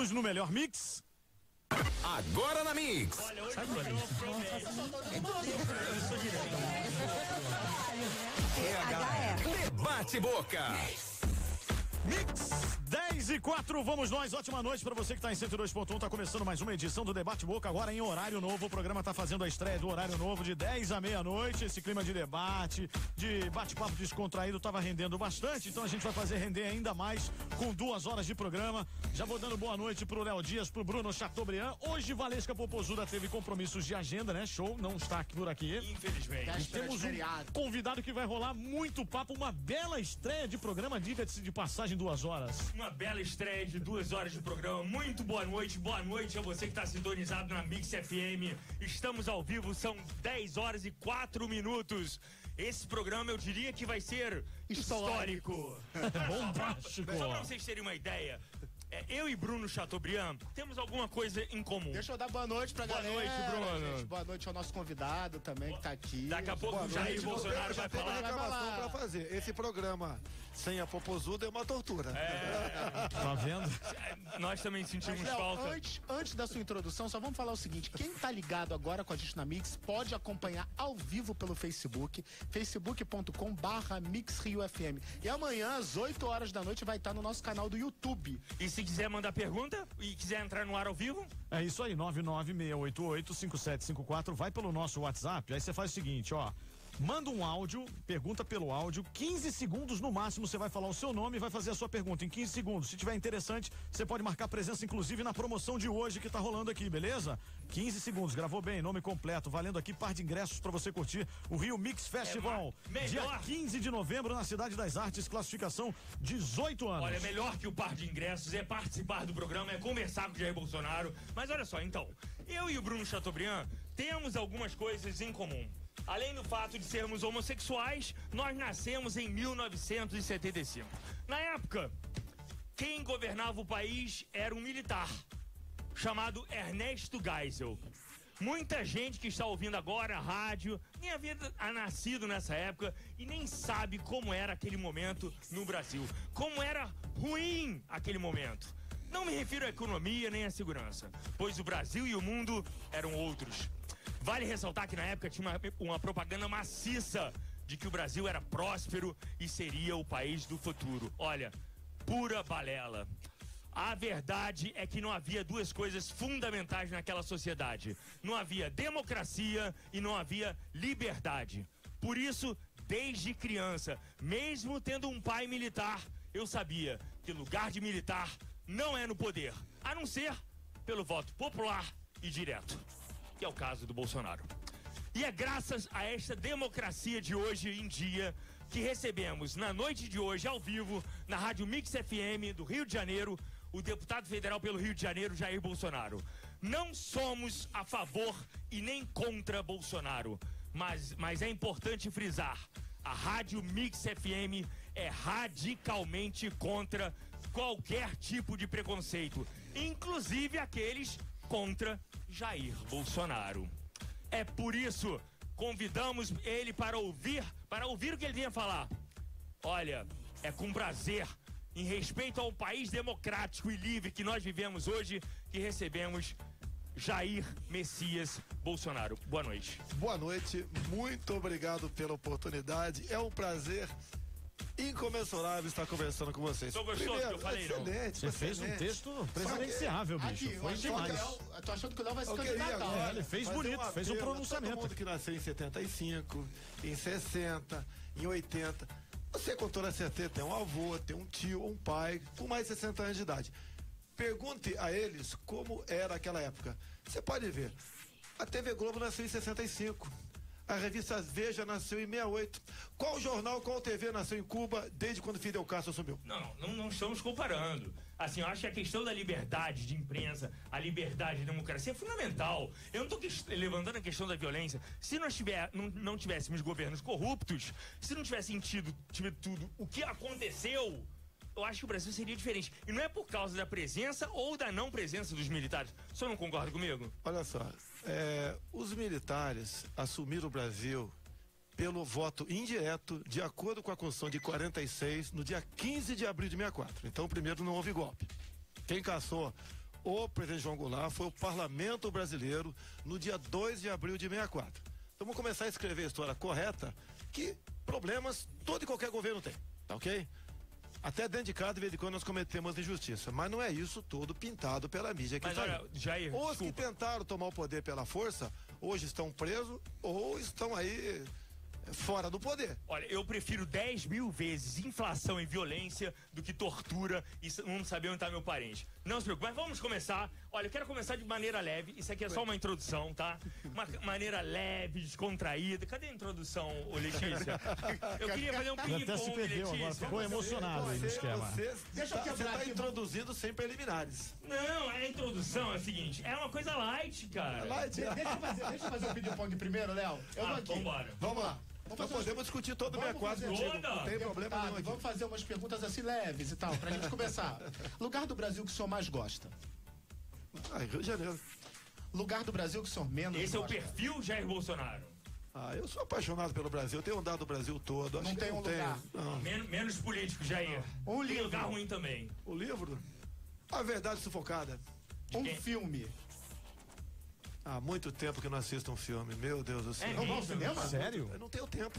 segundos no melhor mix. Agora na Mix. Olha, hoje Sabe, eu Valéria? Debate Boca. Mix 10:04, vamos nós, ótima noite pra você que tá em 102.1, tá começando mais uma edição do Debate Boca, agora em horário novo, o programa tá fazendo a estreia do horário novo de 10 à meia-noite, esse clima de debate, de bate-papo descontraído tava rendendo bastante, então a gente vai fazer render ainda mais com 2 horas de programa. Já vou dando boa noite pro Léo Dias, pro Bruno Chateaubriand. Hoje Valesca Popozuda teve compromissos de agenda, né? Show, não está aqui por aqui. infelizmente. E temos um convidado que vai rolar muito papo, uma bela estreia de programa, diga-se de passagem, 2 horas. Uma bela estreia de 2 horas de programa. Muito boa noite a você que está sintonizado na Mix FM. Estamos ao vivo, são 10 horas e 4 minutos. Esse programa eu diria que vai ser histórico. Bombástico. Só pra vocês terem uma ideia, eu e Bruno Chateaubriand temos alguma coisa em comum. Deixa eu dar boa noite pra galera. Boa noite, Bruno. Gente, boa noite ao nosso convidado também que tá aqui. Daqui a pouco o Jair Bolsonaro vai falar. Reclamação pra fazer. Esse programa sem a Popozuda é uma tortura. Tá vendo? Nós também sentimos Léo, falta. antes da sua introdução, só vamos falar o seguinte: quem tá ligado agora com a gente na Mix pode acompanhar ao vivo pelo Facebook, facebook.com/MixRioFM. E amanhã, às 8 horas da noite, vai estar no nosso canal do YouTube. E se quiser mandar pergunta e quiser entrar no ar ao vivo, É isso aí, 996885754, vai pelo nosso WhatsApp, aí você faz o seguinte, ó. Manda um áudio, pergunta pelo áudio, 15 segundos no máximo você vai falar o seu nome e vai fazer a sua pergunta em 15 segundos. Se tiver interessante, você pode marcar presença inclusive na promoção de hoje que tá rolando aqui, beleza? 15 segundos, gravou bem, nome completo, valendo aqui par de ingressos pra você curtir o Rio Mix Festival, dia 15 de novembro na Cidade das Artes, classificação 18 anos. olha, melhor que o par de ingressos é participar do programa, é conversar com o Jair Bolsonaro. Mas olha só, então, eu e o Bruno Chateaubriand temos algumas coisas em comum. Além do fato de sermos homossexuais, nós nascemos em 1975. Na época, quem governava o país era um militar chamado Ernesto Geisel. Muita gente que está ouvindo agora a rádio nem havia nascido nessa época e nem sabe como era aquele momento no Brasil. Como era ruim aquele momento. Não me refiro à economia nem à segurança, pois o Brasil e o mundo eram outros. Vale ressaltar que na época tinha uma propaganda maciça de que o Brasil era próspero e seria o país do futuro. Olha, pura balela. A verdade é que não havia duas coisas fundamentais naquela sociedade. Não havia democracia e não havia liberdade. Por isso, desde criança, mesmo tendo um pai militar, eu sabia que lugar de militar não é no poder, a não ser pelo voto popular e direto, que é o caso do Bolsonaro. E é graças a esta democracia de hoje em dia que recebemos na noite de hoje ao vivo na Rádio Mix FM do Rio de Janeiro o deputado federal pelo Rio de Janeiro, Jair Bolsonaro. Não somos a favor e nem contra Bolsonaro, mas é importante frisar, a Rádio Mix FM é radicalmente contra qualquer tipo de preconceito, inclusive aqueles contra Jair Bolsonaro. É por isso, convidamos ele para ouvir o que ele vinha falar. Olha, é com prazer, em respeito ao país democrático e livre que nós vivemos hoje, que recebemos Jair Messias Bolsonaro. Boa noite. Boa noite, muito obrigado pela oportunidade. É um prazer incomensurável estar conversando com vocês. Tô gostoso que eu falei, não? Excelente. Você fez um texto presidenciável, bicho. Aqui, Foi demais. Tô achando que o Léo vai se Eu queria candidatar. agora ele fez fazer bonito, fez um apelo a pronunciamento. todo mundo que nasceu em 75, em 60, em 80. Você com toda certeza tem um avô, tem um tio, um pai com mais de 60 anos de idade. Pergunte a eles como era aquela época. Você pode ver, a TV Globo nasceu em 65. A revista Veja nasceu em 68. Qual jornal, qual TV nasceu em Cuba desde quando Fidel Castro assumiu? Não estamos comparando. Assim, eu acho que a questão da liberdade de imprensa, a liberdade de democracia é fundamental. Eu não estou levantando a questão da violência. Se nós não tivéssemos governos corruptos, se não tivesse tido tudo o que aconteceu, eu acho que o Brasil seria diferente. E não é por causa da presença ou da não presença dos militares. O senhor não concorda comigo? Olha só, os militares assumiram o Brasil pelo voto indireto, de acordo com a Constituição de 46, no dia 15 de abril de 64. Então, primeiro, não houve golpe. Quem caçou o presidente João Goulart foi o Parlamento Brasileiro no dia 2 de abril de 64. Então vamos começar a escrever a história correta, que problemas todo e qualquer governo tem, tá ok? Até dentro de casa, de vez em quando, nós cometemos injustiça. Mas não é isso todo pintado pela mídia que Mas está olha, aí. Jair, Os que desculpa. tentaram tomar o poder pela força, hoje estão presos ou estão aí fora do poder. Olha, eu prefiro 10 mil vezes inflação e violência do que tortura e não saber onde tá meu parente. Não se preocupe, mas vamos começar. Olha, eu quero começar de maneira leve. Isso aqui é só uma introdução, tá? Uma maneira leve, descontraída. Cadê a introdução, ô Letícia? Eu queria fazer um Até se ping-pong, perdeu agora, Letícia. ficou emocionado aí no esquema. Deixa eu Você quebrar está aqui. introduzindo sem preliminares. Não, a introdução é o seguinte, é uma coisa light, cara. Deixa eu fazer o ping-pong primeiro, Léo. Eu vou aqui. Vambora. Vamos lá. Nós podemos discutir todo o 64 contigo. Não tem problema nenhum aqui. Vamos fazer umas perguntas assim leves e tal, pra gente começar. Lugar do Brasil que o senhor mais gosta? Rio de Janeiro. Lugar do Brasil que o senhor menos Esse é o gosta? perfil Jair Bolsonaro. Eu sou apaixonado pelo Brasil. Eu tenho andado o Brasil todo. Acho Não que tem um lugar. Não. Menos político, Jair. Um Tem livro. lugar ruim também. O livro? A Verdade Sufocada. Um quem? filme. Há muito tempo que eu não assisto um filme. Meu Deus do céu. É Não vão ao mesmo? cinema? Sério? Eu não tenho tempo.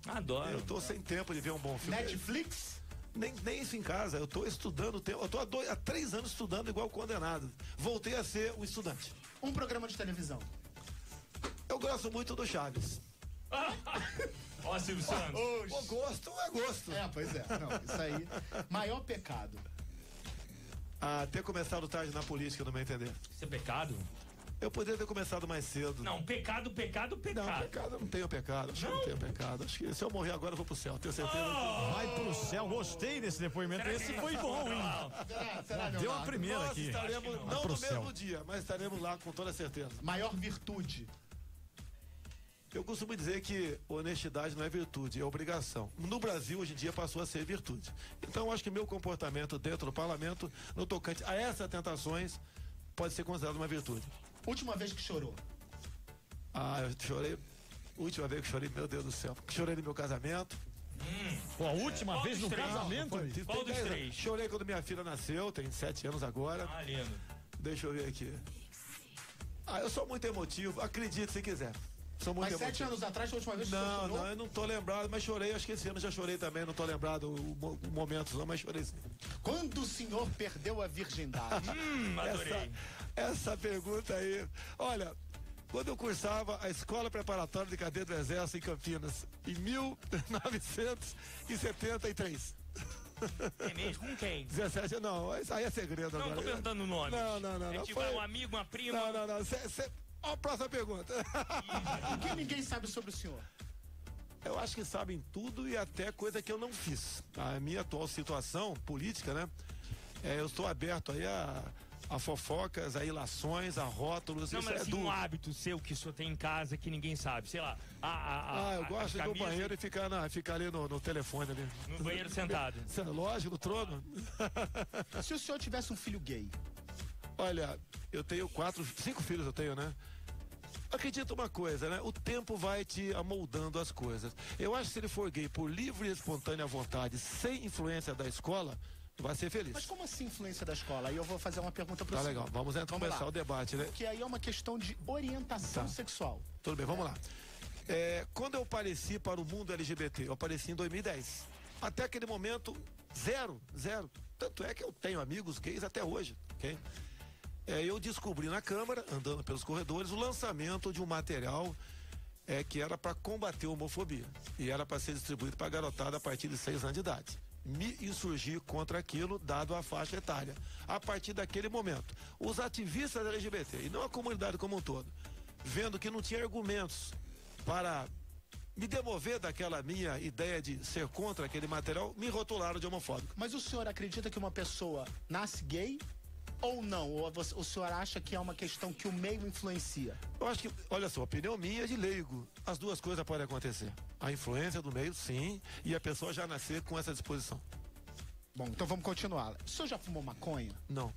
Adoro. Eu tô sem tempo de ver um bom filme. Netflix? Nem isso em casa. Eu tô estudando. Eu tô há 3 anos estudando igual condenado. Voltei a ser um estudante. Um programa de televisão. Eu gosto muito do Chaves. Ó, Silvio Santos. O gosto é gosto. Pois é. Não, isso aí. Maior pecado. Ter começado tarde na política, no meu entender. Isso é pecado? Eu poderia ter começado mais cedo. Não, pecado. Não, pecado, eu não tenho pecado. Acho que eu não tenho pecado. Acho que se eu morrer agora, eu vou pro céu. Tenho certeza. Vai pro céu, gostei desse depoimento. Esse foi bom, hein? Será, Deu a primeira Nós aqui. estaremos, Não. não Pro no céu. mesmo dia, mas estaremos lá com toda certeza. Maior virtude. Eu costumo dizer que honestidade não é virtude, é obrigação. No Brasil, hoje em dia, passou a ser virtude. Então, eu acho que meu comportamento dentro do parlamento, no tocante a essas tentações, pode ser considerado uma virtude. Última vez que chorou. Eu chorei. Última vez que chorei, meu Deus do céu. Chorei no meu casamento. Pô, a última Qual vez dos no três? casamento? Tem Qual dos 10 anos. três? Chorei quando minha filha nasceu, tem 7 anos agora. Ah, lindo. Deixa eu ver aqui. Eu sou muito emotivo, acredite se quiser. Sou muito Mas 7 emotivo. anos atrás, foi a última vez que o senhor Não, chorou? não, eu não tô lembrado, mas chorei. Acho que esse ano já chorei também, não tô lembrado o momento não, mas chorei sim. Quando o senhor perdeu a virgindade? Adorei. Essa pergunta aí. Olha, quando eu cursava a Escola Preparatória de Cadeia do Exército em Campinas, em 1973. É mesmo? Com quem? 17, não, isso aí é segredo Não, agora. tô perguntando o nome. Não. É tipo foi- um amigo, uma prima. Não. Ó, a próxima pergunta. O que ninguém sabe sobre o senhor? Eu acho que sabem tudo e até coisa que eu não fiz. A minha atual situação política, né? Eu estou aberto aí a fofocas, a ilações, a rótulos. Não, isso mas é assim, duro. um hábito seu que o senhor tem em casa que ninguém sabe. Sei lá. Eu gosto de ir no camisa banheiro e ficar ali no telefone ali. no banheiro sentado. Lógico, no trono. Se o senhor tivesse um filho gay, Olha, eu tenho 5 filhos eu tenho, né? Acredita uma coisa, né? O tempo vai te amoldando as coisas. Eu acho que se ele for gay por livre e espontânea vontade, sem influência da escola, vai ser feliz. mas como assim influência da escola? Aí eu vou fazer uma pergunta pro Tá senhor. legal, vamos começar lá. o debate, né? Que aí é uma questão de orientação sexual. Tudo bem, vamos lá. Quando eu apareci para o mundo LGBT, eu apareci em 2010. Até aquele momento, zero. Tanto é que eu tenho amigos gays até hoje, ok? Eu descobri na Câmara, andando pelos corredores, o lançamento de um material que era para combater a homofobia. E era para ser distribuído para a garotada a partir de 6 anos de idade. Me insurgir contra aquilo, dado a faixa etária. A partir daquele momento, os ativistas LGBT, e não a comunidade como um todo, vendo que não tinha argumentos para me demover daquela minha ideia de ser contra aquele material, me rotularam de homofóbico. Mas o senhor acredita que uma pessoa nasce gay ou não? Ou o senhor acha que é uma questão que o meio influencia? Eu acho que, olha só, a opinião minha é de leigo. As duas coisas podem acontecer. A influência do meio, sim, e a pessoa já nascer com essa disposição. Bom, então vamos continuar. O senhor já fumou maconha? Não.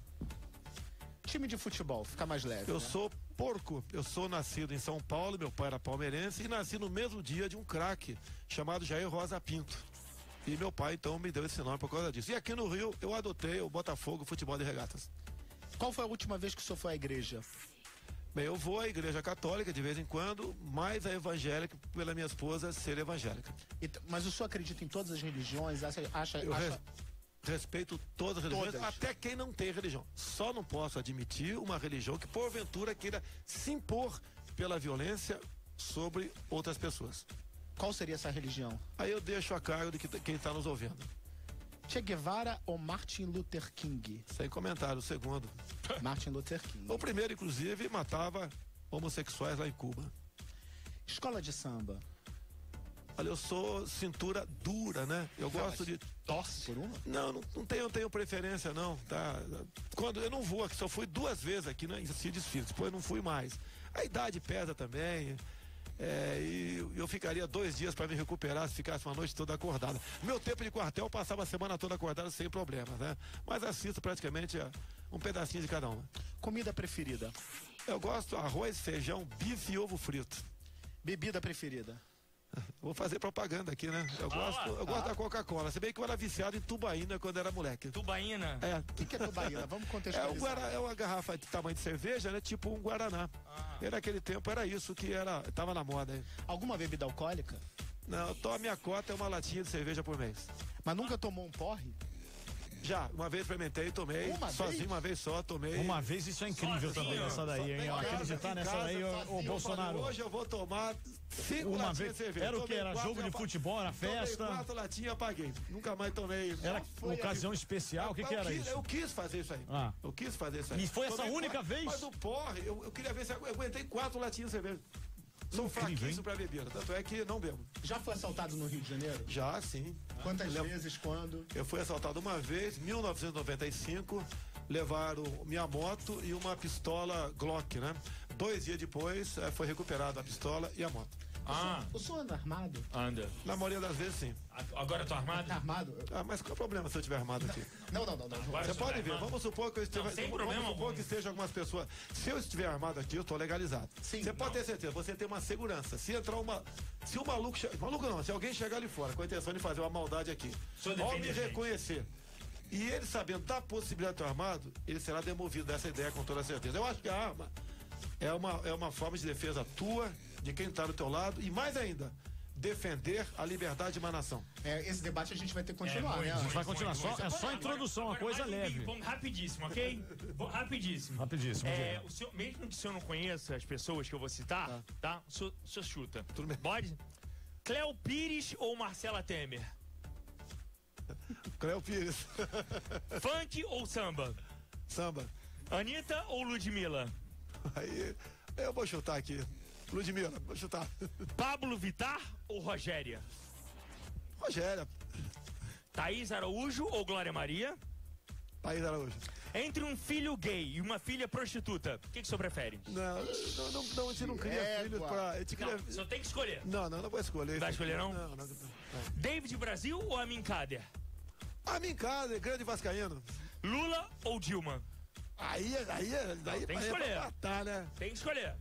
Time de futebol, fica mais leve. Eu né? sou porco. Eu sou nascido em São Paulo, meu pai era palmeirense, e nasci no mesmo dia de um craque chamado Jair Rosa Pinto. E meu pai, então, me deu esse nome por causa disso. E aqui no Rio, eu adotei o Botafogo Futebol de Regatas. Qual foi a última vez que o senhor foi à igreja? Bem, eu vou à igreja católica de vez em quando, mais a evangélica, pela minha esposa ser evangélica. Mas o senhor acredita em todas as religiões? Eu respeito todas as religiões, até quem não tem religião. Só não posso admitir uma religião que porventura queira se impor pela violência sobre outras pessoas. Qual seria essa religião? Aí eu deixo a cargo de quem está nos ouvindo. Che Guevara ou Martin Luther King? Sem comentário, o segundo. Martin Luther King. O primeiro, inclusive, matava homossexuais lá em Cuba. Escola de samba. Olha, eu sou cintura dura, né? Eu gosto de... Torce por uma? Não tenho preferência, não, tá? Quando eu não vou aqui, só fui 2 vezes aqui, né, em desfile, depois eu não fui mais. A idade pesa também, e eu ficaria 2 dias para me recuperar se ficasse uma noite toda acordada. Meu tempo de quartel eu passava a semana toda acordado sem problemas, né? Mas assisto praticamente um pedacinho de cada uma. Comida preferida? Eu gosto arroz, feijão, bife e ovo frito. Bebida preferida? Vou fazer propaganda aqui, né? Eu gosto da Coca-Cola. Se bem que eu era viciado em tubaína quando era moleque. Tubaína? É. O que é tubaína? Vamos contextualizar. É uma garrafa de tamanho de cerveja, né? Tipo um Guaraná. E naquele tempo era isso que tava na moda, hein? Alguma bebida alcoólica? Não, a minha cota é uma latinha de cerveja por mês. Mas nunca tomou um porre? Já, uma vez experimentei, tomei. Sozinho, uma vez só, tomei. Uma vez, isso é incrível também, essa daí, hein? Acreditar nessa daí, ô Bolsonaro. Hoje eu vou tomar 5 latinhas de cerveja. Era o que? Era jogo de futebol, era festa? Tomei 4 latinhas e apaguei. Nunca mais tomei. Era ocasião especial? O que era isso? Eu quis fazer isso aí. Eu quis fazer isso aí. E foi essa única vez? Mas o porre, eu queria ver se eu aguentei 4 latinhas de cerveja. Sou fraquíssimo pra bebida, tanto é que não bebo. Já foi assaltado no Rio de Janeiro? Já, sim. Quantas vezes, quando? Eu fui assaltado uma vez, em 1995, levaram minha moto e uma pistola Glock, né? 2 dias depois, foi recuperada a pistola e a moto. O senhor anda armado? Anda. Na maioria das vezes, sim. Agora eu tô armado? Tá armado? Mas qual é o problema se eu estiver armado aqui? Não. Você pode ver, vamos supor que eu esteja. Vamos supor que esteja algumas pessoas. Se eu estiver armado aqui, eu estou legalizado. Sim, você pode ter certeza, você tem uma segurança. Se entrar se o maluco. Maluco não, se alguém chegar ali fora com a intenção de fazer uma maldade aqui, ao me reconhecer. E ele sabendo da possibilidade de estar armado, ele será demovido dessa ideia com toda certeza. Eu acho que a arma é uma forma de defesa tua, de quem está do teu lado, e mais ainda, defender a liberdade de uma nação. Esse debate a gente vai ter que continuar, né? A gente vai continuar, só introdução, uma coisa leve. Rapidíssimo, ok? Rapidíssimo. Mesmo que o senhor não conheça as pessoas que eu vou citar, tá? O senhor chuta. Tudo bem. Pode? Cléo Pires ou Marcela Temer? Cléo Pires. Funk ou samba? Samba. Anitta ou Ludmilla? Aí, eu vou chutar aqui. Ludmilla, vou chutar. Pablo Vittar ou Rogéria? Rogéria. Thaís Araújo ou Glória Maria? Thaís Araújo. Entre um filho gay e uma filha prostituta, o que o senhor prefere? Não, a gente não cria filhos pra... O senhor tem que escolher. Não vou escolher. Vai escolher, não? Não. David Brasil ou Amin Kader? Amin Kader, grande vascaíno. Lula ou Dilma? Aí tem que escolher. Pra matar, né? Tem que escolher.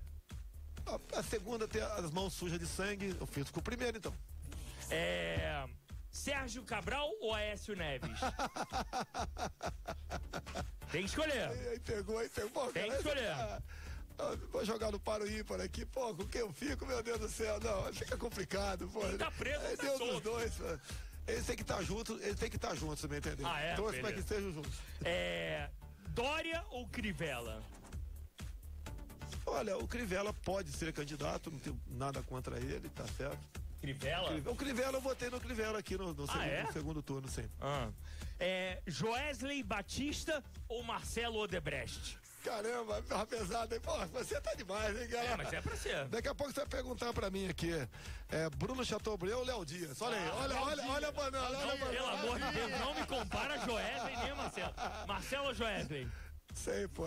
A segunda tem as mãos sujas de sangue, eu fiz com o primeiro, então. Sérgio Cabral ou Aécio Neves? Tem que escolher. Aí pegou. Tem que escolher. Vou jogar no paro ímpar aqui, pô, com quem eu fico, meu Deus do céu, não, fica complicado, pô. Ele tá preso, tá Deus solto. dos dois, pô. Eles têm que estar juntos, você me entendeu? Torce pra que estejam juntos. Dória ou Crivella? Olha, o Crivella pode ser candidato, não tenho nada contra ele, tá certo? Crivella? O Crivella, eu votei no Crivella aqui no segundo turno, sim. Joesley Batista ou Marcelo Odebrecht? Caramba, pesado, hein? Pô, você tá demais, hein, galera? Mas é pra ser. Daqui a pouco você vai perguntar pra mim aqui, Bruno Chateaubriand ou Léo Dias? Olha aí, olha a banana, Pelo amor de Deus, não me compara a Joesley nem a Marcelo. Marcelo ou Joesley? Sei, pô.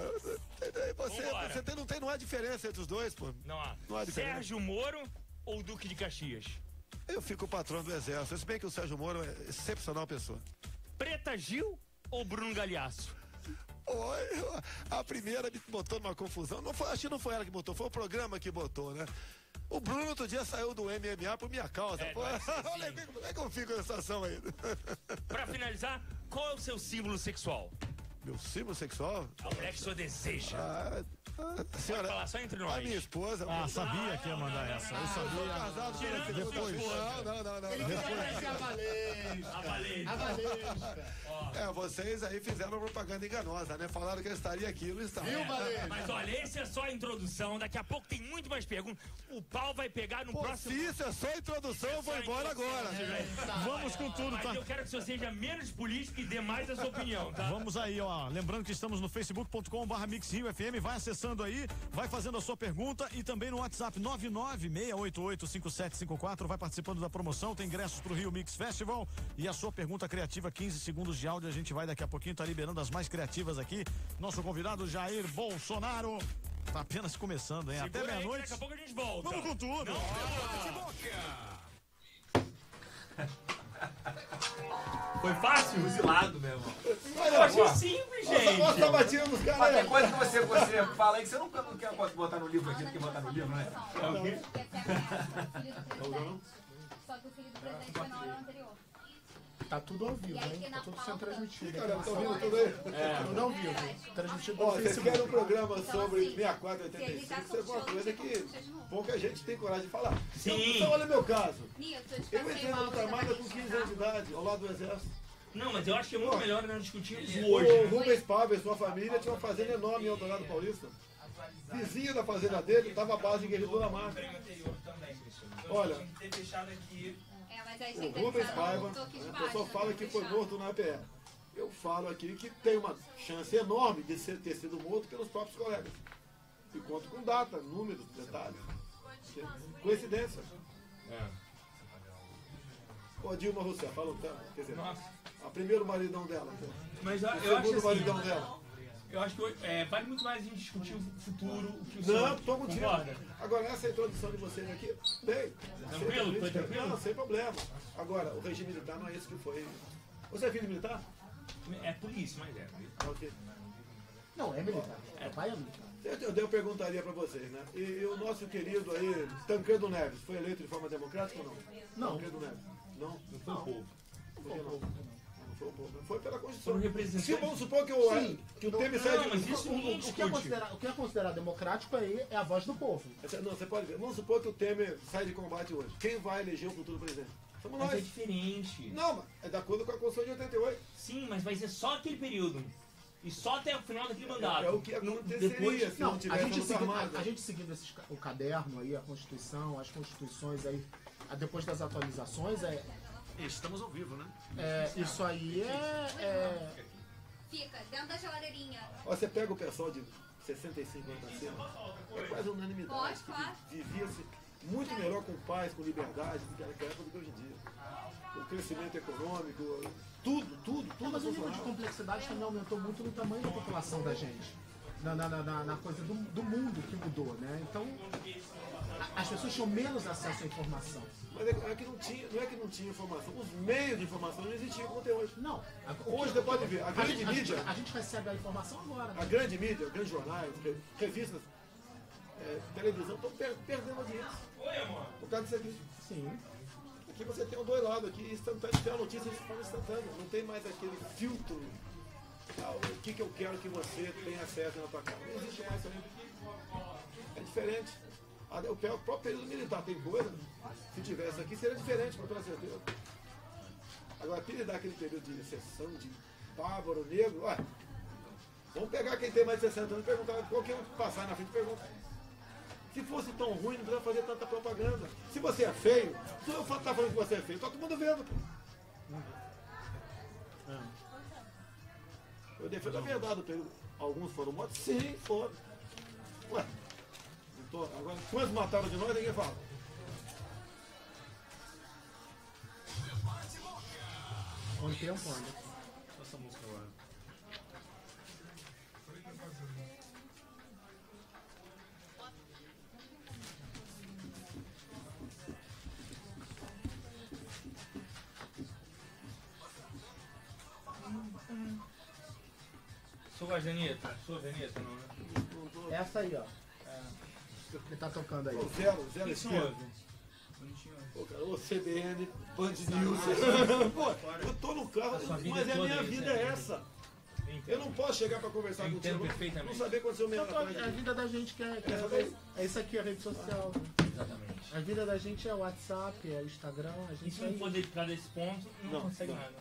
Não há diferença entre os dois, pô. Não há. Não há diferença. Sérgio Moro ou Duque de Caxias? Eu fico patrão do Exército. Se bem que o Sérgio Moro é excepcional pessoa. Preta Gil ou Bruno Galhaço? A primeira me botou numa confusão. Acho que não foi ela que botou, foi o programa que botou, né? O Bruno outro dia saiu do MMA por minha causa. Olha como é que eu fico nessa situação aí. Pra finalizar, qual é o seu símbolo sexual? Meu símbolo sexual? A mulher que o senhor deseja. A senhora, Pode falar só entre nós. a minha esposa. Sabia que ia mandar essa. Eu sabia. Casado Tirando depois. Não. Ele quer parecer a Valesca. A Valesca. Vocês aí fizeram uma propaganda enganosa, né? Falaram que eu estaria aqui, não estava. Viu, Valesca? Mas olha, esse é só a introdução. Daqui a pouco tem muito mais perguntas. O pau vai pegar no próximo. Se isso é só a introdução, eu vou embora agora. Vamos com tudo, Mas tá? eu quero que o senhor seja menos político e dê mais a sua opinião, tá? Vamos aí, ó. Lembrando que estamos no facebook.com/MixRioFM. Vai acessando aí, vai fazendo a sua pergunta e também no WhatsApp 996885754. Vai participando da promoção. Tem ingressos pro Rio Mix Festival. E a sua pergunta criativa, 15 segundos de áudio. A gente vai daqui a pouquinho, tá liberando as mais criativas aqui. Nosso convidado Jair Bolsonaro. Tá apenas começando, hein? Até meia-noite. Daqui a pouco a gente volta. Vamos com tudo. Foi fácil? Fuzilado, meu irmão. Eu achei simples, gente. Mostra a batida dos caras Qualquer aí. coisa que você fala aí que você nunca não quer botar no livro aqui, do que botar no livro, né? É o quê? Só que o filho do presidente foi na hora anterior. Tá tudo ao vivo, hein? Tá tudo sendo transmitido. Cara, estão ouvindo tudo aí? Tudo ao vivo. Transmitido no Vocês Facebook. querem um programa sobre assim, 6485? Isso é uma coisa que pouca gente tem coragem de falar. Sim. Então, olha meu caso. Nilton, eu te Eu passei entrei na mal, luta você armada tá com 15 triste, anos de idade, ao lado do exército. Não, mas eu acho que é muito melhor nós discutirmos O hoje. Rubens Pablo, sua família, tinha uma fazenda enorme em Eldorado Paulista. Vizinho da fazenda dele, estava a base em Guerreiro da Mata. Olha, É, mas aí o tinha que Rubens avisar, Paiva, voltou aqui de o baixo, pessoal fala né? que foi morto na APR. Eu falo aqui que tem uma chance enorme de ter sido morto pelos próprios colegas. E conto com data, números, detalhes. Coincidência. Ô, Dilma Rousseff, falou tanto. Quer dizer, a primeiro maridão dela. Mas O eu acho segundo assim, maridão dela. eu acho que vale muito mais a gente discutir o futuro, o que o Não, senhor tô contigo. concorda? Agora, essa introdução de vocês aqui, bem. Tranquilo? Foi tranquilo? Não, sem problema. Agora, o regime militar não é isso que foi. Você é filho militar? É polícia, mas é. Ok. Não, é militar. Meu pai é militar. Eu perguntaria para vocês, né? E o nosso querido aí, Tancredo Neves, foi eleito de forma democrática ou não? Não. Tancredo Neves. Não? Não foi o povo. Por que não? Não foi o povo. Foi pela Constituição. Foram representantes. Se vamos supor que o Temer sai Não, de... mas isso ninguém O que é discute. considerado democrático aí é a voz do povo. Não, você pode ver. Vamos supor que o Temer sai de combate hoje. Quem vai eleger o futuro presidente? Somos Mas é nós. diferente. Não, mas é de acordo com a Constituição de 88. Sim, mas vai ser só aquele período. E só até o final daquele mandato. É o que aconteceria Depois, se não tivesse luta armada. A gente seguindo o caderno aí, a Constituição, as constituições aí, depois das atualizações, Estamos ao vivo, né? isso aí Fica dentro da geladeirinha. Ó, você pega o pessoal de 65 anos acima, é quase unanimidade. Pode, claro. Vivia-se muito melhor com paz, com liberdade do que naquela época do que hoje em dia. O crescimento econômico, tudo mas o nível de funcionava. complexidade também aumentou muito no tamanho da população da gente. Na coisa do mundo que mudou, né? Então, as pessoas tinham menos acesso à informação. Mas não é que não tinha informação. Os meios de informação não existiam como tem hoje. Não. Hoje você pode ver, a grande mídia, A gente recebe a informação agora, né? a grande mídia, grandes jornais, revistas, televisão, estão perdendo audiência. Oi, amor. Por causa disso aqui. Sim. Aqui você tem os dois lados, aqui instantâneo, tem a notícia de forma instantânea. Não tem mais aquele filtro. O que eu quero que você tenha acesso na tua casa. Não existe mais isso aí. É diferente. O próprio período militar tem coisa, se tivesse aqui, seria diferente, com toda certeza. Agora, apelidar aquele período de exceção, de bárbaro, negro, olha, vamos pegar quem tem mais de 60 anos e perguntar, qualquer um que passar na frente pergunta. Se fosse tão ruim, não precisa fazer tanta propaganda. Se você é feio, se eu estar falando que você é feio, tá todo mundo vendo. Eu defendo a verdade, alguns foram mortos? Sim, foram. Ué, agora, quantos mataram de nós, ninguém fala. Com o tempo, anda. Essa música agora. Sua Anitta? Sua Anitta, não, né? Essa aí, ó. Ele tá tocando aí. Pô, zero O que que esquerda. houve? Pô, cara, ô CBN, Band News. Pô, eu tô no carro, A sua vida mas a toda minha é isso, vida é né? essa. Eu não posso chegar pra conversar Eu entendo contigo. Não perfeitamente. saber o que aconteceu meia hora Então, atrás. a vida da gente é isso aqui, a rede social. Né? Exatamente. A vida da gente é o WhatsApp, é o Instagram, a E gente se não for dedicar desse ponto, não consegue não. nada.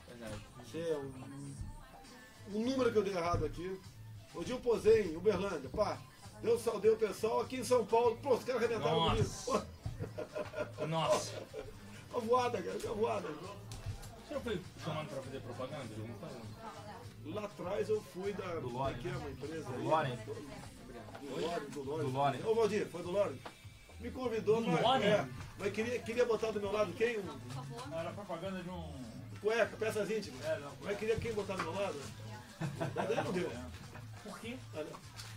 Verdade. Isso é um número que eu dei errado aqui. Um dia eu posei em Uberlândia, pá. Eu saudei o pessoal aqui em São Paulo. Pô, os caras arrebentaram Nossa. comigo. Pô, Nossa. uma voada, cara, uma voada. Você foi chamando pra fazer propaganda? Eu não falei. Lá atrás eu fui Do Loren, Aqui é uma empresa aí. Do Loren. Do Loren. Do Loren. Ô Valdir, foi do Loren? Me convidou, Do mas, Loren? mas queria botar do meu lado quem? Era propaganda de um. Cueca, peças íntimas. Mas queria quem botar do meu lado? Mas aí não deu. Por quê?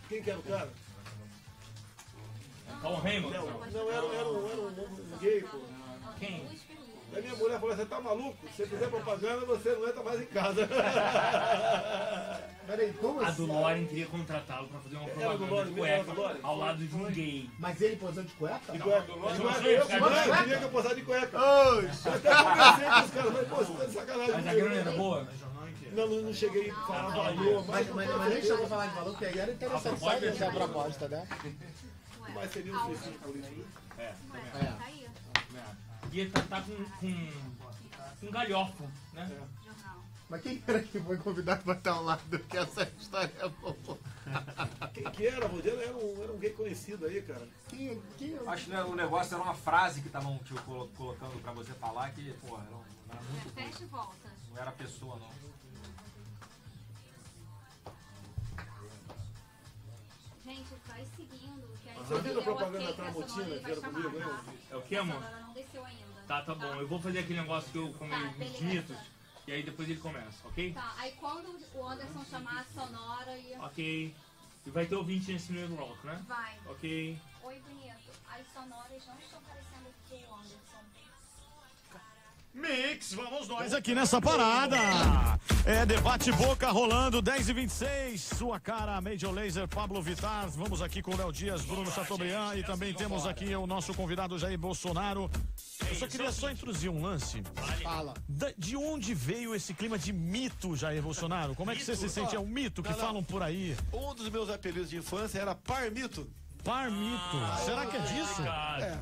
Quem que era o cara? Calma, Raymond? Não, era um gay, pô. Quem? Aí minha mulher falou, você tá maluco? Se você fizer propaganda, você não entra mais em casa. Peraí, como A assim? do Loren queria contratá-lo pra fazer uma Era do propaganda Loren, de era do cueca Loren. ao lado de um gay. Mas ele posou de cueca? De cueca. Não, Mas não, não, não, eu não, queria que eu posasse de cueca. Eu até conversei com os caras, mas pô, você tá de sacanagem. Mas a grana era boa? Não cheguei a falar valor, Mas nem chegou a falar de valor, porque aí era interessante só ver a proposta, né? mas seria um suicídio político. Tá aí. E ele tá com galhofa, né? Jornal. Mas quem era que foi convidado pra estar ao lado que essa história é boa? Quem que era, Rodrigo? Era um gay conhecido aí, cara. Quem Acho que o negócio era uma frase que estavam tipo, colocando pra você falar que, porra, não era muito ruim. Fecha e volta. Não era pessoa, não. Gente, vai seguindo. Que aí Você viu a deu propaganda ok da pra Tramontina Sonora, que era ele vai comigo, chamar, né? É o que, A amor? Sonora não desceu ainda. Tá bom. Eu vou fazer aquele negócio que eu comi Tá, os beleza. mitos. E aí depois ele começa, ok? Tá, aí quando o Anderson chamar a Sonora e... Ok. E vai ter ouvinte nesse primeiro bloco, né? Vai. Ok. Oi, bonito. As sonoras não estão parecendo com o Anderson. Mix, vamos nós aqui nessa parada. É debate boca rolando, 10h26. Sua cara, Major Lazer, Pablo Vittar. Vamos aqui com o Léo Dias, Bruno Chateaubriand e também temos aqui o nosso convidado Jair Bolsonaro. Eu só queria introduzir um lance. fala? De onde veio esse clima de mito, Jair Bolsonaro? Como é que você se sente? É um mito que falam por aí. Um dos meus apelidos de infância era Parmito. Parmito. Será que é disso?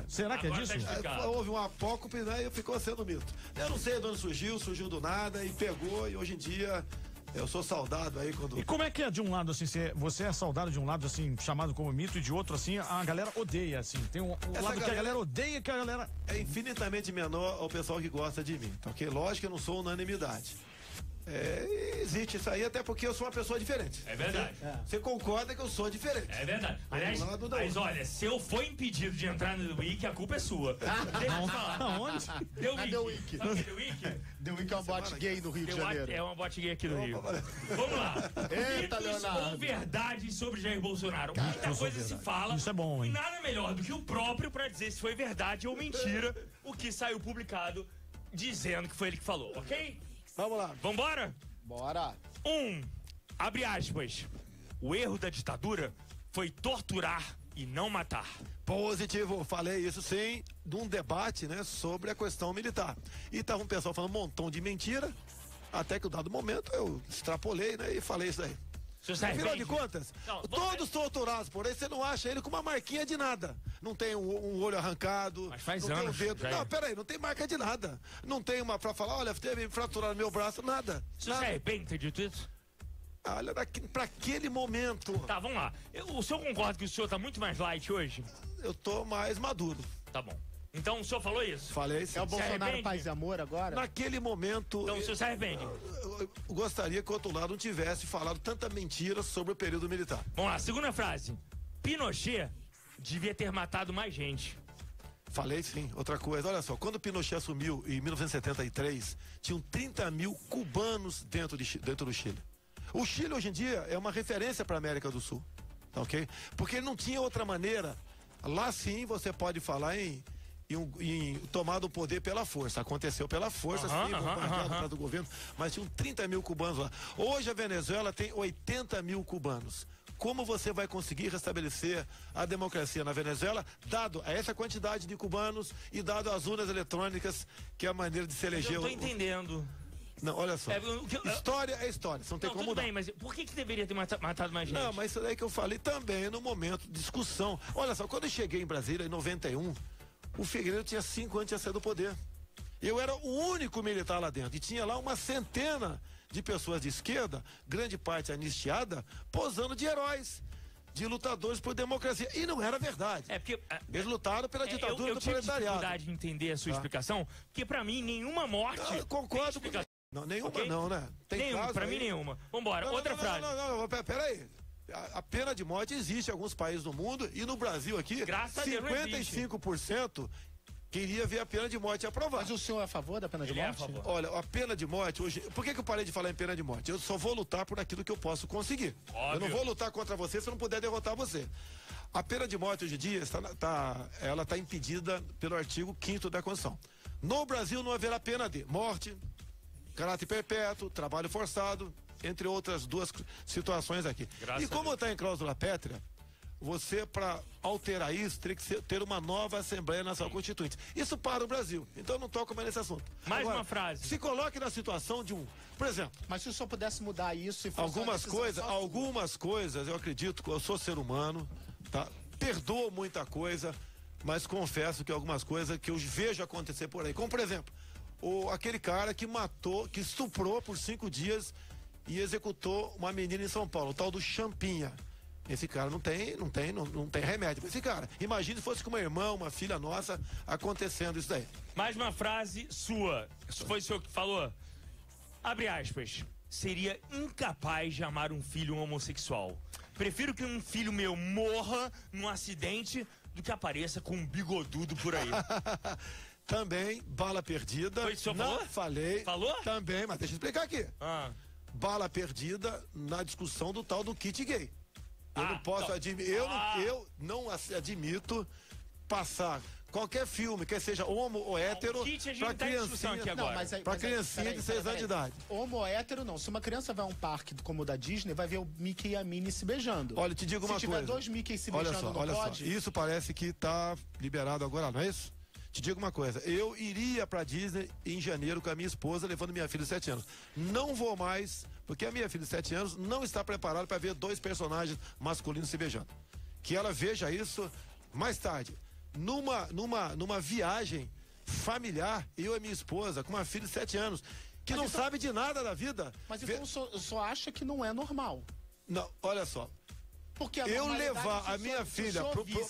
Será que é Agora disso? tá explicado. Houve um apócope, né, e ficou sendo mito. Eu não sei de onde surgiu do nada e pegou, e hoje em dia eu sou saudado aí quando... E como é que é de um lado, assim, você é saudado de um lado, assim, chamado como mito, e de outro, assim, a galera odeia, assim. Tem um lado que a galera odeia, que a galera... É infinitamente menor ao pessoal que gosta de mim, tá ok? Lógico que eu não sou unanimidade. Existe isso aí, até porque eu sou uma pessoa diferente. É verdade. Você concorda que eu sou diferente? É verdade. Aliás, Um lado da mas outra. olha, se eu for impedido de entrar no The Wiki, a culpa é sua. Deixa eu falar. Aonde? The Wiki. The Wiki? Sabe o que é The Wiki? The Wiki é um bote gay no Rio de Janeiro. É uma bote gay aqui do Rio. Vamos lá. Eita, Mitos Leonardo. ou verdades sobre Jair Bolsonaro? Muita coisa se fala. Isso é bom, hein? Nada melhor do que o próprio pra dizer se foi verdade ou mentira o que saiu publicado dizendo que foi ele que falou, ok? Vamos lá. Vambora? Bora. Abre aspas. O erro da ditadura foi torturar e não matar. Positivo, falei isso sim, de um debate, né, sobre a questão militar. E tava um pessoal falando um montão de mentira, até que, dado momento, eu extrapolei, né, e falei isso aí. Afinal de contas, Não, todos torturados, porém você não acha ele com uma marquinha de nada. Não tem um olho arrancado, Mas faz não tem um anos, dedo. Jair. Não, peraí, não tem marca de nada. Não tem uma pra falar, olha, teve fraturado meu braço, nada. Você se nada. arrepende de ter dito isso? Olha, pra aquele momento, Tá, vamos lá. O senhor concorda que o senhor tá muito mais light hoje? eu tô mais maduro. Tá bom. Então o senhor falou isso? Falei isso. É o Bolsonaro arrepende? paz e amor agora? Naquele momento, Então o senhor se arrepende? eu gostaria que o outro lado não tivesse falado tanta mentira sobre o período militar. Vamos lá, segunda frase. Pinochet devia ter matado mais gente. Falei sim. Outra coisa, olha só, quando Pinochet assumiu em 1973, tinham 30 mil cubanos dentro do Chile. O Chile hoje em dia é uma referência para a América do Sul, tá ok? Porque ele não tinha outra maneira. Lá sim você pode falar em tomar o poder pela força. Aconteceu pela força, sim, bombardeado atrás do governo, mas tinham 30 mil cubanos lá. Hoje a Venezuela tem 80 mil cubanos. Como você vai conseguir restabelecer a democracia na Venezuela, dado a essa quantidade de cubanos e dado as urnas eletrônicas, que é a maneira de se eleger? Eu tô entendendo. Não, olha só. História é história, você não tem como tudo mudar. bem, mas por que deveria ter matado mais gente? Não, mas isso daí que eu falei também no momento de discussão. Olha só, quando eu cheguei em Brasília, em 91, o Figueiredo tinha 5 anos de sair do poder. Eu era o único militar lá dentro. E tinha lá uma centena de pessoas de esquerda, grande parte anistiada, posando de heróis, de lutadores por democracia. E não era verdade. Porque eles lutaram pela ditadura do tive proletariado. dificuldade de entender a sua explicação, porque pra mim nenhuma morte... Eu concordo com... Não, nenhuma okay? não, né? Tem nenhuma, pra aí... mim nenhuma. Vambora, outra frase. Não, peraí. A pena de morte existe em alguns países do mundo e no Brasil aqui, graças a Deus, 55% queria ver a pena de morte aprovada. Mas o senhor é a favor da pena de morte? É a favor. Olha, a pena de morte hoje... Por que eu parei de falar em pena de morte? Eu só vou lutar por aquilo que eu posso conseguir. Óbvio. Eu não vou lutar contra você se eu não puder derrotar você. A pena de morte hoje em dia ela está impedida pelo artigo 5º da Constituição. No Brasil não haverá pena de morte, caráter perpétuo, trabalho forçado, entre outras 2 situações aqui. E como está em cláusula pétrea, você, para alterar isso, teria que ter uma nova Assembleia Nacional Constituinte. Isso para o Brasil. Então eu não toco mais nesse assunto. Mais Agora, uma frase. Se coloque na situação de por exemplo... Mas se o senhor pudesse mudar isso e fosse algumas coisas, eu acredito que eu sou ser humano, tá? Perdoo muita coisa, mas confesso que algumas coisas que eu vejo acontecer por aí. Como, por exemplo, aquele cara que que estuprou por 5 dias e executou uma menina em São Paulo, o tal do Champinha. Esse cara não tem remédio pra esse cara. Imagine se fosse com uma irmã, uma filha nossa, acontecendo isso daí. Mais uma frase sua. Isso foi o senhor que falou? Abre aspas. Seria incapaz de amar um filho homossexual. Prefiro que um filho meu morra num acidente do que apareça com um bigodudo por aí. Também, bala perdida. Foi isso que o senhor não falou? Falei. Falou? Também, mas deixa eu explicar aqui. Bala perdida na discussão do tal do kit gay. Eu não posso admitir, eu não admito passar qualquer filme, quer seja homo ou hétero, pra criancinha de 6 anos de idade. Homo ou hétero não. Se uma criança vai a um parque como o da Disney, vai ver o Mickey e a Minnie se beijando. Olha, te digo uma coisa. Se tiver 2 Mickey se beijando, não pode? Isso parece que tá liberado agora, não é isso? Te digo uma coisa, eu iria pra Disney em janeiro com a minha esposa, levando minha filha de 7 anos. Não vou mais, porque a minha filha de 7 anos não está preparada para ver 2 personagens masculinos se beijando. Que ela veja isso mais tarde. Numa viagem familiar, eu e minha esposa, com uma filha de 7 anos, que não sabe de nada da vida. Mas então só acha que não é normal. Não, olha só. Porque eu levar a minha filha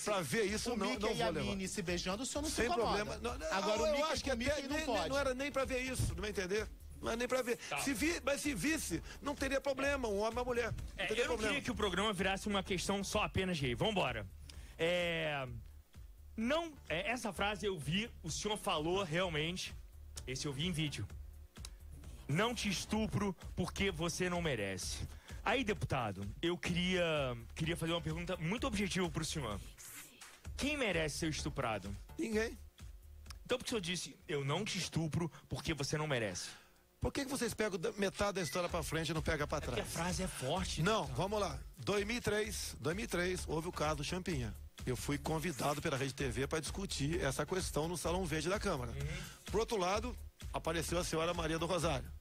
pra ver isso, não vou levar. O Mickey e a Minnie se beijando, o senhor não se incomoda. Sem problema. Não, agora o Mickey, acho que até não pode. Não era nem pra ver isso, não vai entender? Não é nem pra ver. Tá. Mas se visse, não teria problema, um homem e uma mulher. Eu não queria que o programa virasse uma questão só apenas gay. Vambora. Essa frase eu vi, o senhor falou realmente. Esse eu vi em vídeo. Não te estupro porque você não merece. Aí, deputado, eu queria fazer uma pergunta muito objetiva pro senhor. Quem merece ser estuprado? Ninguém. Então por que o senhor disse, eu não te estupro porque você não merece? Por que vocês pegam metade da história pra frente e não pegam pra trás? Porque a frase é forte. Não, vamos lá. 2003, houve o caso do Champinha. Eu fui convidado pela Rede TV para discutir essa questão no Salão Verde da Câmara. Por outro lado, apareceu a senhora Maria do Rosário.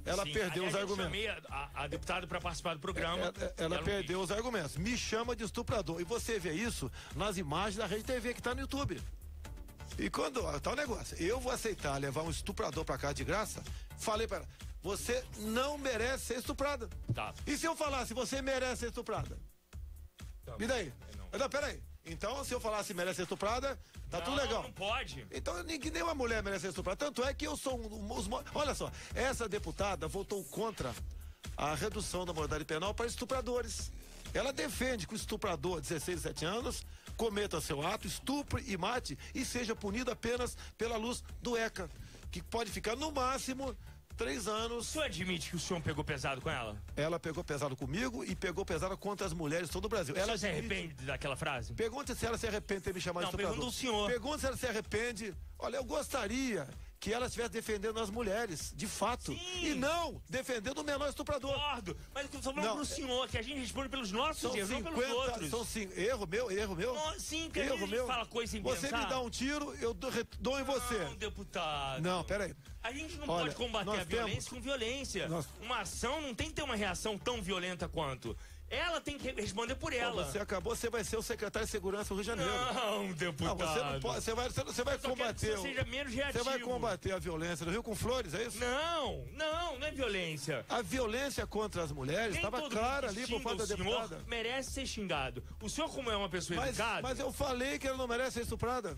Ela perdeu os argumentos. Eu chamei a deputada para participar do programa. Ela perdeu os argumentos. Me chama de estuprador. E você vê isso nas imagens da Rede TV que tá no YouTube. E quando tá o negócio, eu vou aceitar levar um estuprador pra cá de graça, falei pra ela, você não merece ser estuprada. Tá. E se eu falasse, você merece ser estuprada? Tá. E daí? Não, peraí. Então, se eu falasse merece ser estuprada, tá tudo legal. Não pode. Então, nenhuma mulher merece ser estuprada. Tanto é que eu sou olha só, essa deputada votou contra a redução da moralidade penal para estupradores. Ela defende que o estuprador de 16, 17 anos cometa seu ato, estupre e mate e seja punido apenas pela luz do ECA, que pode ficar no máximo 3 anos. O senhor admite que o senhor pegou pesado com ela? Ela pegou pesado comigo e pegou pesado contra as mulheres de todo o Brasil. Ela se arrepende daquela frase? Pergunta se ela se arrepende de ter me chamado de estuprador. Pergunta o senhor. Pergunta se ela se arrepende. Olha, eu gostaria que ela estivesse defendendo as mulheres, de fato. Sim. E não defendendo o menor estuprador. Concordo. Mas eu tô falando Não, pro senhor, que a gente responde pelos nossos São erros, não pelos 50, outros. são erro meu? Não, sim, porque às Erro vezes a gente meu. fala coisa sem Você pensar. me dá um tiro, eu dou em você. Não, deputado. Não, peraí. A gente não Olha, pode combater nós a violência temos- com violência. nós- Uma ação não tem que ter uma reação tão violenta quanto. Ela tem que responder por ela. Você acabou, você vai ser o secretário de segurança do Rio de Janeiro. Não, deputado. Não, você não pode, você vai Eu só quero que combater. você seja menos reativo. Você vai combater a violência no Rio com flores, é isso? Não é violência. A violência contra as mulheres Nem estava todo clara mundo que ali por xinga parte da o senhor deputada. merece ser xingado. O senhor, como é uma pessoa educada... Mas eu falei que ela não merece ser estuprada.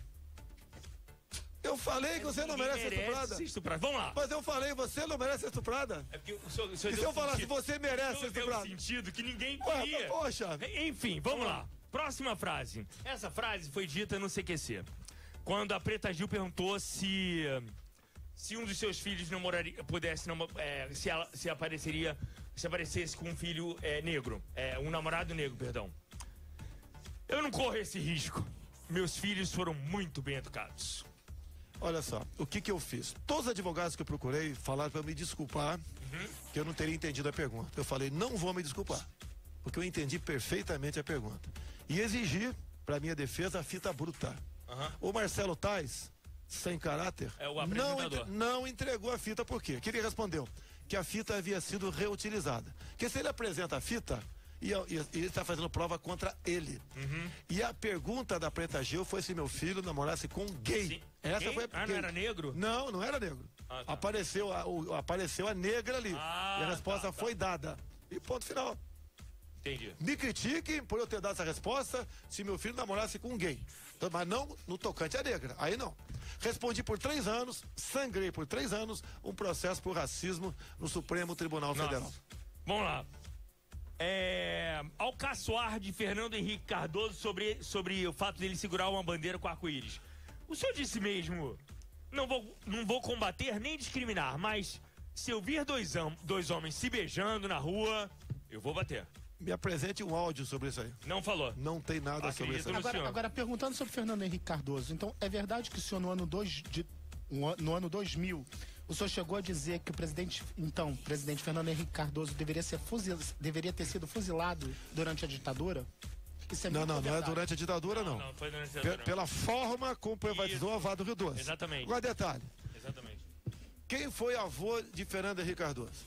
Eu falei que você não ninguém merece ser estuprada. ser estuprado. Vamos lá. Mas eu falei, você não merece ser estuprada. É porque o senhor E se deu eu falar se sentido. você merece ser Deu estuprada? sentido que ninguém Ué, queria. poxa. Enfim, vamos lá. Próxima frase. Essa frase foi dita no CQC. Quando a Preta Gil perguntou se um dos seus filhos se aparecesse com um filho negro, um namorado negro, perdão. Eu não corro esse risco. Meus filhos foram muito bem educados. Olha só, o que eu fiz? Todos os advogados que eu procurei falaram para me desculpar, que eu não teria entendido a pergunta. Eu falei, não vou me desculpar, porque eu entendi perfeitamente a pergunta. E exigi, para minha defesa, a fita bruta. O Marcelo Tais, sem caráter, É o apresentador. não entregou a fita por quê? Que ele respondeu que a fita havia sido reutilizada. Porque se ele apresenta a fita, e ele está fazendo prova contra ele. E a pergunta da Preta Gil foi se meu filho namorasse com um gay. Sim. Essa Gay? foi Não era negro? Não era negro. Ah, tá. Apareceu a negra ali. Ah, e a resposta tá. foi dada. E ponto final. Entendi. Me critiquem por eu ter dado essa resposta se meu filho namorasse com um gay. Então, mas não no tocante à negra. Aí não. Respondi por 3 anos, sangrei por 3 anos, um processo por racismo no Supremo Tribunal Federal. Nossa. Vamos lá. Ao caçoar de Fernando Henrique Cardoso sobre o fato dele segurar uma bandeira com arco-íris. O senhor disse mesmo, não vou combater nem discriminar, mas se eu vir dois homens se beijando na rua, eu vou bater. Me apresente um áudio sobre isso aí. Não falou. Não tem nada sobre isso aí. Agora, perguntando sobre Fernando Henrique Cardoso, então é verdade que o senhor no ano 2000, o senhor chegou a dizer que o presidente Fernando Henrique Cardoso deveria ter sido fuzilado durante a ditadura? Isso é Não é verdade. durante a ditadura, não. Não, foi durante a ditadura. Pela forma como privatizou a Vá do Rio Doce. Exatamente. Agora, detalhe. Exatamente. Quem foi avô de Fernando Henrique Cardoso?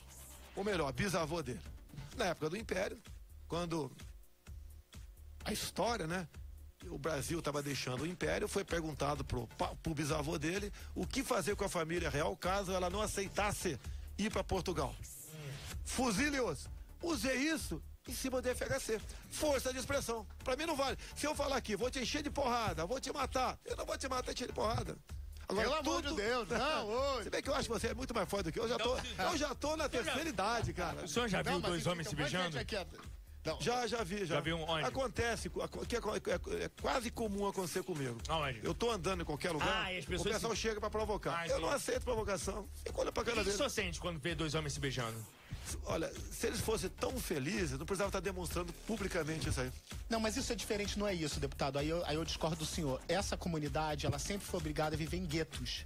Ou melhor, bisavô dele. Na época do Império, quando a história, né? O Brasil estava deixando o Império, foi perguntado pro bisavô dele o que fazer com a família real caso ela não aceitasse ir para Portugal. Fuzile-os. Usei isso em cima do FHC. Força de expressão. Para mim não vale. Se eu falar aqui, vou te encher de porrada, vou te matar, eu não vou te matar encher de porrada. Agora, Pelo amor de Deus, não, oi. Se bem que eu acho que você é muito mais forte do que eu. Eu já tô na terceira idade, cara. O senhor já viu dois homens se beijando? Já vi. Já viu onde? Acontece, é quase comum acontecer comigo. Aonde? Eu tô andando em qualquer lugar, e as o pessoas pessoal chega pra provocar. Eu não aceito provocação. Fico olhando pra O cara que o dele. senhor sente quando vê dois homens se beijando? Olha, se eles fossem tão felizes, não precisava estar demonstrando publicamente isso aí. Não, mas isso é diferente, não é isso, deputado. Aí eu discordo do senhor. Essa comunidade, ela sempre foi obrigada a viver em guetos.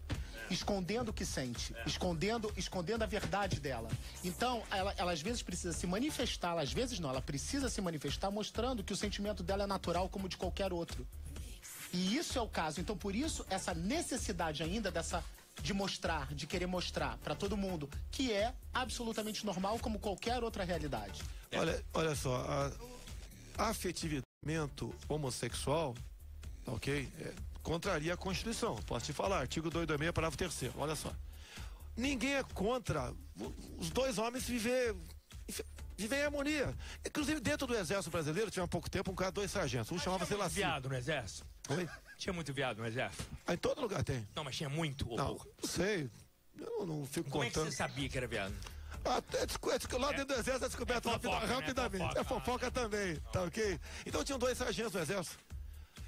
Escondendo o que sente, escondendo a verdade dela. Então, ela às vezes precisa se manifestar, às vezes não, ela precisa se manifestar mostrando que o sentimento dela é natural como de qualquer outro. E isso é o caso. Então, por isso, essa necessidade ainda de mostrar, de querer mostrar para todo mundo que é absolutamente normal como qualquer outra realidade. Olha só, afetivamento homossexual, ok? Contraria a Constituição. Posso te falar, artigo 226, parágrafo 3º. Olha só. Ninguém é contra os dois homens viver em harmonia. Inclusive, dentro do Exército Brasileiro, tinha há pouco tempo, dois sargentos. Um chamava-se Laci. Viado no exército? Oi? Tinha muito viado no exército? Em todo lugar tem. Não, mas tinha muito. Não sei. Eu não fico Como é que contando. você sabia que era viado? Lá dentro do Exército é descoberto fofoca, né? rapidamente. É fofoca também, tá ok? Então tinham dois sargentos no Exército.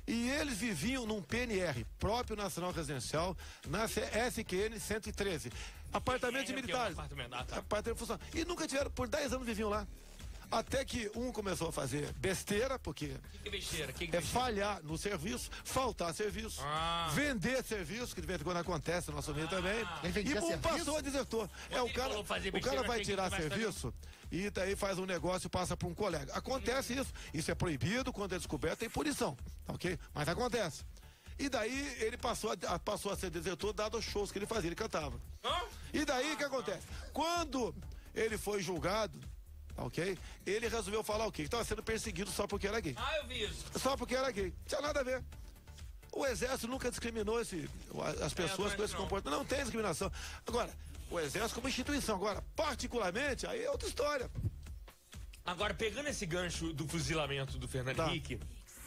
E eles viviam num PNR, próprio Nacional Residencial, na SQN 113. Apartamentos PNR, militares. que é um apartamento. Ah, tá. Apartamento funcional. E nunca tiveram, por 10 anos viviam lá. Até que um começou a fazer besteira, porque Que besteira? Que é besteira? falhar no serviço, faltar serviço, vender serviço, que de vez em quando acontece no nosso meio também. Ele vendia E um serviço? passou a desertor. Quando O ele cara, falou fazer o besteira, cara vai achei que tirar ele vai serviço e daí faz um negócio e passa para um colega. Acontece isso. Isso é proibido, quando é descoberto tem punição, ok? Mas acontece. E daí ele passou a ser desertor dado os shows que ele fazia, ele cantava. E daí o que acontece? Quando ele foi julgado, ok? Ele resolveu falar o quê? Que estava sendo perseguido só porque era gay. Eu vi isso. Só porque era gay. Não tinha nada a ver. O exército nunca discriminou as pessoas com esse comportamento. Não tem discriminação. Agora, o exército como instituição. Agora, particularmente, aí é outra história. Agora, pegando esse gancho do fuzilamento do Fernando Tá. Henrique,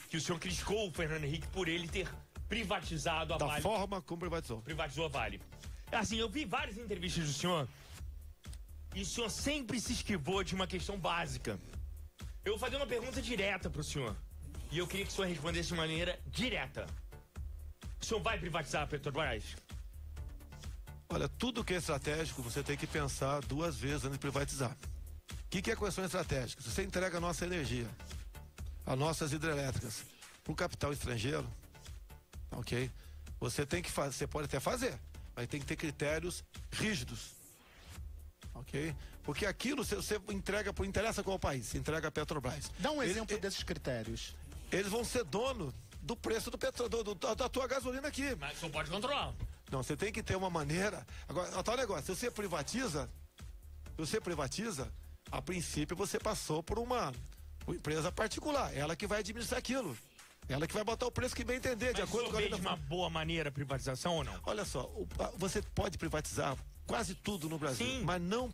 que o senhor criticou o Fernando Henrique por ele ter privatizado a Da Vale. forma como privatizou. Privatizou a Vale. Assim, eu vi várias entrevistas do senhor e o senhor sempre se esquivou de uma questão básica. Eu vou fazer uma pergunta direta pro senhor. E eu queria que o senhor respondesse de maneira direta. O senhor vai privatizar a Petrobras? Olha, tudo que é estratégico, você tem que pensar 2 vezes antes de privatizar. O que é questão estratégica? Se você entrega a nossa energia, as nossas hidrelétricas, para o capital estrangeiro, ok? Você tem que fazer, você pode até fazer, mas tem que ter critérios rígidos, ok? Porque aquilo você entrega, interessa qual país? Você entrega a Petrobras. Dá um exemplo desses critérios. Eles vão ser dono do preço da tua gasolina aqui. Mas o senhor pode controlar. Não, você tem que ter uma maneira. Agora, tal negócio, se você privatiza, a princípio você passou por uma empresa particular, ela que vai administrar aquilo. Ela que vai botar o preço que bem entender, de Mas acordo o com a senhor lei vê da de uma boa maneira a privatização ou não? Olha só, você pode privatizar quase tudo no Brasil, Sim. mas não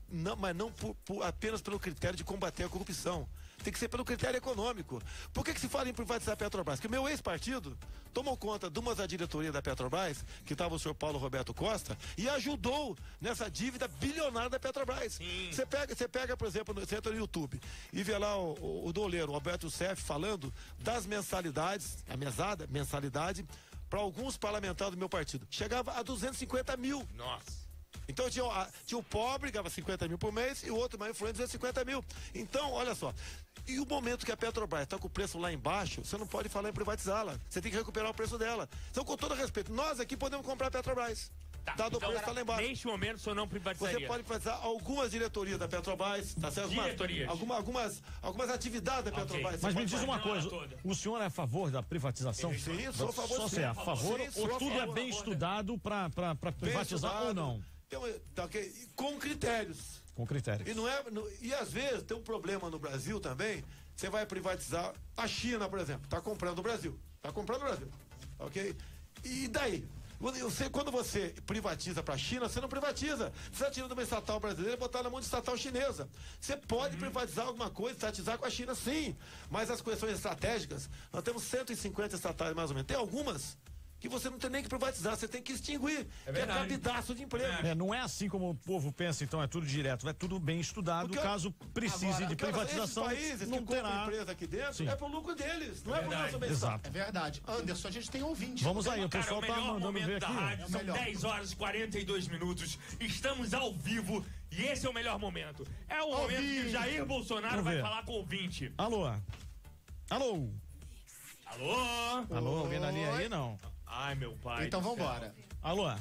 apenas pelo critério de combater a corrupção. Tem que ser pelo critério econômico. Por que se fala em privatizar a Petrobras? Porque o meu ex-partido tomou conta de uma da diretoria da Petrobras, que estava o senhor Paulo Roberto Costa, e ajudou nessa dívida bilionária da Petrobras. Você pega, por exemplo, você entra no YouTube e vê lá o doleiro, o Alberto Seff, falando das mensalidades, a mensalidade, para alguns parlamentares do meu partido. Chegava a 250 mil. Nossa. Então tinha o pobre, ganhava 50 mil por mês, e o outro mais influente, 250 mil. Então, olha só. E o momento que a Petrobras está com o preço lá embaixo, você não pode falar em privatizá-la. Você tem que recuperar o preço dela. Então, com todo respeito, nós aqui podemos comprar a Petrobras. Dado o preço que está lá embaixo. Neste momento, o senhor não privatizaria. Você pode privatizar algumas diretorias da Petrobras, tá certo? Diretorias. Algumas atividades da Petrobras. Mas Você me pode diz uma fazer coisa, ela toda. o senhor é a favor da privatização? Sim, sou a favor. Só sim. você é a favor Sim, sou ou a tudo favor. é bem estudado para Bem privatizar ou estudado. não? Então, tá, ok? Com critérios. Com critério. E às vezes tem um problema no Brasil também. Você vai privatizar a China, por exemplo. Está comprando o Brasil. Ok? E daí? Quando você privatiza para a China, você não privatiza. Você está tirando uma estatal brasileira e botar na mão de estatal chinesa. Você pode privatizar alguma coisa, estatizar com a China, sim. Mas as questões estratégicas, nós temos 150 estatais mais ou menos. Tem algumas que você não tem nem que privatizar, você tem que extinguir. Que é cabidaço de emprego. Não é assim como o povo pensa, então é tudo direto, é tudo bem estudado. Porque Caso precise agora, de privatização, esses países não que compram terá. empresa aqui dentro, Sim. é pro lucro deles, não é pro nosso bem-estar. Exato. É verdade. Anderson, a gente tem ouvinte. Vamos aí, o Cara, pessoal o tá melhor mandando ver momento da aqui. rádio, são melhor. 10 horas e 42 minutos. Estamos ao vivo e esse é o melhor momento. É o momento que o Jair Bolsonaro Vamos vai ver. falar com o ouvinte. Alô? Alô? Alô? Alô, alguém na linha aí? Não. Ai, meu pai. Então do céu. vambora. Alô?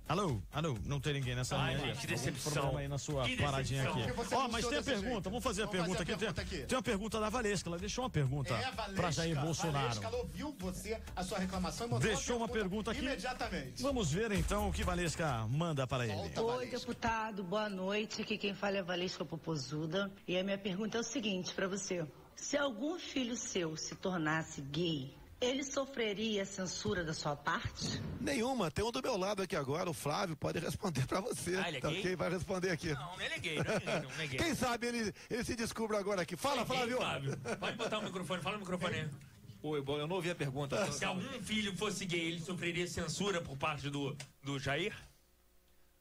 Alô? Não tem ninguém nessa Ai, linha. gente, que Algum decepção. problema aí na sua Que paradinha decepção. aqui. Porque você Ó, anunciou mas tem a desse pergunta, jeito. vamos fazer a Vamos pergunta fazer a aqui. pergunta aqui. Tem uma pergunta da Valesca, ela deixou uma pergunta pra Jair Bolsonaro. Valesca, ela ouviu você, a sua reclamação e mandou Deixou uma pergunta aqui. imediatamente. Vamos ver então o que Valesca manda para ele. Volta, Oi, Valesca. deputado, boa noite. Aqui quem fala é a Valesca Popozuda. E a minha pergunta é o seguinte para você. Se algum filho seu se tornasse gay, ele sofreria censura da sua parte? Nenhuma, tem um do meu lado aqui agora, o Flávio, pode responder pra você. Ah, ele é Tá gay? ok? Vai responder aqui. Não é gay, não é gay. Quem sabe ele se descobre agora aqui. Fala, É gay, Flávio. Flávio. Pode botar o microfone, fala no microfone aí. Oi, bom, eu não ouvi a pergunta. Se algum filho fosse gay, ele sofreria censura por parte do Jair?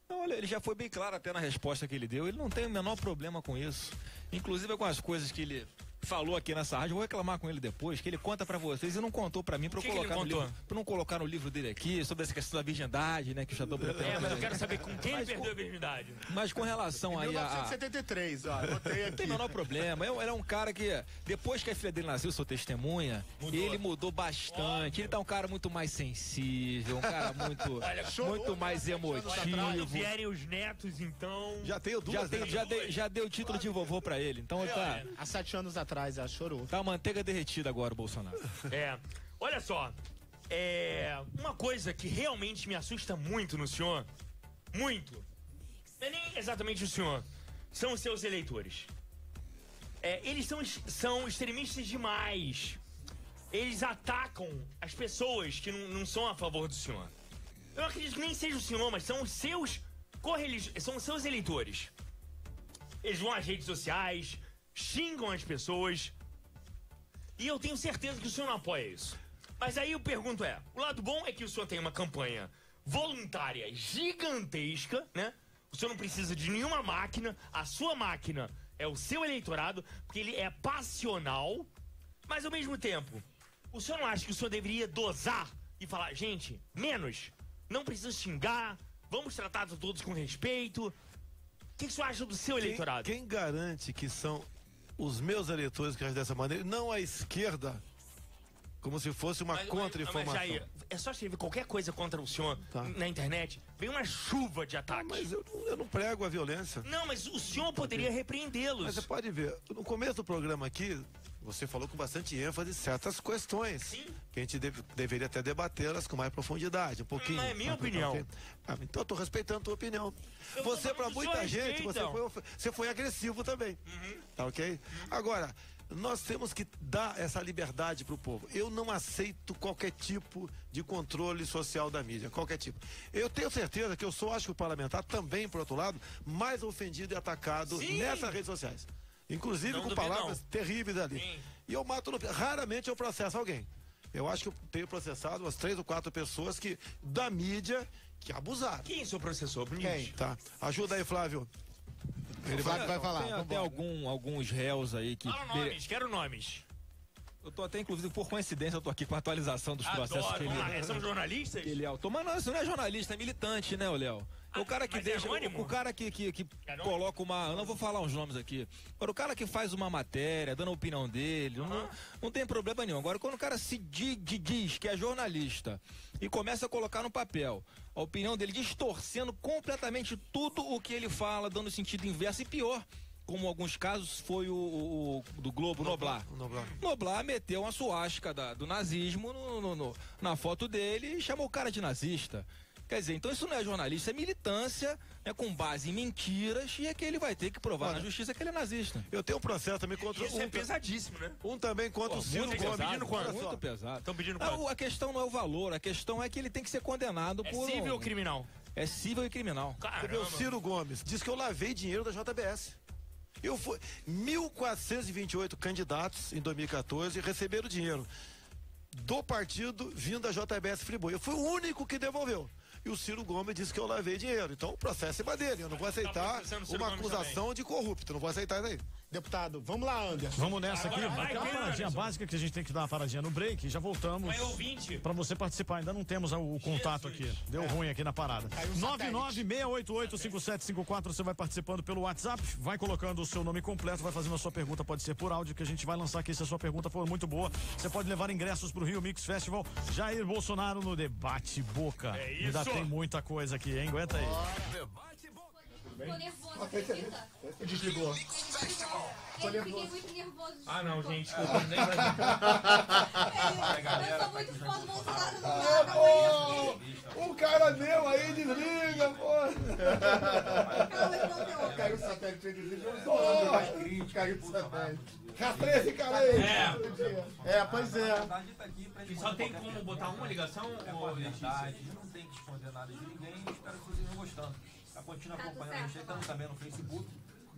Não, olha, ele já foi bem claro até na resposta que ele deu. Ele não tem o menor problema com isso. Inclusive com as coisas que ele falou aqui nessa rádio, eu vou reclamar com ele depois, que ele conta pra vocês e não contou pra mim, pra eu colocar no livro, pra não colocar no livro dele aqui, sobre essa questão da virgindade, né, que o Chateaubriand... Mas eu quero saber com quem ele perdeu a virgindade. Mas com relação aí a... 1973, ó, anotei aqui. Não tem o menor problema, ele é um cara que, depois que a filha dele nasceu, sou testemunha, ele mudou bastante, ele tá um cara muito mais sensível, um cara muito, muito mais emotivo. Quando vierem os netos, então... Já tenho duas. Já deu o título de vovô pra ele, então ele tá... Há 7 anos atrás, ela chorou. Tá uma manteiga derretida agora, o Bolsonaro. Olha só, uma coisa que realmente me assusta muito no senhor, muito, não é nem exatamente o senhor, são os seus eleitores. Eles são extremistas demais. Eles atacam as pessoas que não são a favor do senhor. Eu acredito que nem seja o senhor, mas são os seus eleitores. Eles vão às redes sociais, xingam as pessoas. E eu tenho certeza que o senhor não apoia isso. Mas aí eu pergunto o lado bom é que o senhor tem uma campanha voluntária gigantesca, né? O senhor não precisa de nenhuma máquina, a sua máquina é o seu eleitorado, porque ele é passional, mas ao mesmo tempo, o senhor não acha que o senhor deveria dosar e falar, gente, menos, não precisa xingar, vamos tratar todos com respeito? O que o senhor acha do seu eleitorado? Quem garante que são os meus eleitores que agem dessa maneira, não a esquerda, como se fosse uma contra-informação. Mas Jair, é só escrever qualquer coisa contra o senhor na internet, vem uma chuva de ataques. Mas eu não prego a violência. Não, mas o senhor poderia repreendê-los. Mas você pode ver, no começo do programa aqui, você falou com bastante ênfase certas questões. Sim. Que a gente deveria até debatê-las com mais profundidade, um pouquinho. Mas é minha opinião. Então eu tô respeitando a tua opinião. Você, pra muita gente, você foi agressivo também. Tá ok? Agora, nós temos que dar essa liberdade pro povo. Eu não aceito qualquer tipo de controle social da mídia, qualquer tipo. Eu tenho certeza que eu sou, acho que o parlamentar também, por outro lado, mais ofendido e atacado nessas redes sociais. Inclusive com palavras terríveis ali. Sim. E eu mato raramente eu processo alguém. Eu acho que eu tenho processado umas 3 ou 4 pessoas da mídia que abusaram. Quem o senhor processou, Bruno? Quem? Tá. Ajuda aí, Flávio. Ele vai falar. Tem até alguns réus aí que... Fala nomes, quero nomes. Eu tô até, inclusive, por coincidência, eu tô aqui com a atualização dos processos que ele... São jornalistas? Que ele mas não, isso não é jornalista, é militante, né, Léo? O cara que deixa, o cara que coloca uma... Eu não vou falar uns nomes aqui. Agora, o cara que faz uma matéria, dando a opinião dele, não tem problema nenhum. Agora, quando o cara se diz que é jornalista e começa a colocar no papel a opinião dele, distorcendo completamente tudo o que ele fala, dando sentido inverso e pior, como em alguns casos foi o do Globo, Noblar. Noblar meteu uma suástica do nazismo na foto dele e chamou o cara de nazista. Quer dizer, então isso não é jornalista, é militância, né, com base em mentiras, e é que ele vai ter que provar na justiça que ele é nazista. Eu tenho um processo também contra... Isso é pesadíssimo, né? Um também contra o Ciro Gomes. Pedindo quanto? Muito pesado. Estão pedindo quanto? A questão não é o valor, a questão é que ele tem que ser condenado por... É cível ou criminal? É cível e criminal. O Ciro Gomes diz que eu lavei dinheiro da JBS. Eu fui 1.428 candidatos em 2014 receberam dinheiro do partido vindo da JBS Friboi. Eu fui o único que devolveu. E o Ciro Gomes disse que eu lavei dinheiro. Então o processo é dele. Eu não vou aceitar uma acusação de corrupto. Não vou aceitar isso aí. Deputado, vamos lá, Anderson. Vamos nessa aqui. Vai ter uma paradinha básica que a gente tem que dar uma paradinha no break. Já voltamos. Pra você participar. Ainda não temos o contato aqui. Deu ruim aqui na parada. 996885754. Você vai participando pelo WhatsApp. Vai colocando o seu nome completo. Vai fazendo a sua pergunta. Pode ser por áudio, que a gente vai lançar aqui se a sua pergunta for muito boa. Você pode levar ingressos pro Rio Mix Festival. Jair Bolsonaro no Debate Boca. É isso. Ainda tem muita coisa aqui, hein? Aguenta aí. Ficou nervoso, acredita? Desligou. Eu fiquei muito nervoso. Ah, não, gente, desculpa. Nem vai... Eu sou muito fã do Bolsonaro do nada. O cara deu aí, desliga, pô. Caiu o satélite de desliga. Caiu o satélite. Rastrei esse cara aí. Pois é. E só tem como botar uma ligação ou Letícia? Não tem que esconder nada de ninguém. Espero que vocês estejam gostando. Continua acompanhando a gente, estamos também no Facebook.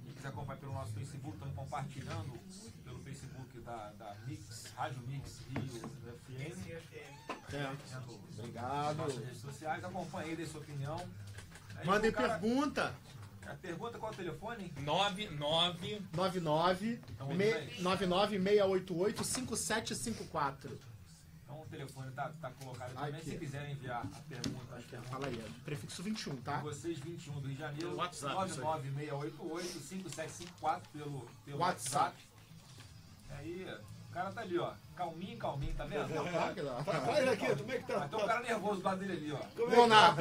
Quem quiser acompanhar pelo nosso Facebook, estamos compartilhando pelo Facebook da Mix, Rádio Mix e FM. Obrigado. Nas nossas redes sociais, acompanhe aí, dê sua opinião. Mandem pergunta. A pergunta, qual é o telefone? 99688-5754. Então o telefone tá colocado também, se quiserem enviar a pergunta. Fala aí, prefixo 21, tá? Vocês 21 do Rio de Janeiro, WhatsApp, 99688-5754 pelo WhatsApp. Aí, o cara tá ali, ó. Calminho, tá vendo? Faz aqui, como é que tá? Tem um cara nervoso do lado dele ali, ó. Leonardo.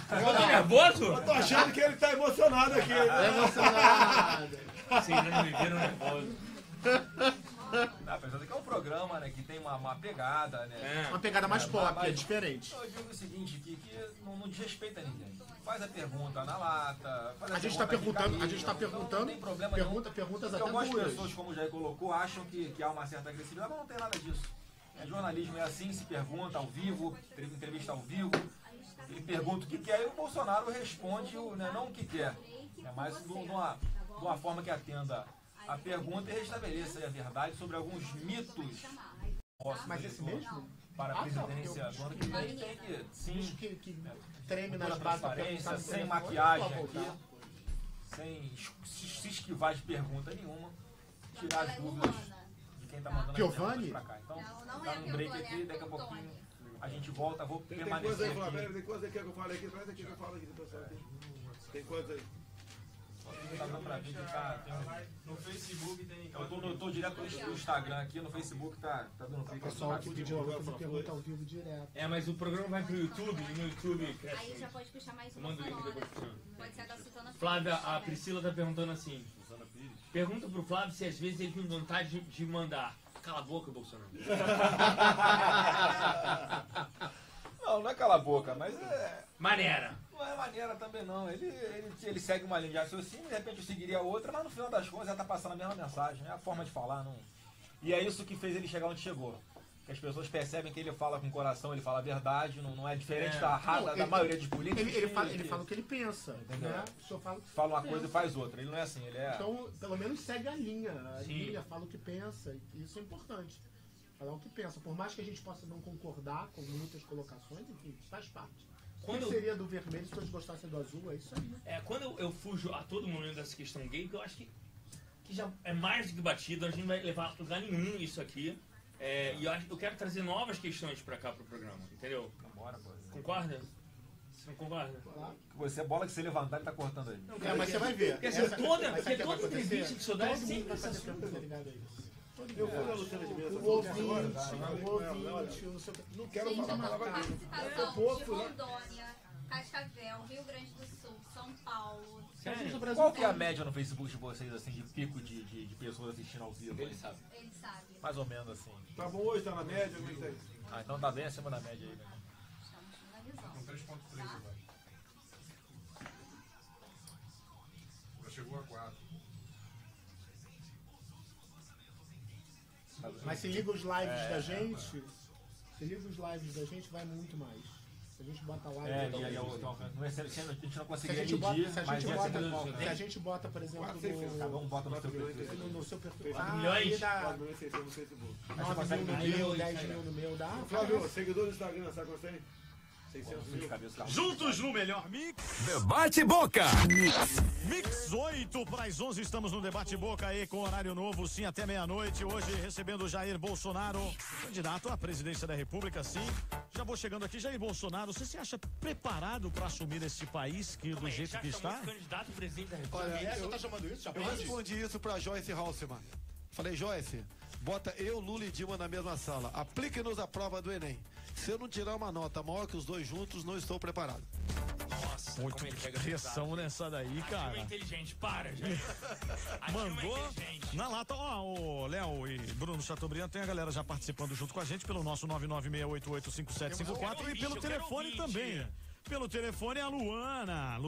Tá nervoso? Eu tô achando que ele tá emocionado aqui. Emocionado. Vocês ainda me viram nervoso. Apesar de que é um programa, né, que tem uma pegada, né? Uma pegada mais pop, é diferente. Eu digo o seguinte, que não desrespeita ninguém. Faz a pergunta na lata. A gente tá perguntando, não tem problema perguntas até algumas duras. pessoas, como o Jair colocou, acham que há uma certa agressividade, mas não tem nada disso. Jornalismo é assim, se pergunta ao vivo, entrevista ao vivo. Ele pergunta o que quer e o Bolsonaro responde, né, não o que quer. Mas de uma forma que atenda a pergunta e restabeleça a verdade sobre alguns mitos. Mas esse mesmo? Para a presidência do ano que vem tem que, sim, que treme nas bases, transparência, sem maquiagem aqui, sem se esquivar de pergunta nenhuma, tirar as dúvidas de quem está mandando as perguntas para cá. Então, tá num break aqui, daqui a pouquinho a gente volta, vou permanecer aqui. Tem coisa aí que eu falo aqui, traz aqui que eu falo aqui do pessoal. Tem coisa aí. Tá dando pra ver que tá. No Facebook tem. Eu tô direto no Instagram aqui, no Facebook tá dando clique. O pessoal que pediu a pergunta ao vivo direto. Mas o programa vai pro YouTube e no YouTube cresce. Aí já pode puxar mais uma Manda o link sonora. depois. Pode ser a da Suzana Pires. Flávia, a Priscila tá perguntando assim. Pergunta pro Flávio se às vezes ele tem vontade de mandar. Cala a boca, Bolsonaro. Não é cala a boca, mas é. Maneira. Não é maneira também não. Ele segue uma linha de raciocínio, de repente eu seguiria outra, mas no final das contas já tá passando a mesma mensagem, é a forma de falar. Não... E é isso que fez ele chegar onde chegou. Que as pessoas percebem que ele fala com o coração, ele fala a verdade, não é diferente da maioria dos políticos. Ele fala o que ele pensa. Né? O senhor fala uma coisa e faz outra. Ele não é assim, ele é. Então, pelo menos segue a linha. A linha fala o que pensa. E isso é importante. Falar o que pensa. Por mais que a gente possa não concordar com muitas colocações, enfim, faz parte. O que seria do vermelho se todos gostassem do azul? É isso aí. Quando eu fujo a todo momento dessa questão gay, que eu acho que já é mais do que batido, a gente não vai levar a lugar nenhum isso aqui. E eu quero trazer novas questões pra cá pro programa, entendeu? Bora, concorda? Você não concorda? Você, a bola que você levantar, ele tá cortando aí. Mas você vai ver. Porque toda entrevista que o senhor dá é sempre essa o ouvinte, não quero falar a palavra dele. Rondônia, Cascavel, Rio Grande do Sul, São Paulo. Qual que é a média no Facebook de vocês, assim, de pico de pessoas assistindo ao vivo? Ele sabe. Mais ou menos assim. Tá bom hoje, tá na média? Então tá bem acima da média aí, né? Com 3.3 agora. Já chegou a 4. Mas se liga os lives da gente, vai muito mais. Se a gente bota live... a gente não conseguiria medir, se a gente bota, por exemplo, no seu perfil... 4 milhões? 9 mil no meu, 10 mil no meu, dá? Flávio, seguidor do Instagram, sabe quanto tem? 600 mil. Juntos no melhor mix. Debate Boca. Mix 8 para as 11. Estamos no Debate Boca aí com horário novo, sim, até meia-noite. Hoje recebendo Jair Bolsonaro, candidato à presidência da República, sim. Já vou chegando aqui. Jair Bolsonaro, você se acha preparado para assumir esse país do jeito que está? Candidato a presidente da República. Olha, Você tá chamando isso? eu respondi isso pra Joyce Halseman. Falei, Joyce, bota eu, Lula e Dilma na mesma sala. Aplique-nos a prova do Enem. Se eu não tirar uma nota maior que os dois juntos, não estou preparado. Nossa, muito pressão nessa daí, cara. É inteligente, para, gente. Mandou na lata. Ó, o Léo e Bruno Chateaubriand, tem a galera já participando junto com a gente pelo nosso 996885754 e pelo telefone também. Pelo telefone a Luana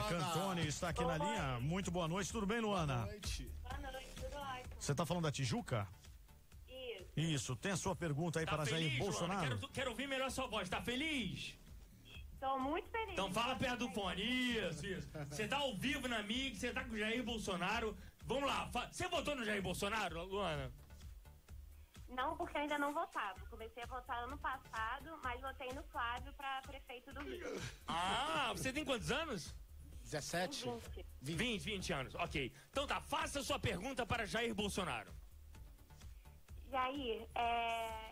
Cantoni está aqui na linha. Muito boa noite, tudo bem, Luana? Boa noite, tudo ótimo. Você está falando da Tijuca? Isso, tem a sua pergunta aí para Jair Bolsonaro? Quero ouvir melhor sua voz, tá feliz? Estou muito feliz. Então fala perto do fone, isso. Você tá ao vivo na Mix, você tá com o Jair Bolsonaro. Vamos lá, você votou no Jair Bolsonaro, Luana? Não, porque eu ainda não votava. Comecei a votar ano passado, mas votei no Flávio para prefeito do Rio. Você tem quantos anos? 17? 20 anos, ok. Então tá, faça sua pergunta para Jair Bolsonaro. Jair,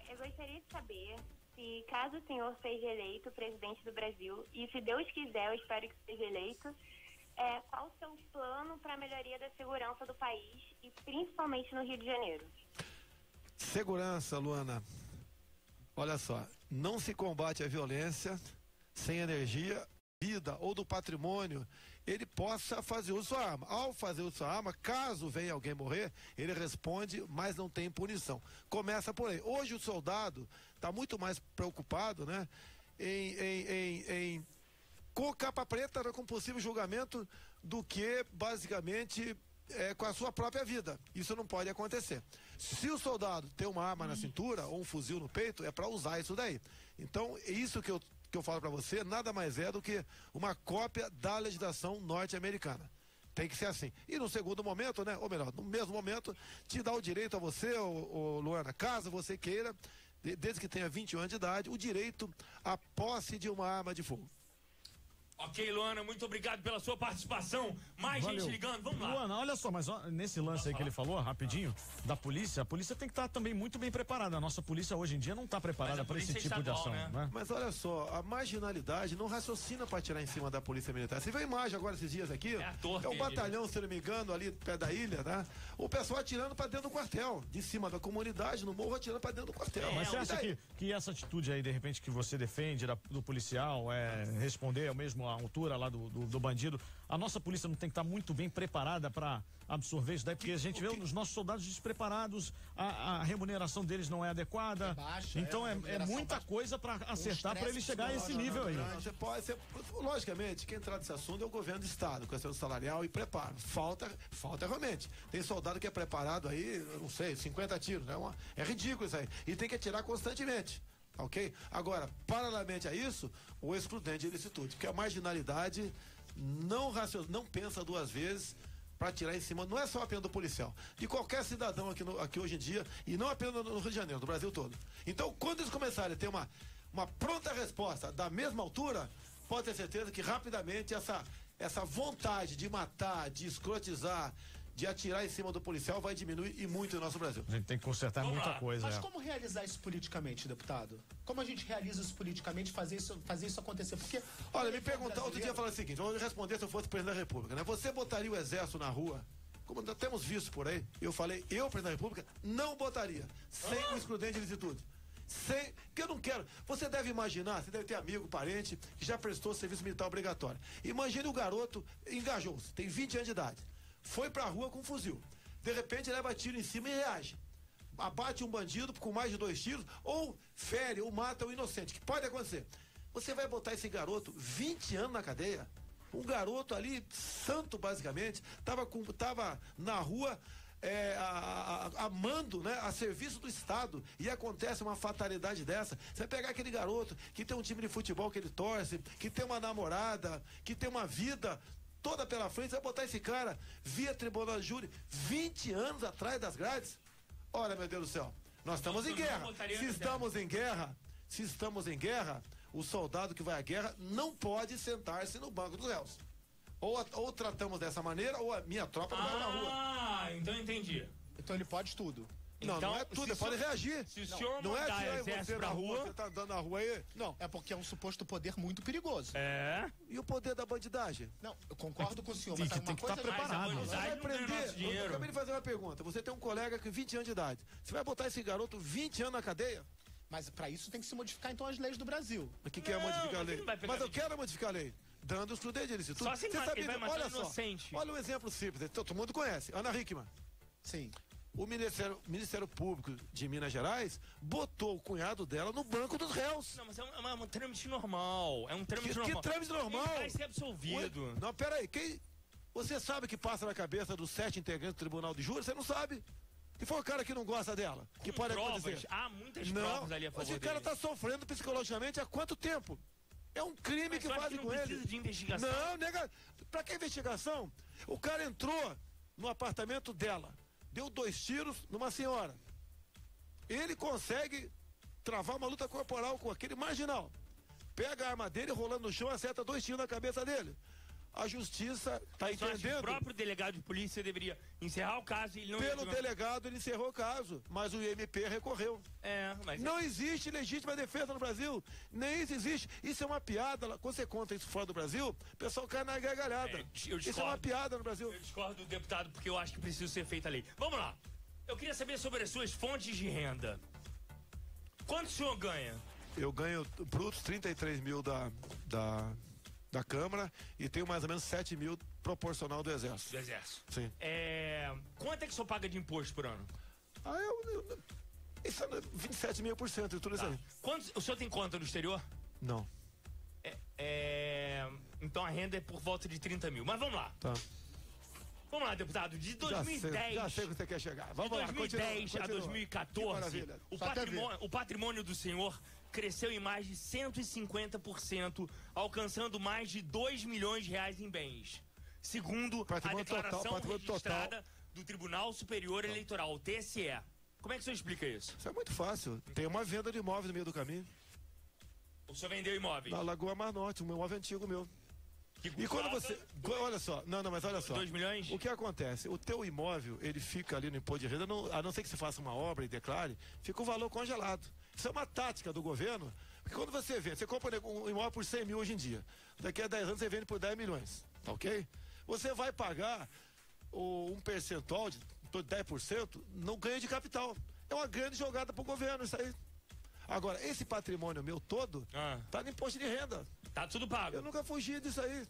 eu gostaria de saber se, caso o senhor seja eleito presidente do Brasil, e se Deus quiser, eu espero que seja eleito, qual o seu plano para a melhoria da segurança do país, e principalmente no Rio de Janeiro? Segurança, Luana. Olha só, não se combate a violência sem energia, vida ou do patrimônio, ele possa fazer uso da sua arma. Ao fazer uso da sua arma, caso venha alguém morrer, ele responde, mas não tem punição. Começa por aí. Hoje o soldado está muito mais preocupado, né, com capa preta, com possível julgamento, do que basicamente com a sua própria vida. Isso não pode acontecer. Se o soldado tem uma arma na cintura ou um fuzil no peito, é para usar isso daí. Então, isso que eu falo para você, nada mais é do que uma cópia da legislação norte-americana. Tem que ser assim. E no segundo momento, né, ou melhor, no mesmo momento, te dá o direito a você, Luana, caso você queira, desde que tenha 21 anos de idade, o direito à posse de uma arma de fogo. Ok, Luana, muito obrigado pela sua participação. Mais Valeu. gente ligando, vamos lá. Luana, olha só, mas nesse lance aí que ele falou, rapidinho, da polícia, a polícia tem que estar também muito bem preparada. A nossa polícia hoje em dia não está preparada para esse tipo de ação, né? Mas olha só, a marginalidade não raciocina para tirar em cima da polícia militar. Você viu a imagem agora esses dias aqui? É um batalhão, se não me engano, ali pé da ilha, né? O pessoal atirando para dentro do quartel, de cima da comunidade, no morro, atirando para dentro do quartel. Mas você acha que essa atitude aí, de repente, que você defende do policial, responder ao mesmo a altura lá do bandido, a nossa polícia não tem que estar muito bem preparada para absorver isso daí, porque a gente vê os nossos soldados despreparados, a remuneração deles não é adequada, então é muita coisa para acertar para ele chegar a esse nível aí. Logicamente, quem trata desse assunto é o governo do estado, questão salarial e preparo. Falta realmente. Tem soldado que é preparado aí, não sei, 50 tiros, né? É ridículo isso aí. E tem que atirar constantemente. Ok? Agora, paralelamente a isso, o excludente de ilicitude, porque a marginalidade não pensa duas vezes para tirar em cima, não é só apenas do policial, de qualquer cidadão aqui hoje em dia, e não apenas no Rio de Janeiro, no Brasil todo. Então, quando eles começarem a ter uma pronta resposta da mesma altura, pode ter certeza que rapidamente essa vontade de matar, de escrotizar, de atirar em cima do policial vai diminuir e muito no nosso Brasil. A gente tem que consertar muita coisa. Mas como realizar isso politicamente, deputado? Como a gente realiza isso politicamente, fazer isso acontecer? Porque... Olha, me perguntar outro dia, falar o seguinte, eu vou responder se eu fosse presidente da República, né? Você botaria o exército na rua, como nós temos visto por aí? Eu falei, presidente da República, não botaria, sem o excludente de ilicitude. Que eu não quero. Você deve imaginar, você deve ter amigo, parente, que já prestou serviço militar obrigatório. Imagine o garoto, engajou-se, tem 20 anos de idade. Foi pra rua com um fuzil. De repente leva tiro em cima e reage. Abate um bandido com mais de 2 tiros, ou fere, ou mata um inocente, que pode acontecer. Você vai botar esse garoto 20 anos na cadeia? Um garoto ali, santo basicamente, tava na rua amando, né, a serviço do Estado, e acontece uma fatalidade dessa. Você vai pegar aquele garoto que tem um time de futebol que ele torce, que tem uma namorada, que tem uma vida toda pela frente, você vai botar esse cara via tribunal de júri 20 anos atrás das grades? Olha, meu Deus do céu, nós estamos em guerra. Se estamos em guerra, o soldado que vai à guerra não pode sentar-se no banco dos réus. Ou tratamos dessa maneira, ou a minha tropa não vai na rua. Ah, então entendi. Então ele pode tudo. Não, então, não é tudo, ele pode reagir. Se o senhor não é mandar tirar exército você pra na rua, você tá andando na rua aí. Não, é porque é um suposto poder muito perigoso. E o poder da bandidagem? Não, eu concordo com o senhor, Tem mas que uma coisa estar preparado. Você vai prender. Eu acabei de fazer uma pergunta. Você tem um colega com 20 anos de idade. Você vai botar esse garoto 20 anos na cadeia? Mas para isso tem que se modificar então as leis do Brasil. O que é modificar a lei? Mas eu quero modificar a lei. Dando excludente de ilicitude. Só assim ele vai matar inocente. Olha um exemplo simples, todo mundo conhece. Ana Hickman. Sim. O Ministério Público de Minas Gerais botou o cunhado dela no banco dos réus. Não, mas é um trâmite normal. É um trâmite normal. Que trâmite normal? Ele vai ser absolvido. Não, peraí. Você sabe o que passa na cabeça dos 7 integrantes do Tribunal de Júri? Você não sabe. E foi o cara que não gosta dela. Que pode acontecer. Há muitas provas ali a favor dele. Esse cara está sofrendo psicologicamente há quanto tempo? É um crime que fazem com ele. Não precisa de investigação. Não, nega. Pra que investigação? O cara entrou no apartamento dela, deu 2 tiros numa senhora. Ele consegue travar uma luta corporal com aquele marginal. Pega a arma dele, rolando no chão, acerta 2 tiros na cabeça dele. a justiça está entendendo. O próprio delegado de polícia deveria encerrar o caso e ele não... Pelo delegado, ele encerrou o caso, mas o MP recorreu. Mas... Não existe legítima defesa no Brasil. Nem isso existe. Isso é uma piada. Quando você conta isso fora do Brasil, o pessoal cai na gargalhada. Isso é uma piada no Brasil. Eu discordo do deputado, porque eu acho que precisa ser feita a lei. Vamos lá. Eu queria saber sobre as suas fontes de renda. Quanto o senhor ganha? Eu ganho brutos 33 mil da Câmara e tenho mais ou menos 7 mil proporcional do Exército. Do Exército. Sim. Quanto é que o senhor paga de imposto por ano? Isso é 27.000% de tudo isso aí. O senhor tem conta no exterior? Não. Então a renda é por volta de 30 mil. Mas vamos lá. Tá. Vamos lá, deputado. De 2010... Já sei que você quer chegar. Vamos lá, de 2010 continua. a 2014, o patrimônio do senhor cresceu em mais de 150%, alcançando mais de 2 milhões de reais em bens. Segundo a declaração registrada do Tribunal Superior Eleitoral, o TSE. Como é que o senhor explica isso? Isso é muito fácil. Tem uma venda de imóveis no meio do caminho. O senhor vendeu imóveis? Na Lagoa Mar Norte, um imóvel antigo meu. E quando você... Olha só, mas olha só. 2 milhões? O que acontece? O teu imóvel, ele fica ali no imposto de renda, a não ser que você faça uma obra e declare, fica o valor congelado. Isso é uma tática do governo, porque quando você vende, você compra um imóvel por 100 mil hoje em dia, daqui a 10 anos você vende por 10 milhões, tá ok? Você vai pagar um percentual de 10% no ganho de capital. É uma grande jogada pro governo isso aí. Agora, esse patrimônio meu todo tá no imposto de renda. Tá tudo pago. Eu nunca fugi disso aí.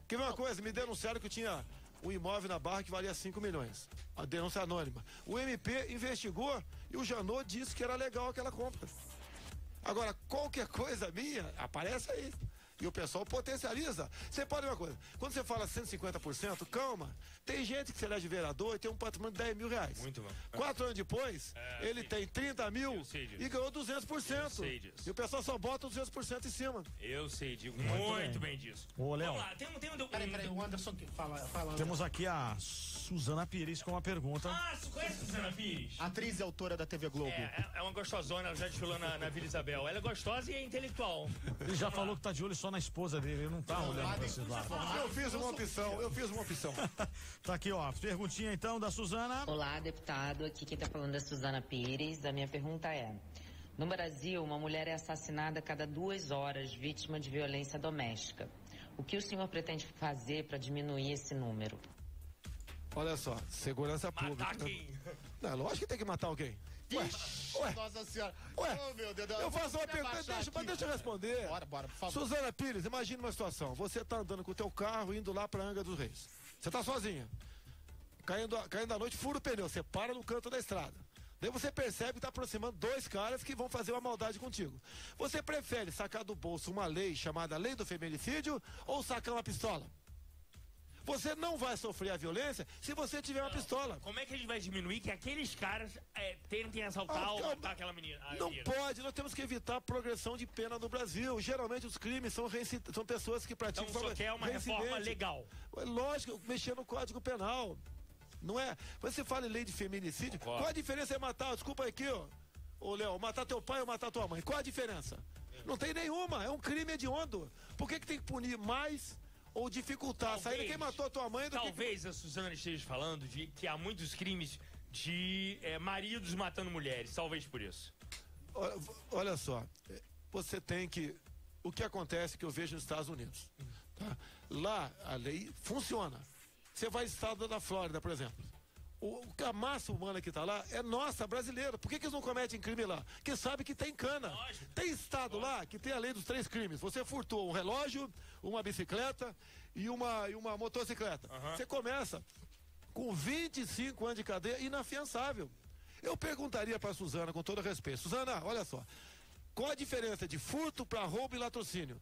Quer ver uma coisa? Me denunciaram que eu tinha um imóvel na Barra que valia 5 milhões. A denúncia anônima. O MP investigou e o Janot disse que era legal aquela compra. Agora, qualquer coisa minha, aparece aí. E o pessoal potencializa. Você pode ver uma coisa, quando você fala 150%, calma, tem gente que se elege vereador e tem um patrimônio de 10 mil reais. Muito bom. 4 anos depois, ele tem 30 mil e ganhou 200%. E o pessoal só bota 200% em cima. Eu sei, digo muito bem disso. Ô, Léo. Vamos lá, Peraí, o Anderson que fala. Temos aqui a Suzana Pires com uma pergunta. Você conhece a Suzana Pires? Atriz e autora da TV Globo. É uma gostosona, ela já desfilou na Vila Isabel. Ela é gostosa e é intelectual. Ele já falou que tá de olho só na esposa dele, ele não tá olhando pra esses lados. Eu fiz uma opção. Tá aqui, ó, perguntinha então da Suzana. Olá, deputado, aqui quem tá falando é Suzana Pires. A minha pergunta é: no Brasil, uma mulher é assassinada a cada 2 horas, vítima de violência doméstica. O que o senhor pretende fazer para diminuir esse número? Olha só, segurança pública. Matar quem? Não, lógico que tem que matar alguém. Ué. Nossa senhora. Oh, meu Deus. Eu faço uma pergunta, deixa eu responder. Bora, por favor. Suzana Pires, imagine uma situação. Você tá andando com o teu carro, indo lá pra Angra dos Reis. Você tá sozinha. Caindo à noite, fura o pneu. Você para no canto da estrada. Daí você percebe que tá aproximando 2 caras que vão fazer uma maldade contigo. Você prefere sacar do bolso uma lei chamada Lei do Feminicídio ou sacar uma pistola? Você não vai sofrer a violência se você tiver uma pistola. Como é que a gente vai diminuir que aqueles caras tentem assaltar ou matar aquela menina? Não pode, nós temos que evitar a progressão de pena no Brasil. Geralmente os crimes são pessoas que praticam... Então só quer uma reforma legal. Lógico, mexer no Código Penal. Não é? Você fala em lei de feminicídio, qual a diferença é matar, desculpa aqui, ô Léo, matar teu pai ou matar tua mãe? Qual a diferença? Não tem nenhuma, é um crime hediondo. Por que tem que punir mais... ou dificultar a saída quem matou a tua mãe do Talvez a Suzana esteja falando de que há muitos crimes de maridos matando mulheres, talvez por isso. Olha só, você tem que... O que acontece que eu vejo nos Estados Unidos, tá? Lá a lei funciona. Você vai no estado da Flórida, por exemplo. A massa humana que está lá é nossa, brasileira. Por que eles não cometem crime lá? Porque sabe que tem cana. Tem estado lá que tem a lei dos 3 crimes. Você furtou um relógio, uma bicicleta e uma motocicleta. Você começa com 25 anos de cadeia inafiançável. Eu perguntaria para a Suzana, com todo respeito. Suzana, olha só. Qual a diferença de furto para roubo e latrocínio?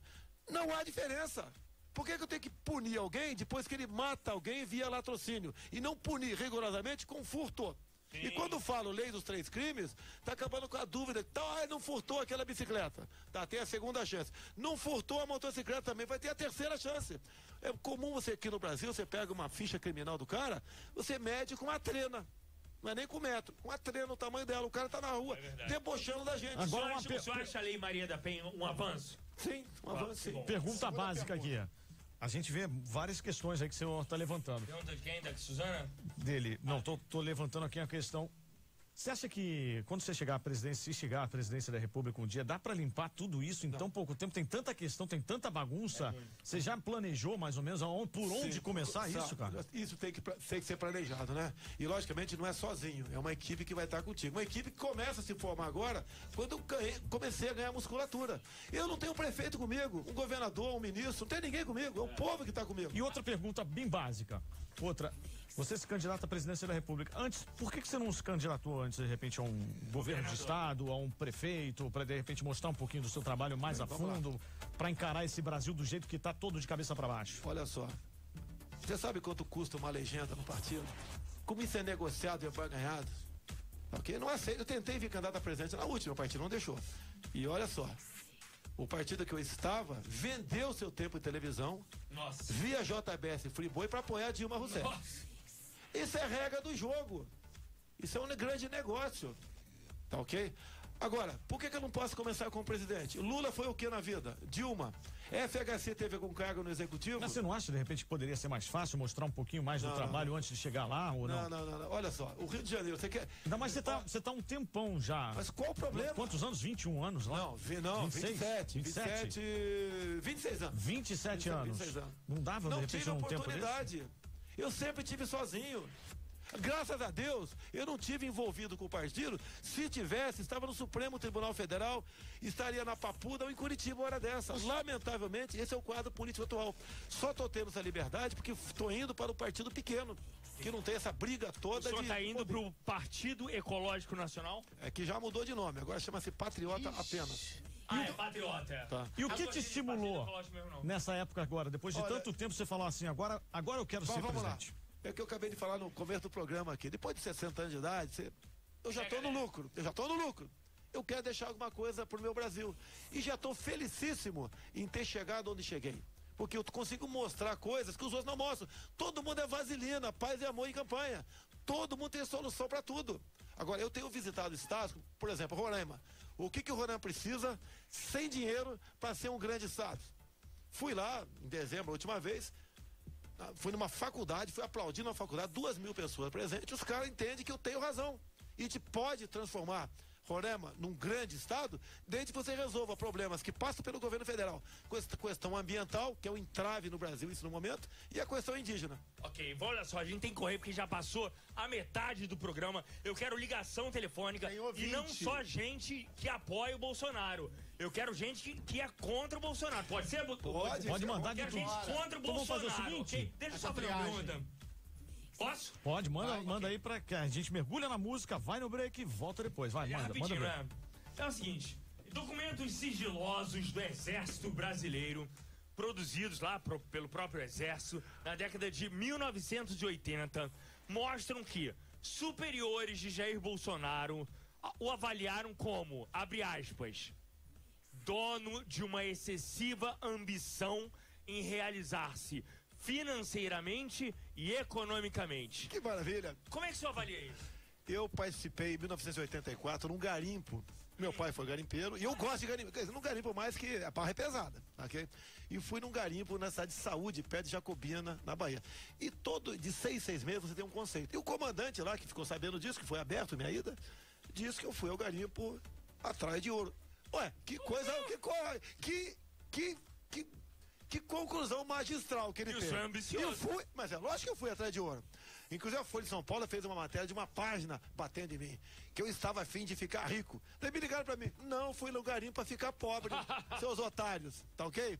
Não há diferença. Por que eu tenho que punir alguém depois que ele mata alguém via latrocínio? E não punir rigorosamente com furto? Sim. E quando falo lei dos 3 crimes, tá acabando com a dúvida. Então, não furtou aquela bicicleta. Tá, tem a segunda chance. Não furtou a motocicleta também, vai ter a terceira chance. É comum você aqui no Brasil, você pega uma ficha criminal do cara, você mede com uma trena. Não é nem com metro, com uma trena o tamanho dela. O cara tá na rua, debochando da gente. Agora o senhor acha a Lei Maria da Penha um avanço? Sim, um avanço, sim. Pergunta básica aqui. a gente vê várias questões aí que o senhor está levantando. Pergunta de quem? Da Suzana? Dele. Não, tô levantando aqui a questão. Você acha que quando você chegar à presidência, se chegar à presidência da República um dia, dá para limpar tudo isso em tão pouco tempo? Tem tanta questão, tem tanta bagunça. Você já planejou mais ou menos por onde começar isso, cara? Isso tem que ser planejado, né? E logicamente não é sozinho, é uma equipe que vai estar contigo. Uma equipe que começa a se formar agora quando eu comecei a ganhar musculatura. Eu não tenho um prefeito comigo, um governador, um ministro, não tem ninguém comigo, é o povo que está comigo. E outra pergunta bem básica. Você se candidata à presidência da República. Antes, por que você não se candidatou antes, de repente, a um governo de estado, a um prefeito, para de repente mostrar um pouquinho do seu trabalho mais a fundo, para encarar esse Brasil do jeito que tá todo de cabeça para baixo? Olha só, você sabe quanto custa uma legenda no partido? Como isso é negociado e é barganhado? Ok? Não aceito. Eu tentei vir candidato a presidente na última, o partido não deixou. E olha só, o partido que eu estava vendeu seu tempo de televisão, via JBS Friboi, para apoiar Dilma Rousseff. Nossa. Isso é regra do jogo. Isso é um grande negócio. Tá ok? Agora, por que eu não posso começar como presidente? Lula foi o que na vida? Dilma. FHC teve algum cargo no executivo? Mas você não acha, de repente, que poderia ser mais fácil mostrar um pouquinho mais do trabalho antes de chegar lá, ou não? Não. Olha só, o Rio de Janeiro, você quer... Ainda mais você tá um tempão já. Mas qual o problema? Quantos anos? 21 anos lá? Não, 27 26 anos. 27 anos. 26 anos. Não dava, de repente, um tempo desse? Eu sempre tive sozinho. Graças a Deus, eu não tive envolvido com o partido. Se tivesse, estava no Supremo Tribunal Federal, estaria na Papuda ou em Curitiba uma hora dessa. Lamentavelmente, esse é o quadro político atual. Só estou tendo essa liberdade porque estou indo para o partido pequeno, que não tem essa briga toda. O senhor está indo para o Partido Ecológico Nacional? É que já mudou de nome, agora chama-se Patriota apenas. É patriota. Tá. E o que te estimulou nessa época agora? Depois de tanto tempo você falou assim, agora eu quero ser presidente. Lá. É o que eu acabei de falar no começo do programa aqui. Depois de 60 anos de idade, eu já estou no lucro. Eu quero deixar alguma coisa pro meu Brasil. E já estou felicíssimo em ter chegado onde cheguei. Porque eu consigo mostrar coisas que os outros não mostram. Todo mundo é vaselina, paz e amor em campanha. Todo mundo tem solução para tudo. Agora, eu tenho visitado estados, por exemplo, Roraima. O que o Roraima precisa sem dinheiro para ser um grande estado? Fui lá em dezembro, a última vez, fui numa faculdade, fui aplaudindo na faculdade, 2.000 pessoas presentes, os caras entendem que eu tenho razão. E a gente pode transformar Roraima num grande estado, desde que você resolva problemas que passam pelo governo federal. Questão ambiental, que é o entrave no Brasil, isso no momento, e a questão indígena. Ok, olha só, a gente tem que correr porque já passou a metade do programa. Eu quero ligação telefônica e não só gente que apoia o Bolsonaro. Eu quero gente que é contra o Bolsonaro. Pode ser? Pode mandar. Eu quero gente contra o Bolsonaro. Vamos fazer o seguinte? Okay? Deixa eu só fazer uma pergunta. Posso? Pode, manda aí pra que a gente mergulha na música, vai no break e volta depois. Vai, manda. Né? É o seguinte, documentos sigilosos do Exército Brasileiro, produzidos lá pelo próprio Exército, na década de 1980, mostram que superiores de Jair Bolsonaro o avaliaram como, abre aspas, dono de uma excessiva ambição em realizar-se financeiramente e economicamente. Que maravilha! Como é que o senhor avalia isso? Eu participei em 1984 num garimpo. Meu pai foi garimpeiro e eu gosto de garimpo. Não garimpo mais que a barra é pesada, ok? E fui num garimpo na cidade de Saúde, perto de Jacobina, na Bahia. E de 6 meses você tem um conceito. E o comandante lá, que ficou sabendo disso, que foi aberto minha ida, disse que eu fui ao garimpo atrás de ouro. Ué, que coisa, que conclusão magistral que ele teve. Isso é ambicioso. Mas é lógico que eu fui atrás de ouro. Inclusive a Folha de São Paulo fez uma matéria de uma página batendo em mim, que eu estava a fim de ficar rico. Daí me ligaram pra mim, não, fui no garimpo pra ficar pobre, seus otários, tá ok?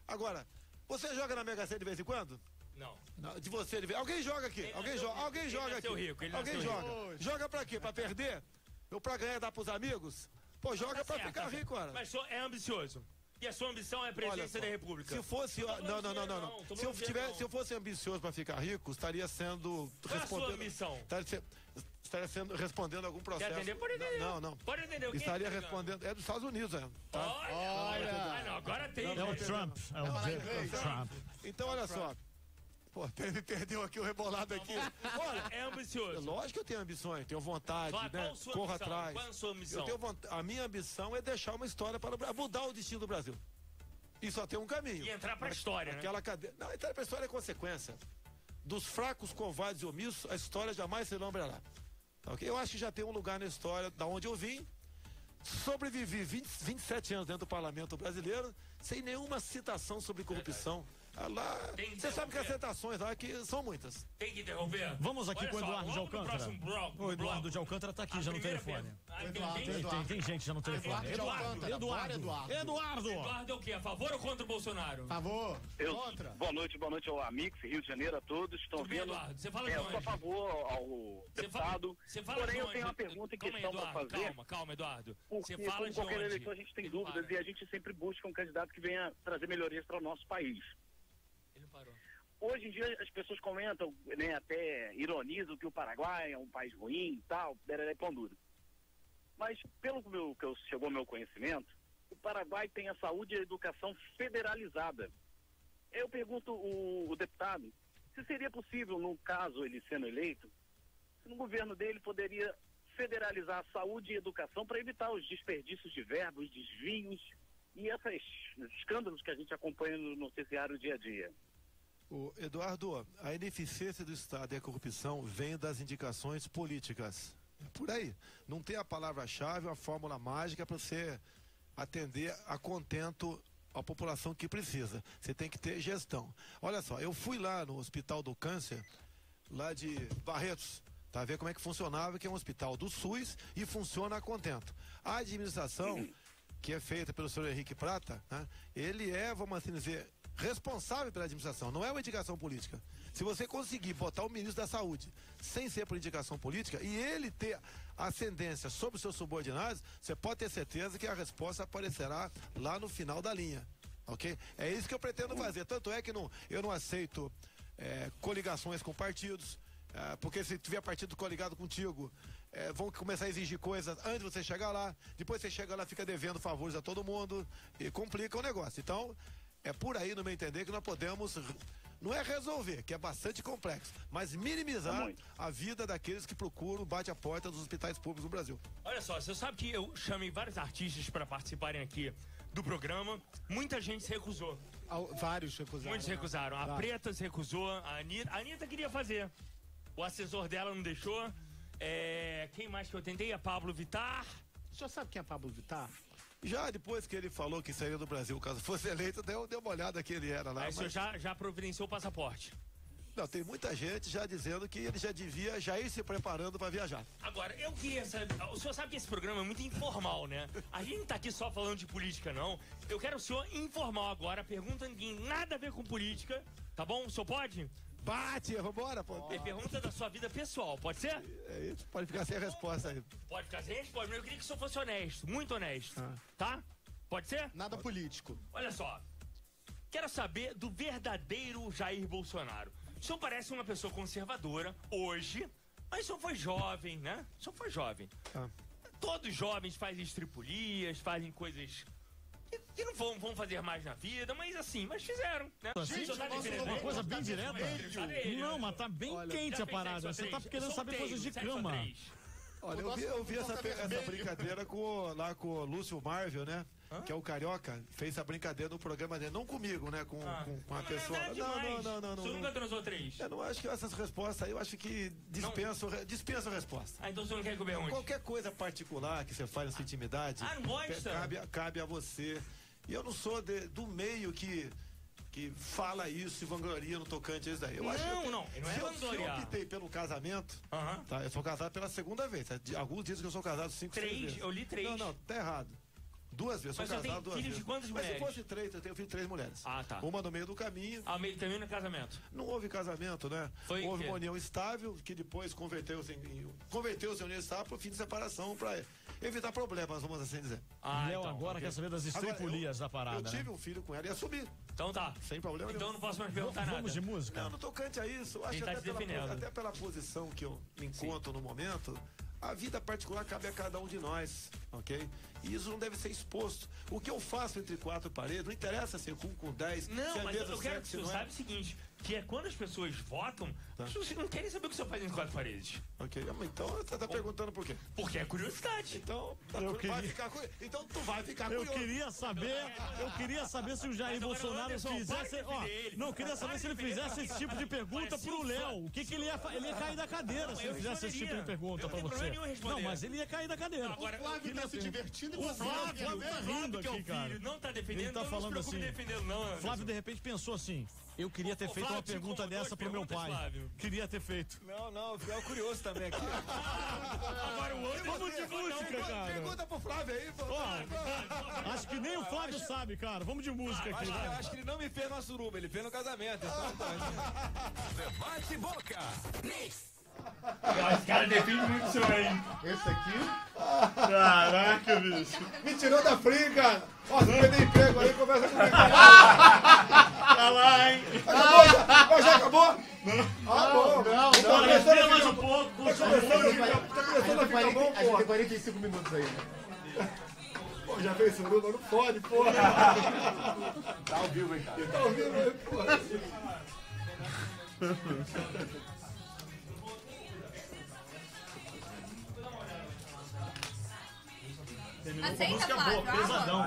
Agora, você joga na Mega Sena de vez em quando? Não. De você, de vez. Alguém joga aqui, alguém joga aqui. Alguém joga. Joga pra quê? Pra perder? Ou pra ganhar e dar pros amigos? Pô, joga pra ficar rico, cara. Mas é ambicioso. E a sua ambição é a presidência da República? Se fosse. Não. Se eu fosse ambicioso para ficar rico, estaria sendo. Qual é a sua ambição? Estaria sendo respondendo algum processo. Quer atender? Pode atender. Não. Pode atender o quê? Estaria respondendo. É dos Estados Unidos, tá? Olha! Não, agora tem. É o Trump. É o Trump. Então, olha só. Pô, me perdeu aqui o rebolado aqui. Olha, é ambicioso. Lógico que eu tenho ambições, tenho vontade, né? Corro atrás. Qual é a sua ambição? A minha ambição é deixar uma história para mudar o destino do Brasil. E só tem um caminho. E entrar pra história, aquela cadeia. Não, entrar pra história é consequência. Dos fracos, covardes e omissos, a história jamais se lembrará. Okay? Eu acho que já tem um lugar na história da onde eu vim. Sobrevivi 27 anos dentro do parlamento brasileiro, sem nenhuma citação sobre corrupção. Lá, você sabe que as citações lá que são muitas. Tem que interromper. Vamos aqui com o Eduardo de Alcântara. O Eduardo de Alcântara tá aqui já no telefone. Tem gente já no telefone. Eduardo é o quê? A favor ou contra o Bolsonaro? Favor. Contra. Boa noite ao Amix, Rio de Janeiro, a todos. Estão vendo? Eduardo, você fala de eu sou a favor ao deputado. Porém, eu tenho uma pergunta em questão para fazer. Calma, Eduardo. Porque, como qualquer eleitor, a gente tem dúvidas e a gente sempre busca um candidato que venha trazer melhorias para o nosso país. Hoje em dia as pessoas comentam, né, até ironizam que o Paraguai é um país ruim e tal, bereré pão duro. Mas pelo que chegou ao meu conhecimento, o Paraguai tem a saúde e a educação federalizada. Eu pergunto o deputado se seria possível, no caso ele sendo eleito, se no governo dele poderia federalizar a saúde e a educação para evitar os desperdícios de verbos, desvios e esses escândalos que a gente acompanha no noticiário dia a dia. Eduardo, a ineficiência do Estado e a corrupção vem das indicações políticas. É por aí. Não tem a palavra-chave, a fórmula mágica para você atender a contento a população que precisa. Você tem que ter gestão. Olha só, eu fui lá no Hospital do Câncer, lá de Barretos, para ver como é que funcionava, que é um hospital do SUS e funciona a contento. A administração, que é feita pelo senhor Henrique Prata, né, ele é, vamos assim dizer, responsável pela administração, não é uma indicação política. Se você conseguir botar o ministro da Saúde sem ser por indicação política e ele ter ascendência sobre os seus subordinados, você pode ter certeza que a resposta aparecerá lá no final da linha, ok? É isso que eu pretendo fazer, tanto é que eu não aceito coligações com partidos, porque se tiver partido coligado contigo, vão começar a exigir coisas antes de você chegar lá, depois você chega lá, fica devendo favores a todo mundo e complica o negócio. Então, é por aí, no meu entender, que nós podemos, não é resolver, que é bastante complexo, mas minimizar a vida daqueles que procuram, bate a porta dos hospitais públicos do Brasil. Olha só, você sabe que eu chamei vários artistas para participarem aqui do programa, muita gente se recusou. Vários recusaram. Muitos se recusaram. A Preta se recusou, a Anitta queria fazer. O assessor dela não deixou. Quem mais que eu tentei? A Pablo Vittar. O senhor sabe quem é Pablo Vittar? Já depois que ele falou que sairia do Brasil, caso fosse eleito, deu uma olhada que ele era lá. Aí o senhor já providenciou o passaporte? Não, tem muita gente já dizendo que ele já devia já ir se preparando para viajar. Agora, eu queria saber, o senhor sabe que esse programa é muito informal, né? A gente não tá aqui só falando de política, não. Eu quero o senhor informal agora, pergunta que tem nada a ver com política, tá bom? O senhor pode? Bate, vambora, pô. Pergunta da sua vida pessoal, pode ser? É isso, pode ficar sem resposta aí. Pode ficar sem resposta, mas eu queria que o senhor fosse honesto, muito honesto, tá? Pode ser? Nada político. Olha só, quero saber do verdadeiro Jair Bolsonaro. O senhor parece uma pessoa conservadora hoje, mas o senhor foi jovem, né? O senhor foi jovem. Todos jovens fazem estripulias, fazem coisas que não vão fazer mais na vida, mas assim, mas fizeram, né? Gente, uma coisa bem direta. Não, mas tá bem quente a parada. Você tá querendo saber coisas de cama. Olha, eu vi essa brincadeira lá com o Lúcio Marvel, né? Que é o Carioca, fez essa brincadeira no programa dele, não comigo, né? Com a pessoa. Não. O senhor nunca transou 3? Eu não acho que essas respostas aí, eu acho que dispensa a resposta. Então o senhor não quer comer onde? Qualquer coisa particular que você faz na sua intimidade, não gosta? Cabe a você. E eu não sou do meio que fala isso e vangloria no tocante a isso daí. Não é vangloriar. Se eu optei pelo casamento, tá? Eu sou casado pela segunda vez. Alguns dizem que eu sou casado 5, 6 vezes. Eu li 3. Não, tá errado. 2 vezes, mas sou casado 2 vezes. Filho de quantas mulheres? Mas se fosse 3, eu tenho filho de 3 mulheres. Tá. Uma no meio do caminho. Meio do caminho no casamento? Não houve casamento, né? Houve uma união estável, que depois converteu-se em união estável pro fim de separação, pra evitar problemas, vamos assim dizer. Léo agora quer saber das estripulias da parada. Eu tive um filho com ela e assumi. Então tá. Sem problema nenhum. Então não posso mais perguntar nada. Vamos de música? Não tocante a isso, acho que até pela posição que eu me encontro no momento, a vida particular cabe a cada um de nós, ok? E isso não deve ser exposto. O que eu faço entre 4 paredes, não interessa se é com 10, não, se é mas mesmo eu quero sexo, que você saiba o seguinte, que é quando as pessoas votam, as pessoas não querem saber o que você faz em 4 paredes. Ok, então você tá perguntando por quê? Porque é curiosidade. Então, então tu vai ficar curioso. Eu queria saber se o Jair Bolsonaro fizesse... eu queria saber se ele fizesse esse tipo de pergunta pro Léo. O que ele ia cair da cadeira se ele fizesse esse tipo de pergunta pra você. Não, mas ele ia cair da cadeira. Agora, o Flávio tá se divertindo e o Flávio tá rindo aqui, cara. Não tá defendendo, ele tá falando assim. Flávio, de repente, pensou assim... Eu queria ter feito uma pergunta dessa pro meu pai. Queria ter feito. Não, eu fiquei curioso também aqui. Agora o outro vamos de música, cara. Pergunta pro Flávio aí, pô. Acho que nem o Flávio sabe, cara. Vamos de música aqui. Acho que ele não me fez na suruba, ele fez no casamento. Debate Boca. Esse cara defende muito o senhor, hein? Esse aqui? Caraca, bicho. Me tirou da fria, cara. Ó, se perder emprego aí, conversa comigo. Tá lá, hein? Acabou? Já acabou? Não. Tá começando mais um pouco. Tá começando a ficar bom, Acho que pô. tem 45 minutos aí. Pô, já fez suruba? Não pode, porra. Tá ao vivo, hein, cara? Tá ao vivo aí, porra. Aceita, música Flávio? boa,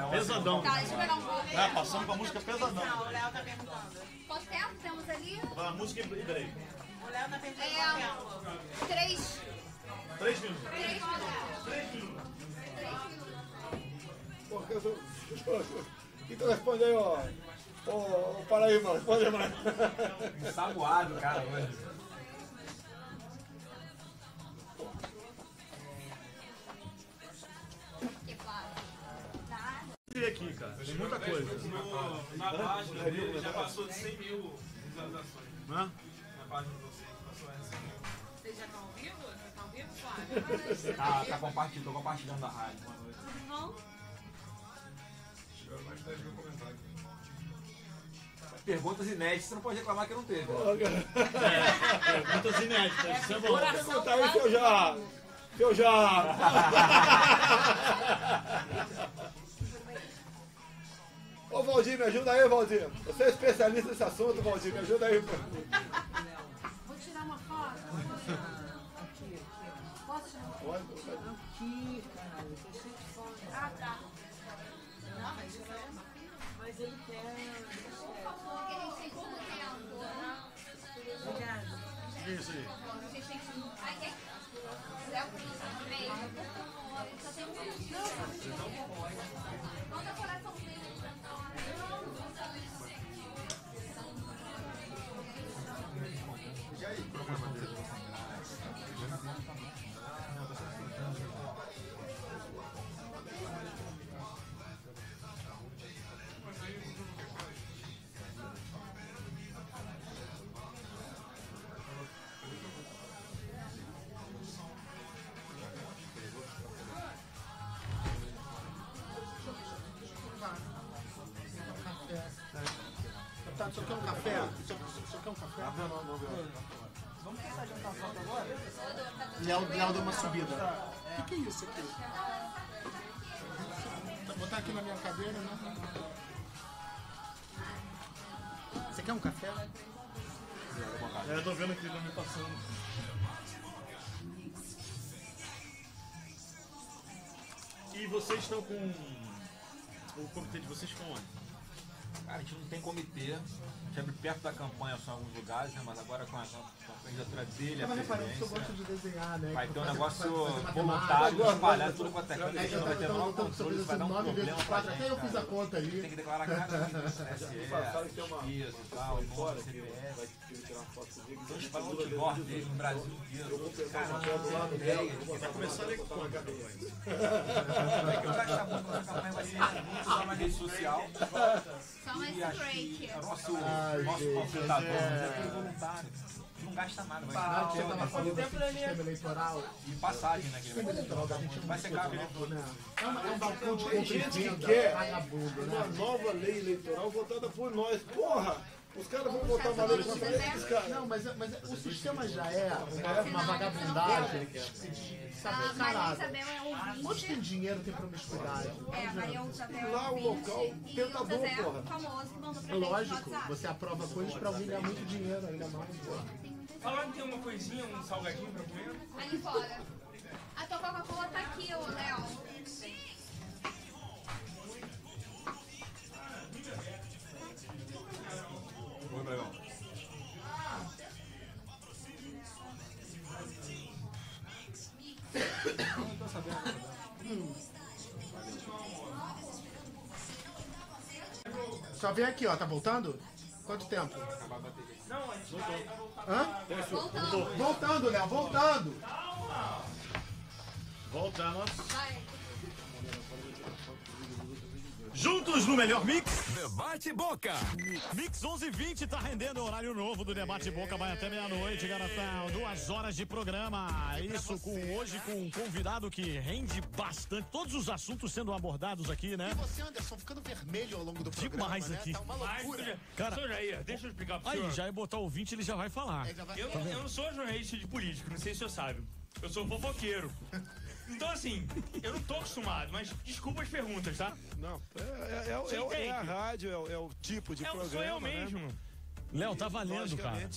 pesadão. Tá, deixa eu pegar um pouco. Passamos com a música pesadão. Não, o Léo tá perguntando. Quanto tempo temos ali? A música e break. O Léo tá perguntando. 3 minutos. 3 minutos. Pô, então responde aí, ó. Ô, Paraíba, responde aí, mano. Ensaboado, cara, hoje. Aqui, cara. Tem muita coisa. Na página dele já passou de 100 mil visualizações. Na página de vocês passou de 100 mil. Vocês já estão ao vivo? Já estão ao vivo, Flávio? Tá compartilhando, tô compartilhando da rádio. Não. Tiveram mais de 10 mil comentários. Perguntas inéditas, você não pode reclamar que não teve. Perguntas inéditas, isso é bom. Pergunta aí se eu já... Ô, Valdir, me ajuda aí, Valdir. Você é especialista nesse assunto, Valdir, me ajuda aí. Vou tirar uma foto. Aqui. Posso tirar uma foto? Aqui, cara. Tô cheio de foto. Ah, tá. Não, mas ele quer... Por favor, que a gente tem pouco tempo. Obrigada. Isso aí. A gente tem que... Léo, por favor, só tem um minuto. Manda coraçãozinho. Tá, só quer um café? Só quer um café? Não. Vamos tentar jantar a foto agora? Léo deu uma subida. O que é isso aqui? Vou botar aqui na minha cadeira, né? Você quer um café? Eu tô vendo aqui, não me passando. E vocês estão com... O comitê de vocês ficam onde? Cara, a gente não tem comitê. A gente abre perto da campanha só em alguns lugares, né? Mas agora com a candidatura dele, a reparando que eu presidência, gosto de desenhar, né? vai ter um negócio voluntário, espalhado tudo quanto é canto. A gente não vai ter nenhum controle, isso vai dar um problema pra gente, até eu fiz a conta aí. Tem que declarar cada vida, SE, isso e tal, nome, CPF. Então a gente vai no outdoor dele no Brasil inteiro. Cara, não tem ideia. Vai começar a quando a campanha? Vai que eu gastar muito na campanha, vai ser muito só na rede social. Só mais E acho break. que nosso consultador é tudo voluntário. A gente não gasta nada, vai Claro que você estava falando do sistema eleitoral. E passagem, né? O sistema eleitoral da gente vai ser caro, né? É um balcão de Tem gente que venda, quer vagabundo, uma né? nova lei eleitoral votada por nós. Porra! Os caras vão botar uma lei pra eles, cara. Não, mas o sistema já é uma vagabundagem. Sabe, caralho. Onde tem dinheiro, tem promiscuidade. Lá o local tentador, porra. Lógico, você aprova coisas pra alguém ganhar muito dinheiro, ainda mais, porra. Falaram que tem uma coisinha, um salgadinho pra comer? Ali fora. A tua Coca-Cola tá aqui, ô Léo. Oi, Bregão. Não tô sabendo. Só vem aqui, ó, tá voltando? Quanto tempo? Não, a gente vai voltar. Hã? Voltando, Léo, voltando. Voltamos. Juntos no melhor mix. Debate Boca. Mix 11:20 tá rendendo o horário novo do Debate Boca. Vai até meia-noite, garotão. 2 horas de programa. Isso hoje com um convidado que rende bastante. Todos os assuntos sendo abordados aqui, né? E você, Anderson, ficando vermelho ao longo do programa, demais né? aqui. Tá uma loucura. Cara, Senhor Jair, deixa eu explicar pro senhor. Aí, já ia botar o 20, ele já vai falar. Eu não sou jornalista de político, não sei se o senhor sabe. Eu sou fofoqueiro. Então, assim, eu não tô acostumado, mas desculpa as perguntas, tá? Não, é a rádio, é o tipo de programa. Sou eu mesmo. Né? Léo, tá valendo, cara.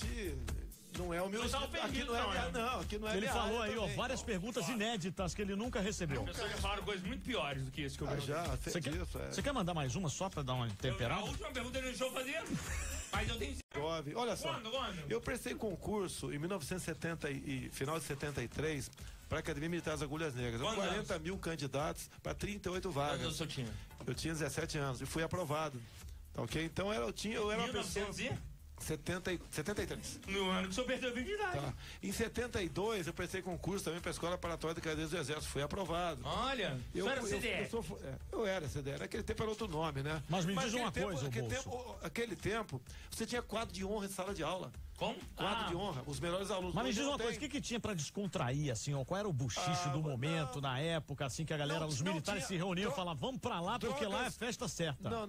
Não é o meu. Aqui não é não, aqui não é. Ele falou aí, também. ó, várias perguntas inéditas que ele nunca recebeu. As pessoas já falaram coisas muito piores do que isso que eu Você quer mandar mais uma só pra dar uma temperada? A última pergunta ele deixou fazer, mas eu tenho. Olha só, Quando? eu prestei concurso em 1970 e final de 73 para a Academia Militar das Agulhas Negras. 40 mil candidatos para 38 vagas. Quantos eu tinha? Eu tinha 17 anos e fui aprovado. Tá ok? Então eu era uma pessoa. 73. No ano que o senhor perdeu 20 de idade. Tá. Em 72, eu prestei concurso também para a Escola Preparatória de Cadeiras do Exército. Fui aprovado. Olha, eu era CDE. Eu era CDE. Naquele tempo era outro nome, né? Mas me diz uma coisa, aquele tempo, você tinha quadro de honra em sala de aula. Como? Quadro de honra, os melhores alunos. Mas me diz uma coisa, o que tinha pra descontrair, assim, ó? Qual era o buchicho do momento, na época, assim, que a galera, os militares se reuniam e falavam, vamos pra lá, porque lá é festa certa. Não,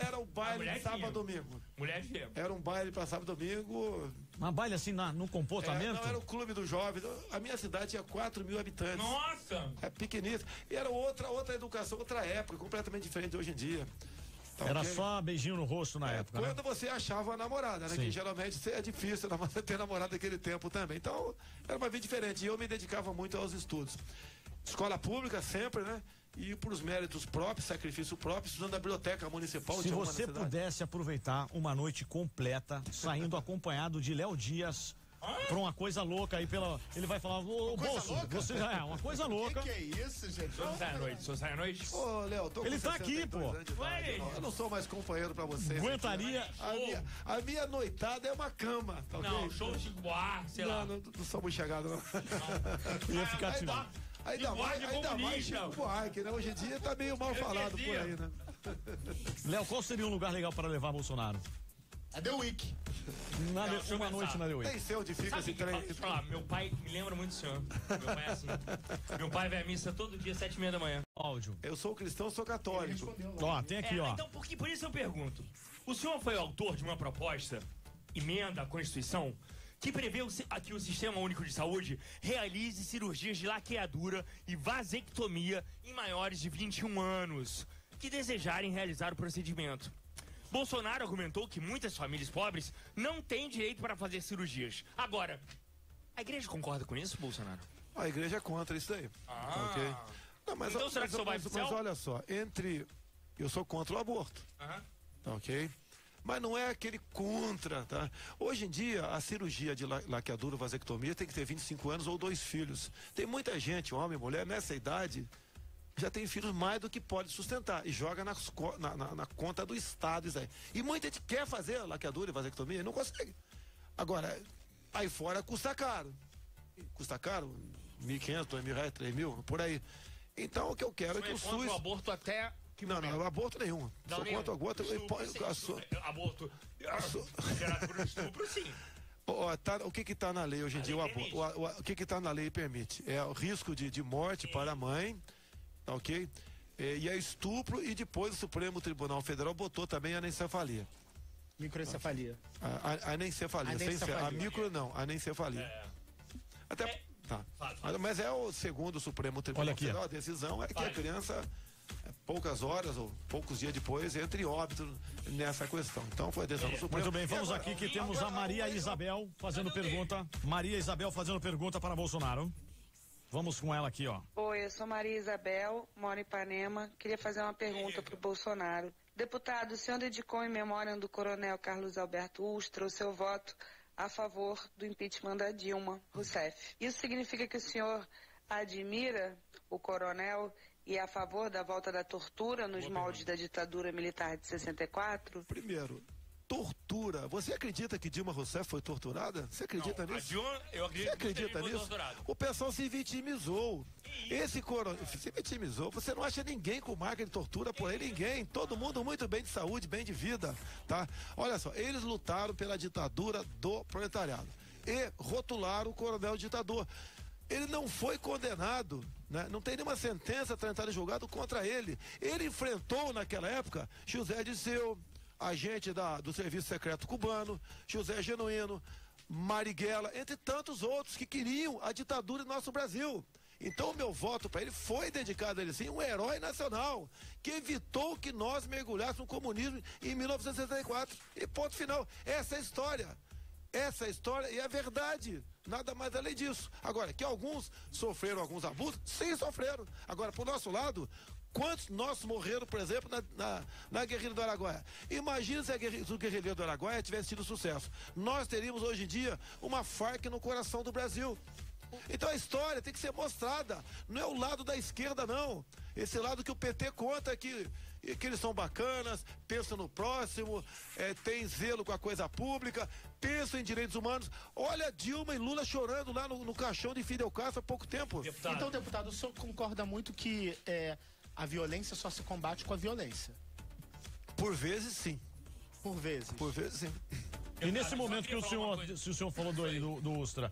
era o baile de sábado a domingo. Mulher tinha. Era um baile pra sábado e domingo. Uma baile assim, no comportamento? Não, era o clube do jovem. A minha cidade tinha 4 mil habitantes. Nossa! É pequenito. E era outra educação, outra época, completamente diferente de hoje em dia. Era só beijinho no rosto na época. Quando você achava a namorada, né? Sim. Que geralmente é difícil ter namorada naquele tempo também. Então, era uma vida diferente. E eu me dedicava muito aos estudos. Escola pública sempre, né? E por os méritos próprios, sacrifício próprio, estudando na biblioteca municipal. Se você pudesse aproveitar uma noite completa, saindo acompanhado de Léo Dias, pra uma coisa louca aí ele vai falar, ô Bolso, você já é uma coisa louca. Que é isso, gente? O senhor sai à noite? Ô, Léo, tô com ele tá aqui, pô. Eu não sou mais companheiro pra você. Aguentaria. A minha noitada é uma cama. Tá não, okay? Show de Boar, sei lá. Não sou muito chegado, não. Ia ficar tirando. Ainda mais Chico Buarque, né? Hoje em dia tá meio mal falado por aí, né? Léo, qual seria um lugar legal para levar Bolsonaro? A The Week. Uma noite na The Week. Nem sei onde fica esse trem. Deixa eu falar, meu pai me lembra muito do senhor. Meu pai é assim. Meu pai vai à missa todo dia, 7h30 da manhã. Áudio. Eu sou cristão, sou católico. Ó, tem aqui, ó. Então, por isso eu pergunto. O senhor foi autor de uma proposta, emenda à Constituição, que prevê que o Sistema Único de Saúde realize cirurgias de laqueadura e vasectomia em maiores de 21 anos que desejarem realizar o procedimento. Bolsonaro argumentou que muitas famílias pobres não têm direito para fazer cirurgias. Agora, a igreja concorda com isso, Bolsonaro? A igreja é contra isso aí. Okay? Não, mas, então será que o senhor vai pro céu? Mas olha só, eu sou contra o aborto. Ok? Mas não é aquele contra, tá? Hoje em dia, a cirurgia de laqueadura, vasectomia, tem que ter 25 anos ou 2 filhos. Tem muita gente, homem e mulher, nessa idade, já tem filhos mais do que pode sustentar e joga na conta do Estado isso aí. E muita gente quer fazer laqueadura e vasectomia e não consegue. Agora, aí fora custa caro. Custa caro, R$1.500, R$2.000, R$3.000, por aí. Então, o que eu quero é que o SUS... o aborto até... Não, aborto nenhum. Sou contra o aborto. Aborto. Gerado por estupro, sim. O que está na lei hoje em dia? O que está na lei permite? É o risco de morte para a mãe, tá ok? E é estupro, e depois o Supremo Tribunal Federal botou também a anencefalia. Microencefalia. Anencefalia. A micro não, anencefalia. Até. Tá. Mas é o segundo o Supremo Tribunal Federal, a decisão é que a criança, poucas horas ou poucos dias depois, entre óbito nessa questão. Então foi a decisão do Supremo. Muito bem, vamos aqui que temos a Maria Isabel fazendo pergunta. Maria Isabel fazendo pergunta para Bolsonaro. Vamos com ela aqui, ó. Oi, eu sou Maria Isabel, moro em Ipanema. Queria fazer uma pergunta para o Bolsonaro. Deputado, o senhor dedicou em memória do coronel Carlos Alberto Ustra o seu voto a favor do impeachment da Dilma Rousseff. Isso significa que o senhor admira o coronel e é a favor da volta da tortura nos moldes da ditadura militar de 64? Primeiro, tortura. Você acredita que Dilma Rousseff foi torturada? Você acredita nisso? Eu acredito. Você acredita nisso? O pessoal se vitimizou. Esse coronel se vitimizou. Você não acha ninguém com marca de tortura por aí, ninguém. Todo mundo muito bem de saúde, bem de vida, tá? Olha só, eles lutaram pela ditadura do proletariado e rotularam o coronel ditador. Ele não foi condenado, né? Não tem nenhuma sentença tentada julgado contra ele. Ele enfrentou naquela época José Dirceu, agente do Serviço Secreto Cubano, José Genuíno, Marighella, entre tantos outros que queriam a ditadura do nosso Brasil. Então o meu voto para ele foi dedicado a ele, sim, um herói nacional, que evitou que nós mergulhássemos no comunismo em 1964. E ponto final. Essa é a história. Essa é a história e é a verdade. Nada mais além disso. Agora, que alguns sofreram alguns abusos, sim, sofreram. Agora, pro nosso lado, quantos nossos morreram, por exemplo, na guerrilha do Araguaia? Imagina se o guerrilheiro do Araguaia tivesse tido sucesso. Nós teríamos hoje em dia uma Farc no coração do Brasil. Então a história tem que ser mostrada. Não é o lado da esquerda, não. Esse lado que o PT conta que eles são bacanas, pensam no próximo, tem zelo com a coisa pública, pensam em direitos humanos. Olha Dilma e Lula chorando lá no caixão de Fidel Castro há pouco tempo. Deputado. Então, deputado, o senhor concorda muito que a violência só se combate com a violência? Por vezes, sim. Por vezes? Por vezes, sim. E nesse momento que o senhor falou do Ustra,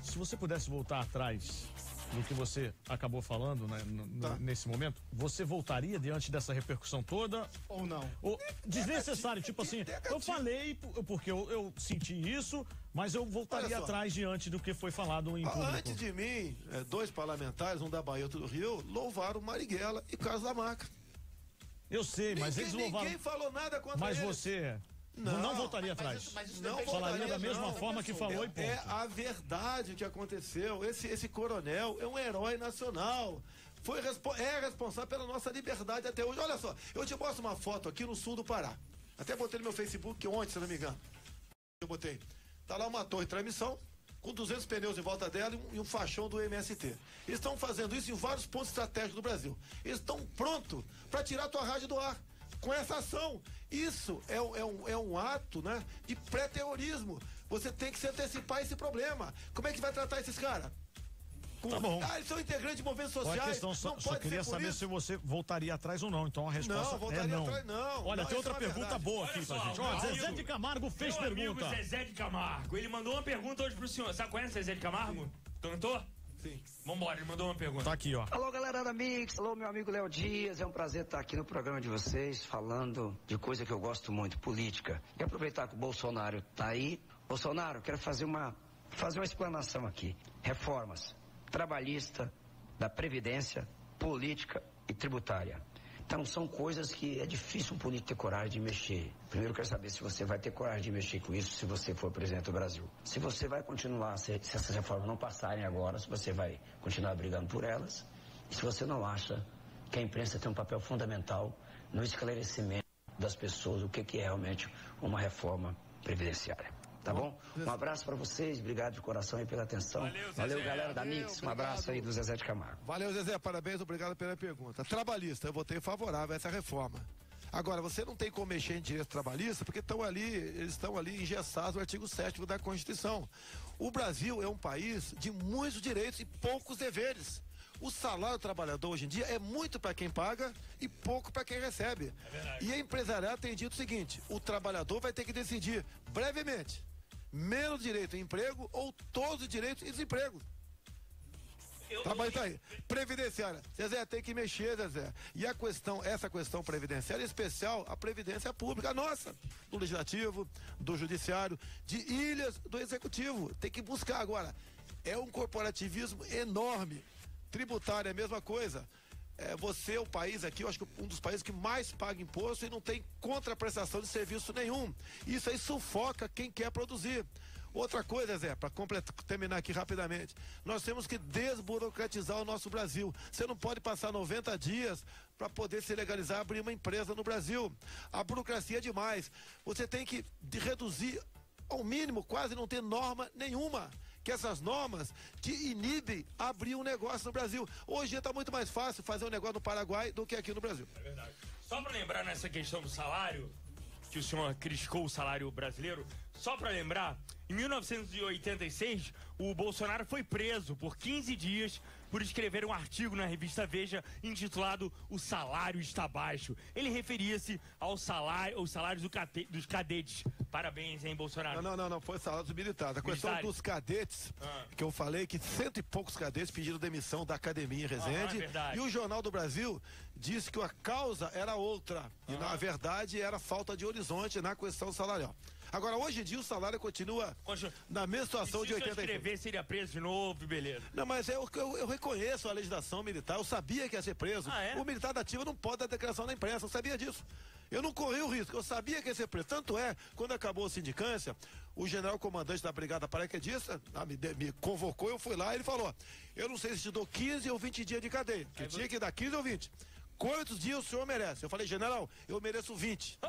se você pudesse voltar atrás do que você acabou falando, né, nesse momento, você voltaria diante dessa repercussão toda? Ou não? Desnecessário, tipo assim, eu falei porque eu senti isso, mas eu voltaria atrás diante do que foi falado em público. Antes de mim, 2 parlamentares, um da Bahia e outro do Rio, louvaram Marighella e Carlos Lamarca. Eu sei, mas eles louvaram. Ninguém falou nada contra mas eles. Mas você não voltaria atrás. Não falaria da mesma forma que falou e ponto. É a verdade o que aconteceu. Esse coronel é um herói nacional. É responsável pela nossa liberdade até hoje. Olha só, eu te mostro uma foto aqui no sul do Pará. Até botei no meu Facebook ontem, se não me engano. Eu botei. Tá lá uma torre de transmissão com 200 pneus em volta dela e um faixão do MST. Eles estão fazendo isso em vários pontos estratégicos do Brasil. Eles estão prontos para tirar a tua rádio do ar com essa ação. Isso é um ato, né, de pré-terrorismo. Você tem que se antecipar esse problema. Como é que vai tratar esses caras? Tá bom. Eles são integrantes de movimentos sociais. Questão, só queria saber se você voltaria atrás ou não. Então a resposta é não. Atrás, não. Olha, não, tem outra pergunta boa aqui pra gente. Ó, Zezé de Camargo fez pergunta. Zezé de Camargo, ele mandou uma pergunta hoje pro senhor. Sabe qual é Zezé de Camargo? Cantor? Sim. Vambora, ele mandou uma pergunta. Tá aqui, ó. Alô, galera da Mix. Alô, meu amigo Léo Dias. É um prazer estar aqui no programa de vocês, falando de coisa que eu gosto muito, política. E aproveitar que o Bolsonaro tá aí. Bolsonaro, quero fazer uma explanação aqui. Reformas trabalhista, da Previdência, política e tributária. Então, são coisas que é difícil um político ter coragem de mexer. Primeiro, eu quero saber se você vai ter coragem de mexer com isso se você for presidente do Brasil. Se você vai continuar, se essas reformas não passarem agora, se você vai continuar brigando por elas. E se você não acha que a imprensa tem um papel fundamental no esclarecimento das pessoas, o que é realmente uma reforma previdenciária. Tá bom? Um abraço pra vocês, obrigado de coração aí pela atenção. Valeu, galera da Mix, um abraço aí do Zezé de Camargo. Valeu, Zezé, parabéns, obrigado pela pergunta. Trabalhista, eu votei favorável a essa reforma. Agora, você não tem como mexer em direito trabalhista porque eles estão ali engessados no artigo 7º da Constituição. O Brasil é um país de muitos direitos e poucos deveres. O salário do trabalhador hoje em dia é muito para quem paga e pouco para quem recebe. E a empresariado tem dito o seguinte: o trabalhador vai ter que decidir brevemente menos direito em emprego ou todos os direitos em desemprego. Trabalho tá aí. Previdenciária. Zezé, tem que mexer, Zezé. E essa questão previdenciária, em especial a previdência pública, a nossa, do Legislativo, do Judiciário, de ilhas, do Executivo. Tem que buscar agora. É um corporativismo enorme. Tributário é a mesma coisa. Você é o país aqui, eu acho que um dos países que mais paga imposto e não tem contraprestação de serviço nenhum. Isso aí sufoca quem quer produzir. Outra coisa, Zé, para terminar aqui rapidamente, nós temos que desburocratizar o nosso Brasil. Você não pode passar 90 dias para poder se legalizar, abrir uma empresa no Brasil. A burocracia é demais. Você tem que reduzir ao mínimo, quase não ter norma nenhuma. Que essas normas te inibem a abrir um negócio no Brasil. Hoje está muito mais fácil fazer um negócio no Paraguai do que aqui no Brasil. É verdade. Só para lembrar nessa questão do salário, que o senhor criticou o salário brasileiro, só para lembrar, em 1986, o Bolsonaro foi preso por 15 dias por escrever um artigo na revista Veja intitulado O Salário Está Baixo. Ele referia-se aos salários dos cadetes. Parabéns, hein, Bolsonaro? Não, foi salário dos militares. A questão dos cadetes, que eu falei que 100 e poucos cadetes pediram demissão da academia em Resende. E o Jornal do Brasil disse que a causa era outra. E na verdade era falta de horizonte na questão salarial. Agora, hoje em dia o salário continua na mesma situação de 86. Se escrever, seria preso de novo, beleza. Não, mas eu reconheço a legislação militar, eu sabia que ia ser preso. O militar da ativa não pode dar declaração na imprensa, eu sabia disso. Eu não corri o risco, eu sabia que ia ser preso. Tanto é, quando acabou a sindicância, o general comandante da brigada paraquedista me convocou, eu fui lá e ele falou, eu não sei se te dou 15 ou 20 dias de cadeia, que tinha que dar 15 ou 20. Quantos dias o senhor merece? Eu falei, general, eu mereço 20.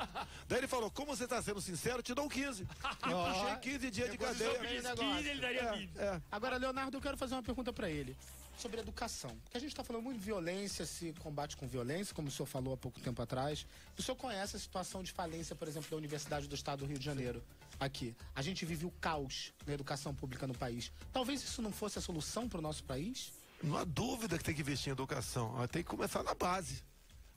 Daí ele falou, como você está sendo sincero, eu te dou 15. E puxei 15 dias de cadeia. 15, ele daria 20. Agora, Leonardo, eu quero fazer uma pergunta para ele sobre educação. Porque a gente está falando muito de violência, se combate com violência, como o senhor falou há pouco tempo atrás. O senhor conhece a situação de falência, por exemplo, da Universidade do Estado do Rio de Janeiro, aqui. A gente vive o caos na educação pública no país. Talvez isso não fosse a solução para o nosso país? Não há dúvida que tem que investir em educação. Tem que começar na base.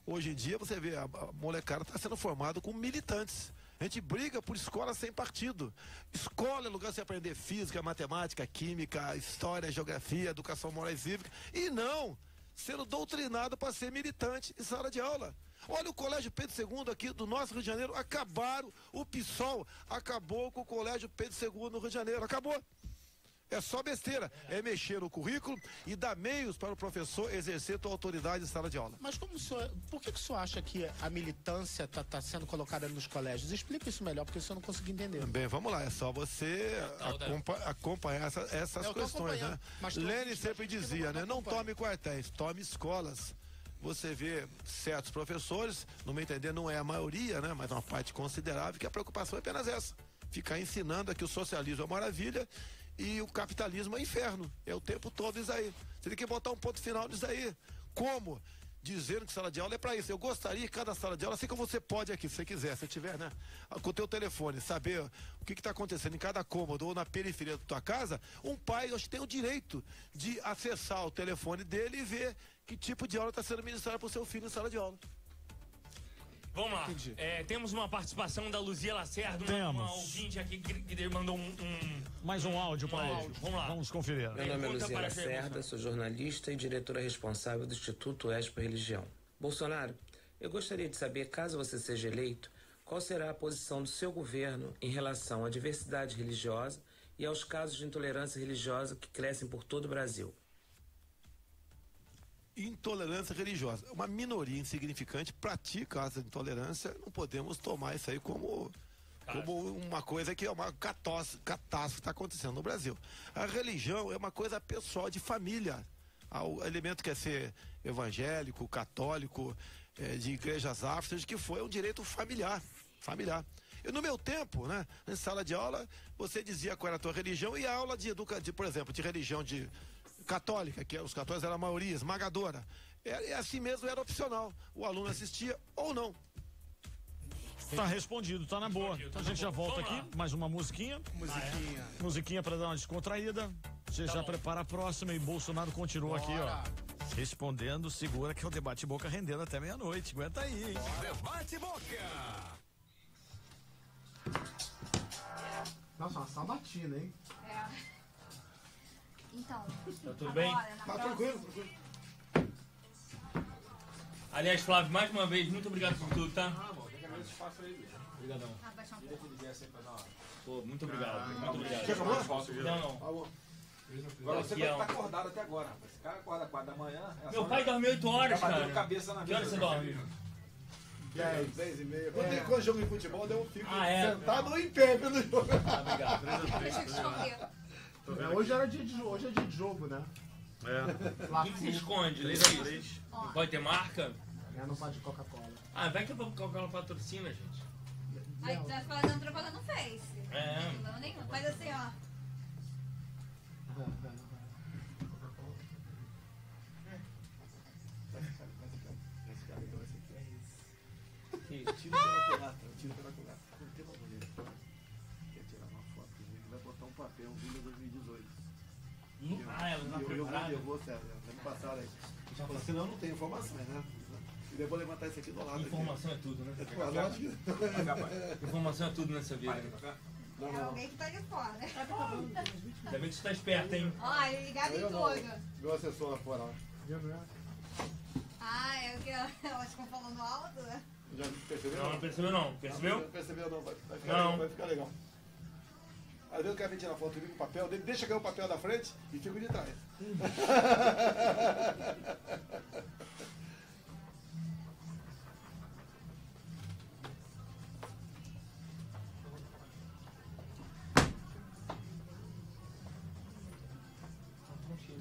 Hoje em dia, você vê, a molecada está sendo formada com militantes. A gente briga por escola sem partido. Escola é lugar de você aprender física, matemática, química, história, geografia, educação moral e cívica. E não sendo doutrinado para ser militante em sala de aula. Olha o Colégio Pedro II aqui do nosso Rio de Janeiro. Acabaram, o PSOL acabou com o Colégio Pedro II no Rio de Janeiro. Acabou. É só besteira, é mexer no currículo e dar meios para o professor exercer sua autoridade em sala de aula. Mas por que o senhor acha que a militância está sendo colocada nos colégios? Explica isso melhor, porque o senhor não conseguiu entender. Bem, vamos lá, é só você acompanhar essas questões, né? Lênin sempre dizia, né? Não tome quartéis, tome escolas. Você vê certos professores, no meu entender não é a maioria, né? Mas uma parte considerável, que a preocupação é apenas essa. Ficar ensinando que o socialismo é uma maravilha e o capitalismo é inferno. É o tempo todo isso aí. Você tem que botar um ponto final nisso aí. Como? Dizendo que sala de aula é para isso. Eu gostaria que cada sala de aula, assim como você pode aqui, se você quiser, se tiver, né? Com o teu telefone, saber o que está acontecendo em cada cômodo ou na periferia da tua casa, um pai, acho que tem o direito de acessar o telefone dele e ver que tipo de aula está sendo ministrada para o seu filho em sala de aula. Vamos lá. Temos uma participação da Luzia Lacerda, uma ouvinte aqui que mandou mais um áudio para ele. Vamos lá. Vamos conferir. Meu nome é Luzia Lacerda, sou jornalista e diretora responsável do Instituto Expo Religião. Bolsonaro, eu gostaria de saber, caso você seja eleito, qual será a posição do seu governo em relação à diversidade religiosa e aos casos de intolerância religiosa que crescem por todo o Brasil. Intolerância religiosa. Uma minoria insignificante pratica essa intolerância. Não podemos tomar isso aí como uma coisa que é uma catástrofe que está acontecendo no Brasil. A religião é uma coisa pessoal, de família. O elemento quer ser evangélico, católico, de igrejas afro, seja que for, é um direito familiar. E no meu tempo, né, em sala de aula, você dizia qual era a tua religião e a aula por exemplo, de religião católica, que os católicos eram a maioria esmagadora, assim mesmo era opcional, o aluno assistia ou não. Tá respondido, tá na boa. Então a gente já volta aqui, mais uma musiquinha. Musiquinha pra dar uma descontraída. Você já prepara a próxima e Bolsonaro continua aqui, ó. Respondendo, segura que é o debate boca rendendo até meia-noite. Aguenta aí, hein? Debate boca. Nossa, uma sabatina, hein? Então. Tá tudo bem? Tá tranquilo. Aliás, Flávio, mais uma vez, muito obrigado por tudo, tá? Bom, tem que agradecer o espaço aí, bicho. Obrigadão. Queria que ele viesse aí pra dar uma... Pô, muito obrigado, muito obrigado. Quer comer? Não. Agora você Aqui vai é estar acordado até agora, rapaz. Esse cara acorda 4 da manhã. Meu pai dorme 8 horas, tá batendo cara. cabeça na Que horas mesa. você dorme? 10 e meia. Quando jogo de futebol, eu fico sentado ou em pé vendo o jogo. Obrigado. Hoje é dia de jogo, né? O que você esconde, Leite? Não pode ter marca? Não pode de Coca-Cola. Ah, vai que a Coca-Cola patrocina, gente. Aí tá fazendo propaganda no Face. É. Não tem problema nenhum. Faz assim, ó. Tira pela culatra, tira pela culatra. Não tem uma mulher. Quer tirar uma foto comigo? Vai botar um papel, vídeo 2018. Ela não tá preparada? Eu vou, Sérgio. Ano passado aí. Senão não tem informações, né? E eu vou levantar isso aqui do lado. Informação é tudo, né? Informação é tudo nessa vida. É alguém que tá de fora. Ainda bem que você tá esperto, hein? Ó, ele ligado em tudo. Meu assessor lá fora. Ah, é o que elas ficam falando alto, né? Já percebeu? Não percebeu não. Percebeu? Não percebeu não. Vai ficar legal. Às vezes o cara vem tirar foto comigo com o papel dele, deixa cair o papel da frente e fica de trás. Sabe por quê?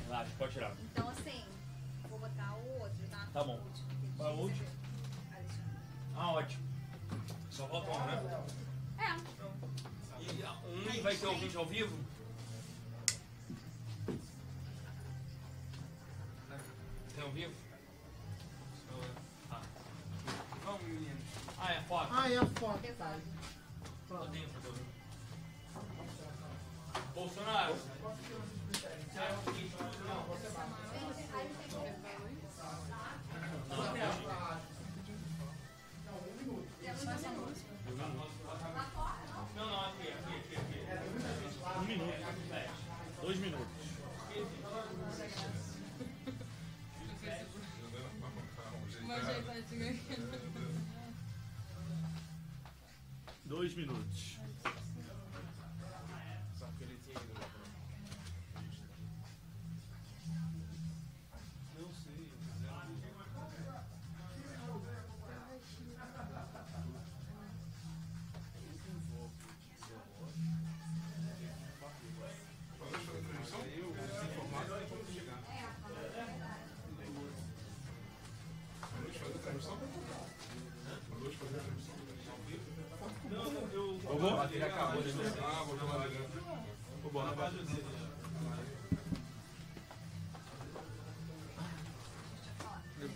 Relaxa, pode tirar. Então, assim, vou botar o outro, tá? Tá bom. Qual é o último? Ah, ótimo. Só falta um, né? E vai ter ouvinte ao vivo? Tem ao vivo? Vamos, meninos. Ah, é foto? Ah, é a foto. Só tem foto. Bolsonaro. Não, aqui. 1 minuto. 2 minutos. Dois minutos.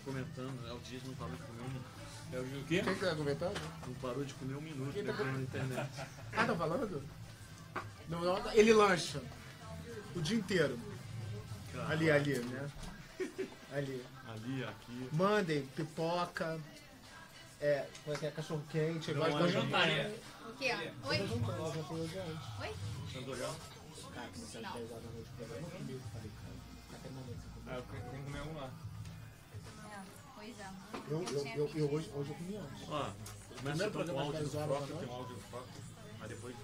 Comentando, o Dias não parou de comer 1 minuto. É o quê? Quem tá comentando? Não parou de comer 1 minuto Quem tá depois na internet. Ah, tá falando? Não, ele lancha o dia inteiro. Ali, né? Ali. Ali, aqui. Mandem pipoca, como é que é? Cachorro quente. Não, gosto de jantar, né? O quê? Oi? Oi? Sandorão? Cara, que você às 10 horas da noite, programa comigo, falei, cara, até momento você comeu. Tem que comer um lá. Pois é. Eu hoje eu comi antes. Ó, começa com o áudio do Frota, tem um áudio do Frota, aí depois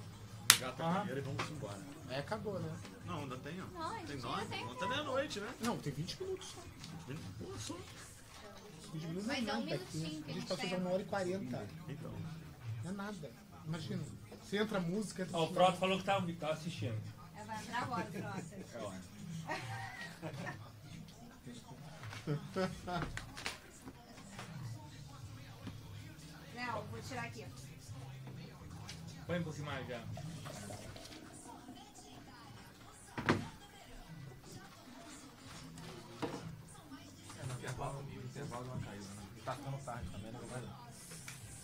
engata a primeira e vamos embora. Aí acabou, né? Não, ainda tem, ó. Não, Tem ainda 9, tem. até meia-noite, né? Não, tem 20 minutos só. Pô, só. 20 minutos Mas não é um é nada, minutinho que a a gente gente passou tem. já 1h40. Então. Não é nada. Imagina, você entra a música... Entra O Frota falou que tava assistindo. Vai entrar agora, Frota. Não, vou tirar aqui. Põe um pouquinho mais já. Intervalo deu uma caída, né? E tá ficando tarde também, né?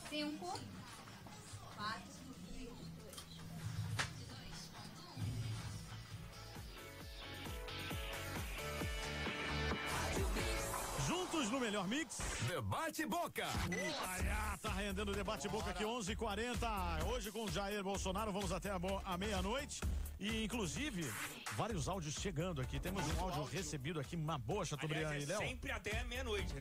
5, 4, Juntos no melhor melhor mix. Debate Boca. Tá rendendo o Debate Boca aqui, 11h40. Hoje com o Jair Bolsonaro, vamos até a meia-noite. E, inclusive, vários áudios chegando aqui. Temos um áudio recebido aqui, uma boa, Chateaubriand e Léo. Sempre até meia-noite.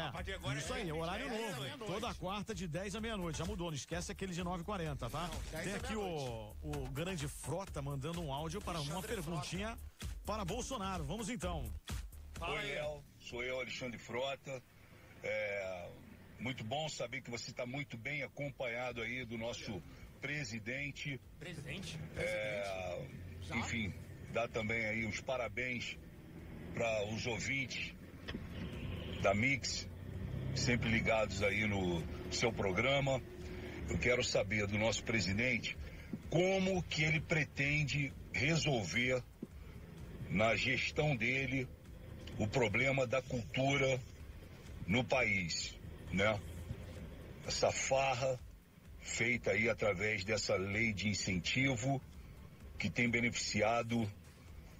A partir de agora isso aí, horário novo. Toda quarta de 10 à meia-noite. Já mudou, não esquece aquele de 9h40, tá? Tem aqui o grande Frota mandando um áudio para uma perguntinha para Bolsonaro. Vamos então. Oi, Léo. Sou eu, Alexandre Frota. Muito bom saber que você está muito bem acompanhado aí do nosso presidente. Presidente? Enfim, dá também aí os parabéns para os ouvintes da Mix, sempre ligados aí no seu programa. Eu quero saber do nosso presidente como que ele pretende resolver na gestão dele o problema da cultura no país, né? Essa farra feita aí através dessa lei de incentivo que tem beneficiado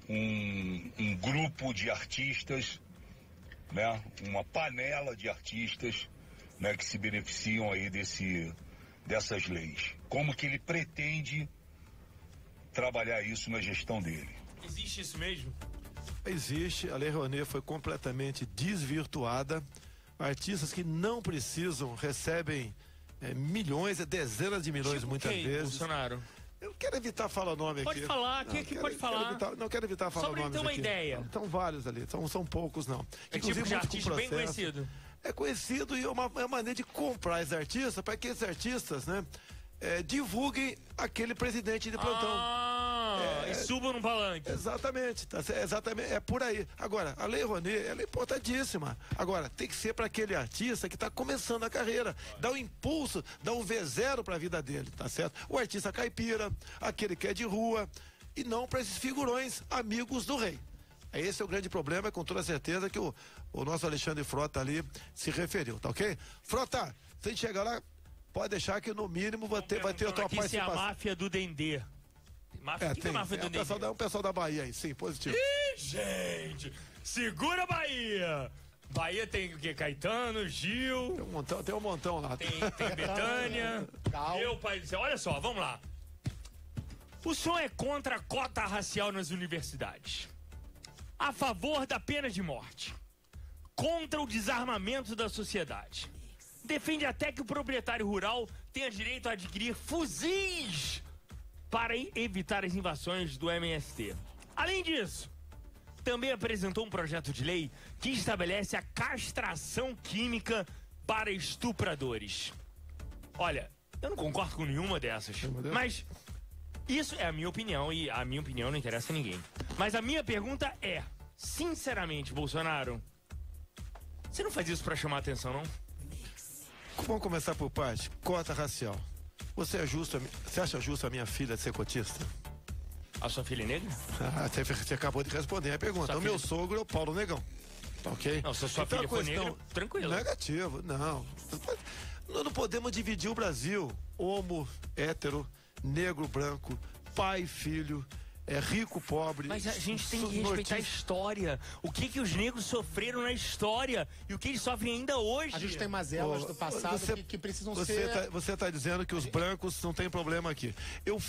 um grupo de artistas, né? Uma panela de artistas, né? Que se beneficiam aí dessas leis. Como que ele pretende trabalhar isso na gestão dele? Existe isso mesmo? Existe. A Lei Rouanet foi completamente desvirtuada. Artistas que não precisam recebem milhões, dezenas de milhões muitas vezes. Bolsonaro? Eu quero evitar falar o nome pode aqui. Falar, pode falar. Não quero evitar falar o nome aqui. Só pra ter uma ideia. Estão vários ali, são poucos não. Que tipo de artista bem conhecido? É conhecido e é uma maneira de comprar esses artistas para que esses artistas, né, divulguem aquele presidente de plantão. E subam no palanque. Exatamente, exatamente, é por aí. Agora, a Lei Rouanet, ela é importantíssima. Agora, tem que ser para aquele artista que está começando a carreira, dá um impulso, dá um V0 para a vida dele, tá certo? O artista caipira, aquele que é de rua, e não para esses figurões amigos do rei. Esse é o grande problema, com toda certeza que o nosso Alexandre Frota ali se referiu, tá ok? Frota, se a gente chegar lá, pode deixar que no mínimo vai ter a tua participação. Isso é a máfia do Dendê. Tem, máfia do Dendê? Um pessoal da Bahia aí, sim, positivo. Ih, gente, segura a Bahia. Bahia tem o quê? Caetano, Gil. Tem um montão lá. Tem Betânia. Meu pai do céu, olha só, vamos lá. O senhor é contra a cota racial nas universidades, a favor da pena de morte, contra o desarmamento da sociedade. Defende até que o proprietário rural tenha direito a adquirir fuzis para evitar as invasões do MST. Além disso, também apresentou um projeto de lei que estabelece a castração química para estupradores. Olha, eu não concordo com nenhuma dessas, mas isso é a minha opinião e a minha opinião não interessa a ninguém. Mas a minha pergunta é, sinceramente, Bolsonaro, você não faz isso para chamar a atenção, não? Vamos começar por parte. Cota racial. Você acha justo a minha filha ser cotista? A sua filha é negra? Você acabou de responder a pergunta. O meu sogro é o Paulo Negão. Tá ok? Não, se a sua filha for negra, tranquilo. Negativo, não. Nós não podemos dividir o Brasil. Homo, hétero, negro, branco, pai, filho, rico, pobre. Mas a gente tem que respeitar a história. O que os negros sofreram na história e o que eles sofrem ainda hoje. A gente tem mazelas do passado que precisam ser... Você está dizendo que os brancos não tem problema aqui. Eu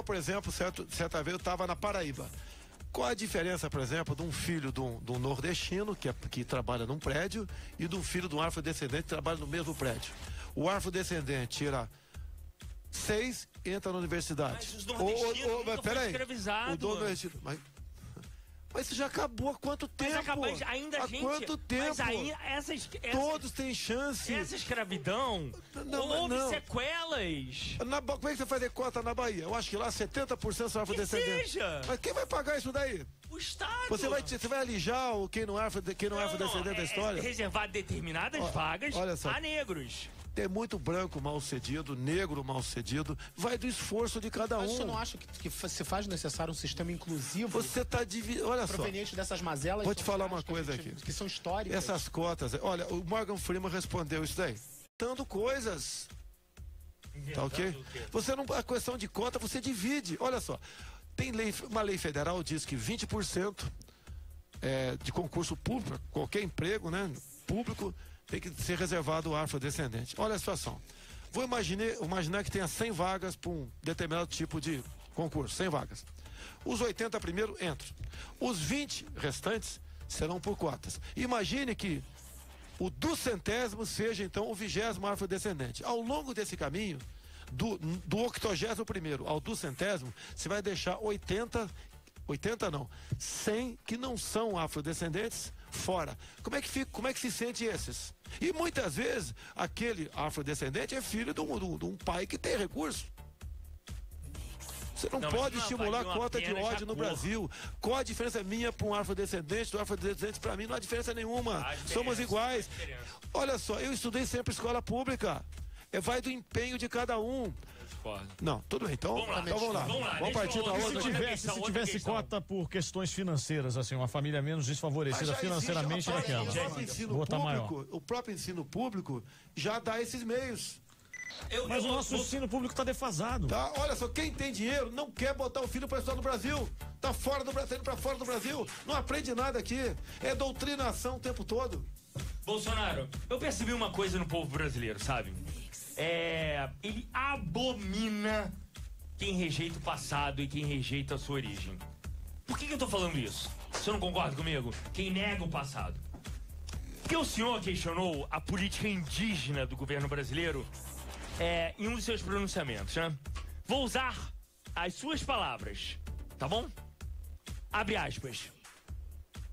por exemplo, certa vez eu estava na Paraíba. Qual a diferença, por exemplo, de um filho de um nordestino que trabalha num prédio e de um filho de um afrodescendente que trabalha no mesmo prédio? O afrodescendente tira 6, entra na universidade. Mas os nordestinos nunca foram escravizados. Mas isso já acabou há quanto tempo? Há quanto tempo? Mas todos têm chance. Essa escravidão houve sequelas. Como é que você faz cota na Bahia? Eu acho que lá 70% são afrodescendentes. Mas quem vai pagar isso daí? O Estado. Você vai alijar quem não é afrodescendente da história? Reservar determinadas vagas a negros. Tem muito branco mal sucedido, negro mal sucedido, vai do esforço de cada um. Mas você não acha que se faz necessário um sistema inclusivo? Você está dividindo. Olha só. Proveniente dessas mazelas. Vou te falar uma coisa aqui. Que são históricas. Essas cotas. Olha, o Morgan Freeman respondeu isso daí. Dando coisas. Tá ok? Você não. A questão de cota, você divide. Olha só. Tem uma lei federal diz que 20% de concurso público, qualquer emprego, né? público tem que ser reservado ao afrodescendente. Olha a situação. Vou imaginar que tenha 100 vagas para um determinado tipo de concurso, 100 vagas. Os 80 primeiros entram. Os 20 restantes serão por cotas. Imagine que o 200º seja, então, o 20º afrodescendente. Ao longo desse caminho, do 81º ao 200º, você vai deixar 100 que não são afrodescendentes fora. Como é que se sente esses? E muitas vezes aquele afrodescendente é filho de um pai que tem recurso. Você não pode estimular a cota de ódio no Brasil. Qual a diferença minha para um afrodescendente, do afrodescendente para mim? Não há diferença nenhuma. Somos iguais. Olha só, eu estudei sempre escola pública. Vai do empenho de cada um. Não, tudo bem. Então vamos lá. Vamos partir para outra. Se tivesse cota por questões financeiras, assim, uma família menos desfavorecida financeiramente é aquela. O próprio ensino público já dá esses meios. Mas o nosso ensino público está defasado. Tá, olha só, quem tem dinheiro não quer botar o filho para estudar no Brasil. Tá fora do Brasil, para fora do Brasil. Não aprende nada aqui. É doutrinação o tempo todo. Bolsonaro, eu percebi uma coisa no povo brasileiro, sabe? Ele abomina quem rejeita o passado e quem rejeita a sua origem. Por que eu tô falando isso? Você não concorda comigo? Quem nega o passado. Porque o senhor questionou a política indígena do governo brasileiro em um dos seus pronunciamentos, né? Vou usar as suas palavras, tá bom? Abre aspas.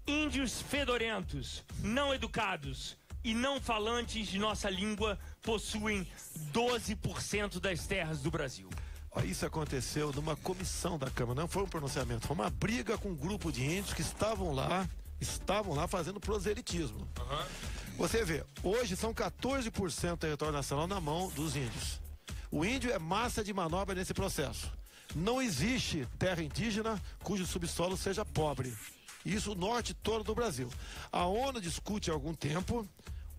Índios fedorentos, não educados e não falantes de nossa língua possuem 12% das terras do Brasil. Isso aconteceu numa comissão da Câmara, não foi um pronunciamento, foi uma briga com um grupo de índios que estavam lá fazendo proselitismo. Você vê, hoje são 14% do território nacional na mão dos índios. O índio é massa de manobra nesse processo. Não existe terra indígena cujo subsolo seja pobre. Isso o norte todo do Brasil. A ONU discute há algum tempo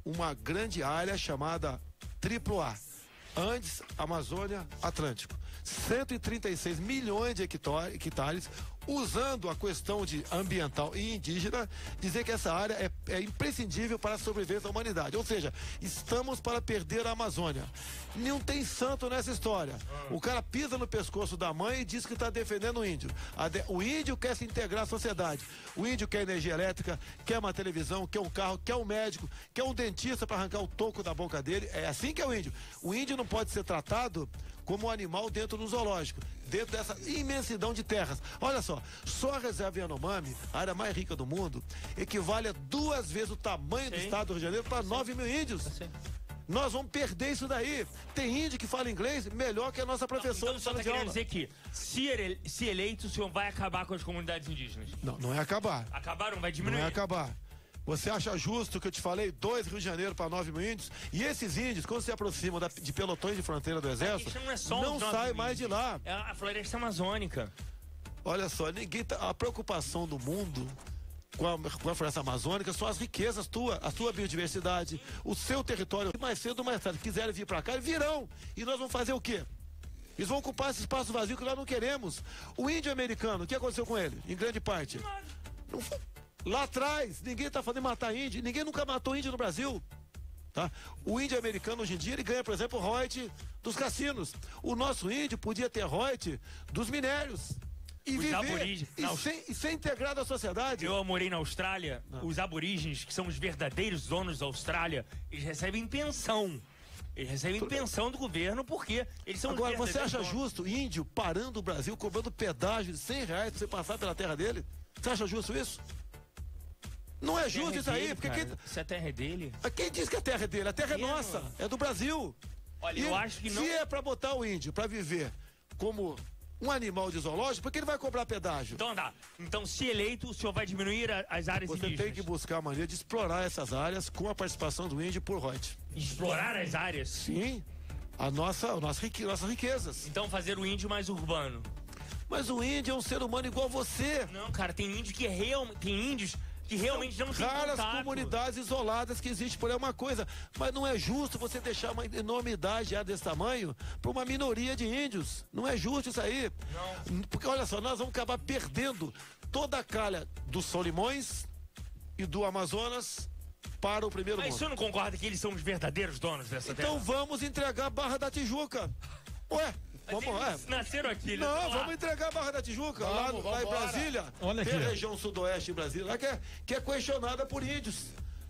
uma grande área chamada AAA, Andes, Amazônia, Atlântico. 136 milhões de hectares, usando a questão de ambiental e indígena, dizer que essa área é imprescindível para a sobrevivência da humanidade. Ou seja, estamos para perder a Amazônia. Não tem santo nessa história. O cara pisa no pescoço da mãe e diz que está defendendo o índio. O índio quer se integrar à sociedade. O índio quer energia elétrica, quer uma televisão, quer um carro, quer um médico, quer um dentista para arrancar o toco da boca dele. É assim que é o índio. O índio não pode ser tratado como um animal dentro do zoológico, dentro dessa imensidão de terras. Olha só a reserva Yanomami, a área mais rica do mundo, equivale a 2 vezes o tamanho do estado do Rio de Janeiro para 9 mil índios. Nós vamos perder isso daí. Tem índio que fala inglês melhor que a nossa professora. Então você está querendo dizer que, se eleito, o senhor vai acabar com as comunidades indígenas? Não é acabar. Acabaram? Vai diminuir? Não é acabar. Você acha justo que eu te falei 2 Rio de Janeiro para 9 mil índios? E esses índios, quando se aproximam de pelotões de fronteira do exército, não saem mais de lá. É a floresta amazônica. Olha só, a preocupação do mundo com a floresta amazônica são as riquezas a sua biodiversidade, o seu território. Mais cedo ou mais tarde, se quiserem vir para cá, virão. E nós vamos fazer o quê? Eles vão ocupar esse espaço vazio que nós não queremos. O índio americano, o que aconteceu com ele? Em grande parte. Não foi. Lá atrás, ninguém está falando em matar índio, ninguém nunca matou índio no Brasil. Tá? O índio americano hoje em dia, ele ganha, por exemplo, o royalty dos cassinos. O nosso índio podia ter royalty dos minérios. E viver e ser integrado à sociedade. Eu morei na Austrália, os aborígenes, que são os verdadeiros donos da Austrália, eles recebem pensão. Eles recebem pensão do governo porque eles são... Agora, você acha justo índio parando o Brasil, cobrando pedágio de R$100 pra você passar pela terra dele? Você acha justo isso? Não é justo isso aí, porque se a terra é dele... Quem diz que a terra é dele? A terra é nossa, é do Brasil. Olha, eu acho que não... Se é pra botar o índio pra viver como um animal de zoológico, por que ele vai cobrar pedágio? Então, se eleito, o senhor vai diminuir as áreas indígenas? Você tem que buscar a maneira de explorar essas áreas com a participação do índio por royalty. Explorar as áreas? Sim, nossas riquezas. Então fazer o índio mais urbano. Mas o índio é um ser humano igual a você. Não, cara, tem índio que tem índios que realmente não tem contato. Raras comunidades isoladas que existem por aí uma coisa, mas não é justo você deixar uma enormidade desse tamanho para uma minoria de índios. Não é justo isso aí. Não. Porque olha só, nós vamos acabar perdendo toda a calha do Solimões e do Amazonas para o primeiro mundo. Mas o senhor não concorda que eles são os verdadeiros donos dessa terra? Então vamos entregar a Barra da Tijuca. Ué, vamos, nasceram aqui, não, vamos entregar a Barra da Tijuca. Lá em Brasília, olha tem aqui, a região sudoeste de Brasília, lá que é questionada por índios.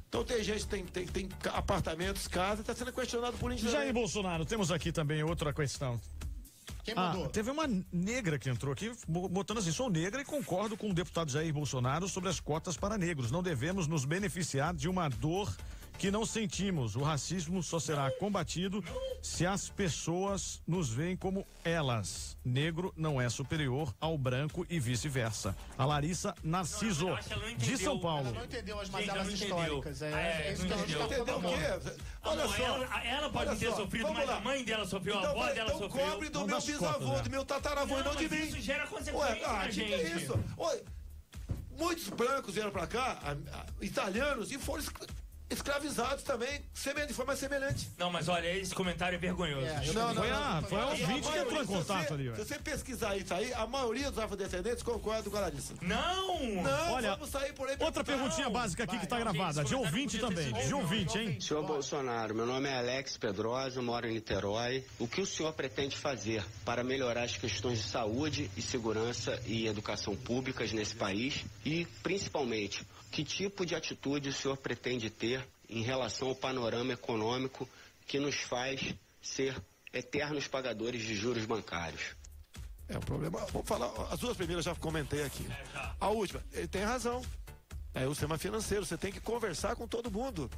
Então tem gente, tem apartamentos, casas, está sendo questionado por índios. Jair Bolsonaro, temos aqui também outra questão. Quem mandou? Teve uma negra que entrou aqui, botando assim, sou negra e concordo com o deputado Jair Bolsonaro sobre as cotas para negros. Não devemos nos beneficiar de uma dor que não sentimos. O racismo só será combatido se as pessoas nos veem como elas. Negro não é superior ao branco e vice-versa. A Larissa Narciso, de São Paulo. Ela não entendeu as mazelas históricas. É isso que a gente está entendeu o quê? Olha só. Ela pode ter sofrido, mas a mãe dela sofreu, a avó dela sofreu. Então cobre do meu bisavô, do meu tataravô e não de mim. Isso gera consequência, gente. Que é isso? Oi, muitos brancos vieram pra cá, italianos, e foram escravizados também, de forma semelhante. Não, mas olha, esse comentário é vergonhoso. Foi a ouvinte que entrou em contato ali. Se você pesquisar isso aí, a maioria dos afrodescendentes concorda com a Larissa. Não, olha, vamos sair por aí. Outra perguntinha básica aqui que tá gravada, de ouvinte também, de ouvinte, hein? Senhor Bolsonaro, meu nome é Alex Pedrosa, moro em Niterói. O que o senhor pretende fazer para melhorar as questões de saúde e segurança e educação públicas nesse país? E, principalmente, que tipo de atitude o senhor pretende ter em relação ao panorama econômico que nos faz ser eternos pagadores de juros bancários? É um problema. Vamos falar, as duas primeiras já comentei aqui. A última, ele tem razão. É o sistema financeiro, você tem que conversar com todo mundo.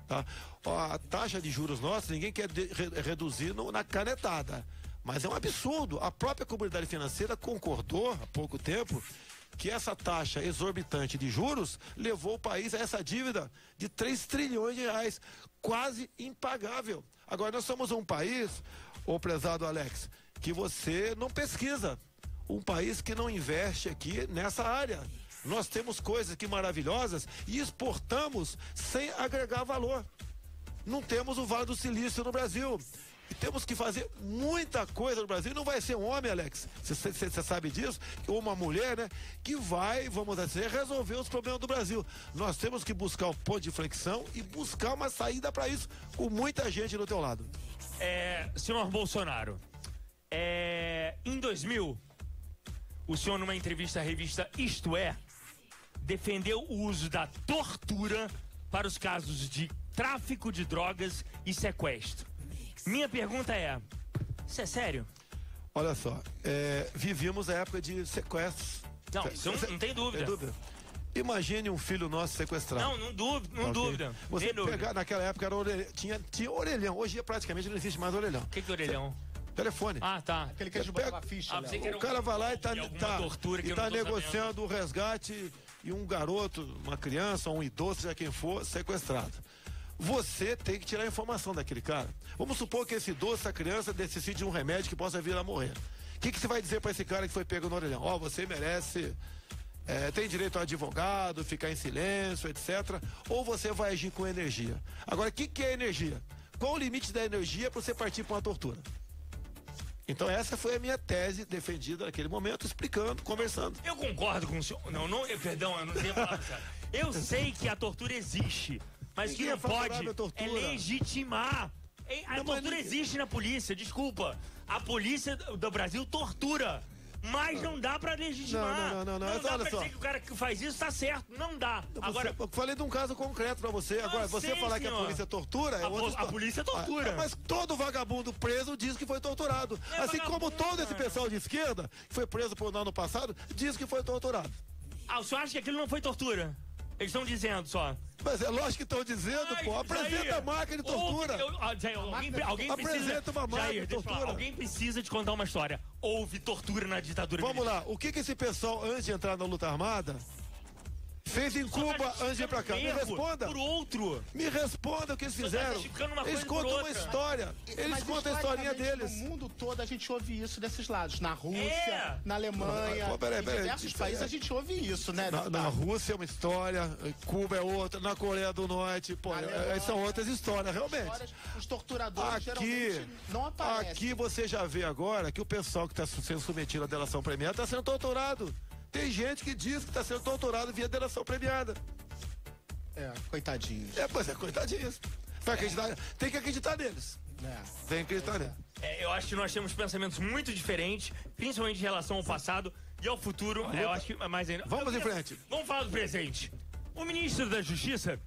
Tá? A taxa de juros nossa, ninguém quer reduzir na canetada. Mas é um absurdo. A própria comunidade financeira concordou há pouco tempo que essa taxa exorbitante de juros levou o país a essa dívida de 3 trilhões de reais, quase impagável. Agora, nós somos um país, ô prezado Alex, que você não pesquisa. Um país que não investe aqui nessa área. Nós temos coisas aqui maravilhosas e exportamos sem agregar valor. Não temos o Vale do Silício no Brasil. E temos que fazer muita coisa no Brasil. Não vai ser um homem, Alex, você sabe disso, ou uma mulher, né, que vai, vamos dizer, resolver os problemas do Brasil. Nós temos que buscar o ponto de inflexão e buscar uma saída para isso, com muita gente do teu lado. Senhor Bolsonaro, em 2000, o senhor, numa entrevista à revista Isto É, defendeu o uso da tortura para os casos de tráfico de drogas e sequestro. Minha pergunta é, isso é sério? Olha só, vivíamos a época de sequestros. Não, isso não tem dúvida. Imagine um filho nosso sequestrado. Não dúvida. Você pegar, naquela época era tinha orelhão, hoje praticamente não existe mais orelhão. O que é orelhão? Telefone. Ah, tá. Aquele que a ficha. O cara vai lá e tá negociando o resgate e um garoto, uma criança, um idoso, seja quem for, sequestrado. Você tem que tirar a informação daquele cara. Vamos supor que esse idoso, essa criança, necessite de um remédio que possa vir a morrer. O que você vai dizer para esse cara que foi pego no orelhão? Você merece, tem direito a advogado, ficar em silêncio, etc. Ou você vai agir com energia. Agora, o que é energia? Qual o limite da energia para você partir para uma tortura? Então essa foi a minha tese defendida naquele momento, explicando, conversando. Eu concordo com o senhor. Perdão, eu não tenho palavra. Eu sei que a tortura existe. Mas o que não pode é legitimar. A tortura existe na polícia, desculpa. A polícia do Brasil tortura. Mas não dá pra legitimar. Não dá pra dizer que o cara que faz isso tá certo. Não dá. Agora, eu falei de um caso concreto pra você. Agora, você falar que a polícia tortura... A polícia tortura. Mas todo vagabundo preso diz que foi torturado. Assim como todo esse pessoal de esquerda, que foi preso por ano passado, diz que foi torturado. O senhor acha que aquilo não foi tortura? Eles estão dizendo só. Mas é lógico que estão dizendo, pô. Apresenta a máquina de tortura. Apresenta uma máquina de tortura. Alguém precisa te contar uma história. Houve tortura na ditadura militar. Vamos lá. O que esse pessoal, antes de entrar na luta armada, fez em Cuba antes de ir pra cá? Me responda. Por outro. Me responda o que eles fizeram. Eles contam uma história. Eles contam a historinha deles. No mundo todo a gente ouve isso desses lados. Na Rússia, na Alemanha, em diversos países a gente ouve isso, né? Na Rússia é uma história, Cuba é outra, na Coreia do Norte, são outras histórias, realmente. Os torturadores geralmente não aparecem. Aqui você já vê agora que o pessoal que está sendo submetido à delação premiada está sendo torturado. Tem gente que diz que está sendo torturado via delação premiada. Coitadinhos. Pois é, coitadinhos. Tem que acreditar neles. Tem que acreditar neles. Eu acho que nós temos pensamentos muito diferentes, principalmente em relação ao passado e ao futuro. Eu acho que mais ainda. Vamos em frente. Vamos falar do presente. O ministro da Justiça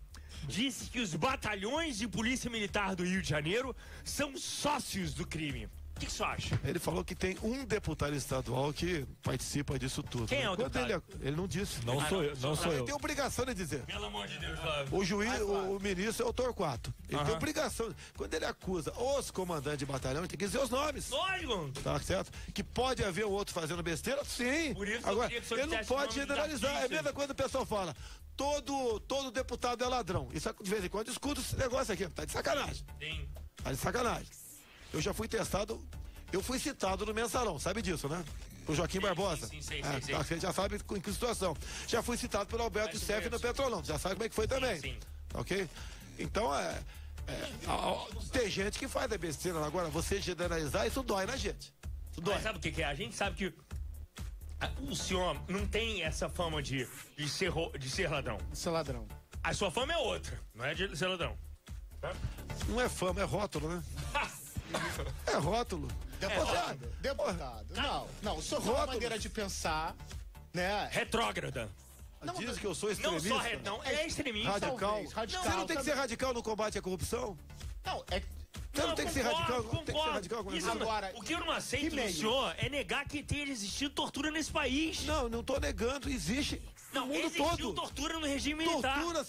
disse que os batalhões de polícia militar do Rio de Janeiro são sócios do crime. O que você acha? Ele falou que tem um deputado estadual que participa disso tudo. Quem é o deputado? Ele não disse. Não sou eu. Ele tem obrigação de dizer. Pelo amor de Deus, O juiz, o ministro é o Torquato. Ele tem obrigação. Quando ele acusa os comandantes de batalhão, ele tem que dizer os nomes. Lógico. Tá certo? Que pode haver um outro fazendo besteira? Sim. Por isso agora, eu ele não pode generalizar. É a mesma coisa que o pessoal fala. Todo deputado é ladrão. Isso de vez em quando escuta esse negócio aqui. Tá de sacanagem. Sim. Tá de sacanagem. Eu já fui testado. Eu fui citado no mensalão, sabe disso, né? O Joaquim Barbosa. Sim. Você já sabe em que situação. Já fui citado pelo Alberto Seff no Petrolão. Já sabe como é que foi também. Sim. Ok? Então, tem gente que faz a besteira. Agora, você generalizar, isso dói na gente. Isso dói. Mas sabe o que é? A gente sabe que o senhor não tem essa fama de ser ladrão. Ser ladrão. A sua fama é outra, não é de ser ladrão. Não é fama, é rótulo, né? É rótulo. Deputado. Não, o senhor tem uma maneira de pensar, né? Retrógrada. Diz que eu sou extremista. Não, é extremista. Radical. Você não tem que ser radical no combate à corrupção? Não, Você não tem que ser radical. Concordo. Tem que ser radical com isso. Agora, o que eu não aceito do senhor é negar que tenha existido tortura nesse país. Não tô negando. Existe no mundo todo. Existiu tortura no regime militar. Tortura.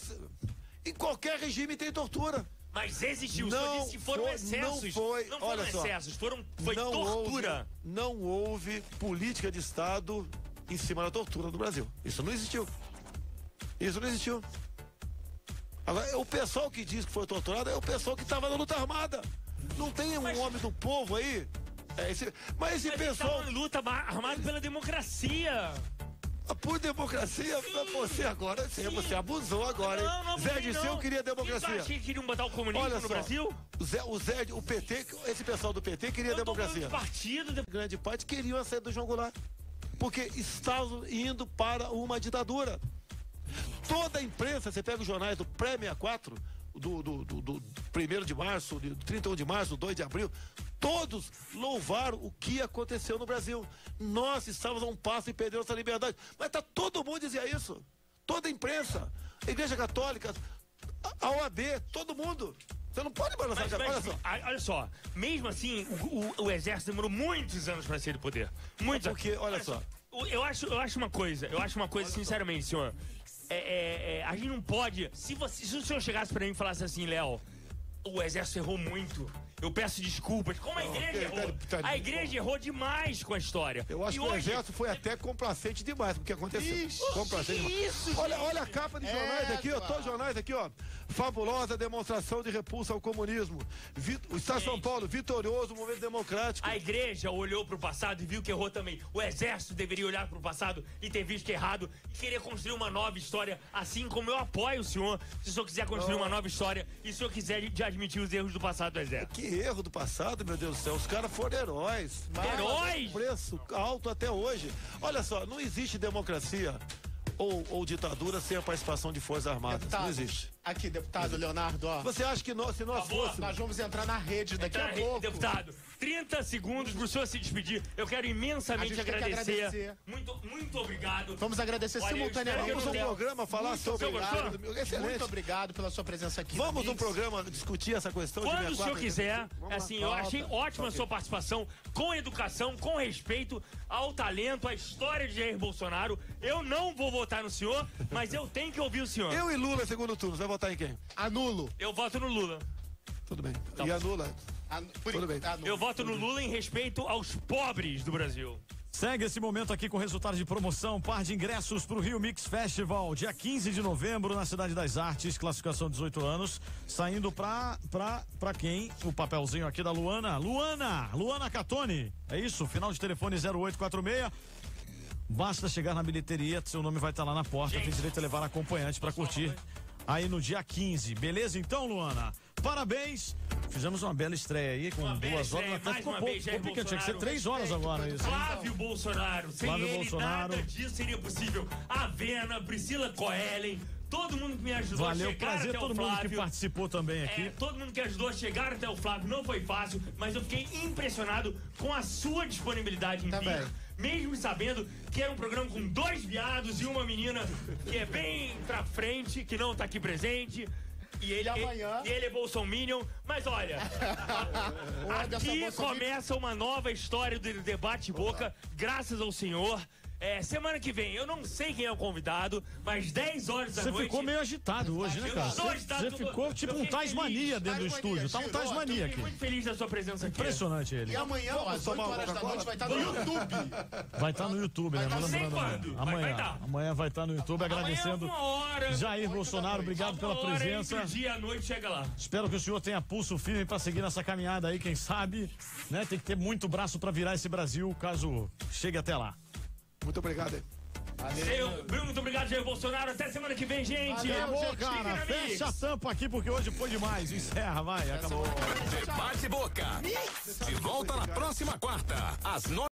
Em qualquer regime tem tortura. Mas existiu, só disse que foram excessos. Não foram excessos, foi tortura. Não houve política de Estado em cima da tortura no Brasil. Isso não existiu. Agora, o pessoal que diz que foi torturado é o pessoal que estava na luta armada. Não tem um homem do povo aí? Mas esse pessoal... Mas luta armada pela democracia. Por democracia, você agora, você abusou agora, hein? Não, Zé Dirceu queria democracia. Você achei que queriam botar o comunismo no Brasil? O PT, esse pessoal do PT queria democracia. Grande parte queriam a saída do João Goulart. Porque estavam indo para uma ditadura. Toda a imprensa, você pega os jornais do pré-64, do 1º de março, do 31 de março, do 2 de abril, todos louvaram o que aconteceu no Brasil. Nós estávamos a um passo e perdemos nossa liberdade. Mas todo mundo dizia isso. Toda a imprensa, a Igreja Católica, a OAB, todo mundo. Você não pode balançar. Olha só, mesmo assim, o Exército demorou muitos anos para sair do poder. Muitos anos. Porque, olha só. Eu acho uma coisa, sinceramente, senhor. A gente não pode. Se o senhor chegasse pra mim e falasse assim, Léo, o Exército errou muito. Eu peço desculpas. Como a igreja errou? A igreja errou demais com a história. Eu acho que o Exército foi até complacente demais com o que aconteceu. Complacente demais. Olha a capa de jornais aqui, ó. Todos os jornais aqui, ó. Fabulosa demonstração de repulsa ao comunismo. O Estado de São Paulo, vitorioso, movimento democrático. A igreja olhou pro passado e viu que errou também. O Exército deveria olhar pro passado e ter visto que errado e querer construir uma nova história, assim como eu apoio o senhor, se o senhor quiser construir uma nova história e se o senhor quiser admitir os erros do passado do Exército. Que erro do passado, meu Deus do céu. Os caras foram heróis. Heróis? Preço alto até hoje. Olha só, não existe democracia ou ditadura sem a participação de Forças Armadas. Deputado, não existe. Aqui, deputado Leonardo, ó. Você acha que se nós fôssemos... Nós vamos entrar na rede daqui a pouco. Deputado, 30 segundos pro senhor se despedir. Eu quero imensamente agradecer. Muito obrigado. Vamos agradecer simultaneamente. Vamos um programa falar sobre... Excelente. Muito obrigado pela sua presença aqui. Vamos um programa discutir essa questão de quando o senhor quiser. Assim, eu achei ótima a sua participação, com educação, com respeito ao talento, à história de Jair Bolsonaro. Eu não vou votar no senhor, mas eu tenho que ouvir o senhor. Eu e Lula, segundo turno. Você vai votar em quem? Anulo. Eu voto no Lula. Tudo bem. E anula? Tudo bem. Eu voto no Lula em respeito aos pobres do Brasil. Segue esse momento aqui com resultado de promoção, par de ingressos para o Rio Mix Festival, dia 15 de novembro, na Cidade das Artes, classificação 18 anos, saindo pra quem? O papelzinho aqui da Luana Catone, é isso? Final de telefone 0846. Basta chegar na bilheteria, seu nome vai estar lá na porta, tem direito a levar acompanhante para curtir aí no dia 15, beleza então, Luana? Parabéns! Fizemos uma bela estreia aí, com 2 horas. Mais uma vez, Jair tinha que ser 3 horas agora isso. Flávio Bolsonaro. Sem ele, nada disso seria possível. A Vena, Priscila Coelen, todo mundo que me ajudou Valeu, a chegar prazer até o todo Flávio. mundo que participou também aqui. Todo mundo que ajudou a chegar até o Flávio, não foi fácil, mas eu fiquei impressionado com a sua disponibilidade em vir. Mesmo sabendo que era um programa com 2 viados e uma menina que é bem pra frente, que não tá aqui presente. E ele é bolsominion, mas olha, aqui começa uma nova história do Debate Boca, graças ao senhor. Semana que vem, eu não sei quem é o convidado, mas 10 horas da noite... Você ficou meio agitado hoje, né, cara? Você ficou tipo um Tasmania dentro do estúdio. Tá um Tasmania aqui. Fiquei muito feliz da sua presença aqui. Impressionante ele. E amanhã, às 8 horas da noite, vai estar no YouTube. Vai estar no YouTube, né? Não sei quando. Amanhã vai estar no YouTube, agradecendo. Amanhã, 1 hora. Jair Bolsonaro, obrigado pela presença. Entre o dia e a noite, chega lá. Espero que o senhor tenha pulso firme pra seguir nessa caminhada aí, quem sabe, né? Tem que ter muito braço pra virar esse Brasil, caso chegue até lá. Muito obrigado. Bruno, muito obrigado, Jair Bolsonaro. Até semana que vem, gente. Acabou, cara. Fecha a tampa aqui porque hoje foi demais. Encerra, vai. Acabou. Debate Boca. De volta na próxima quarta, às 9.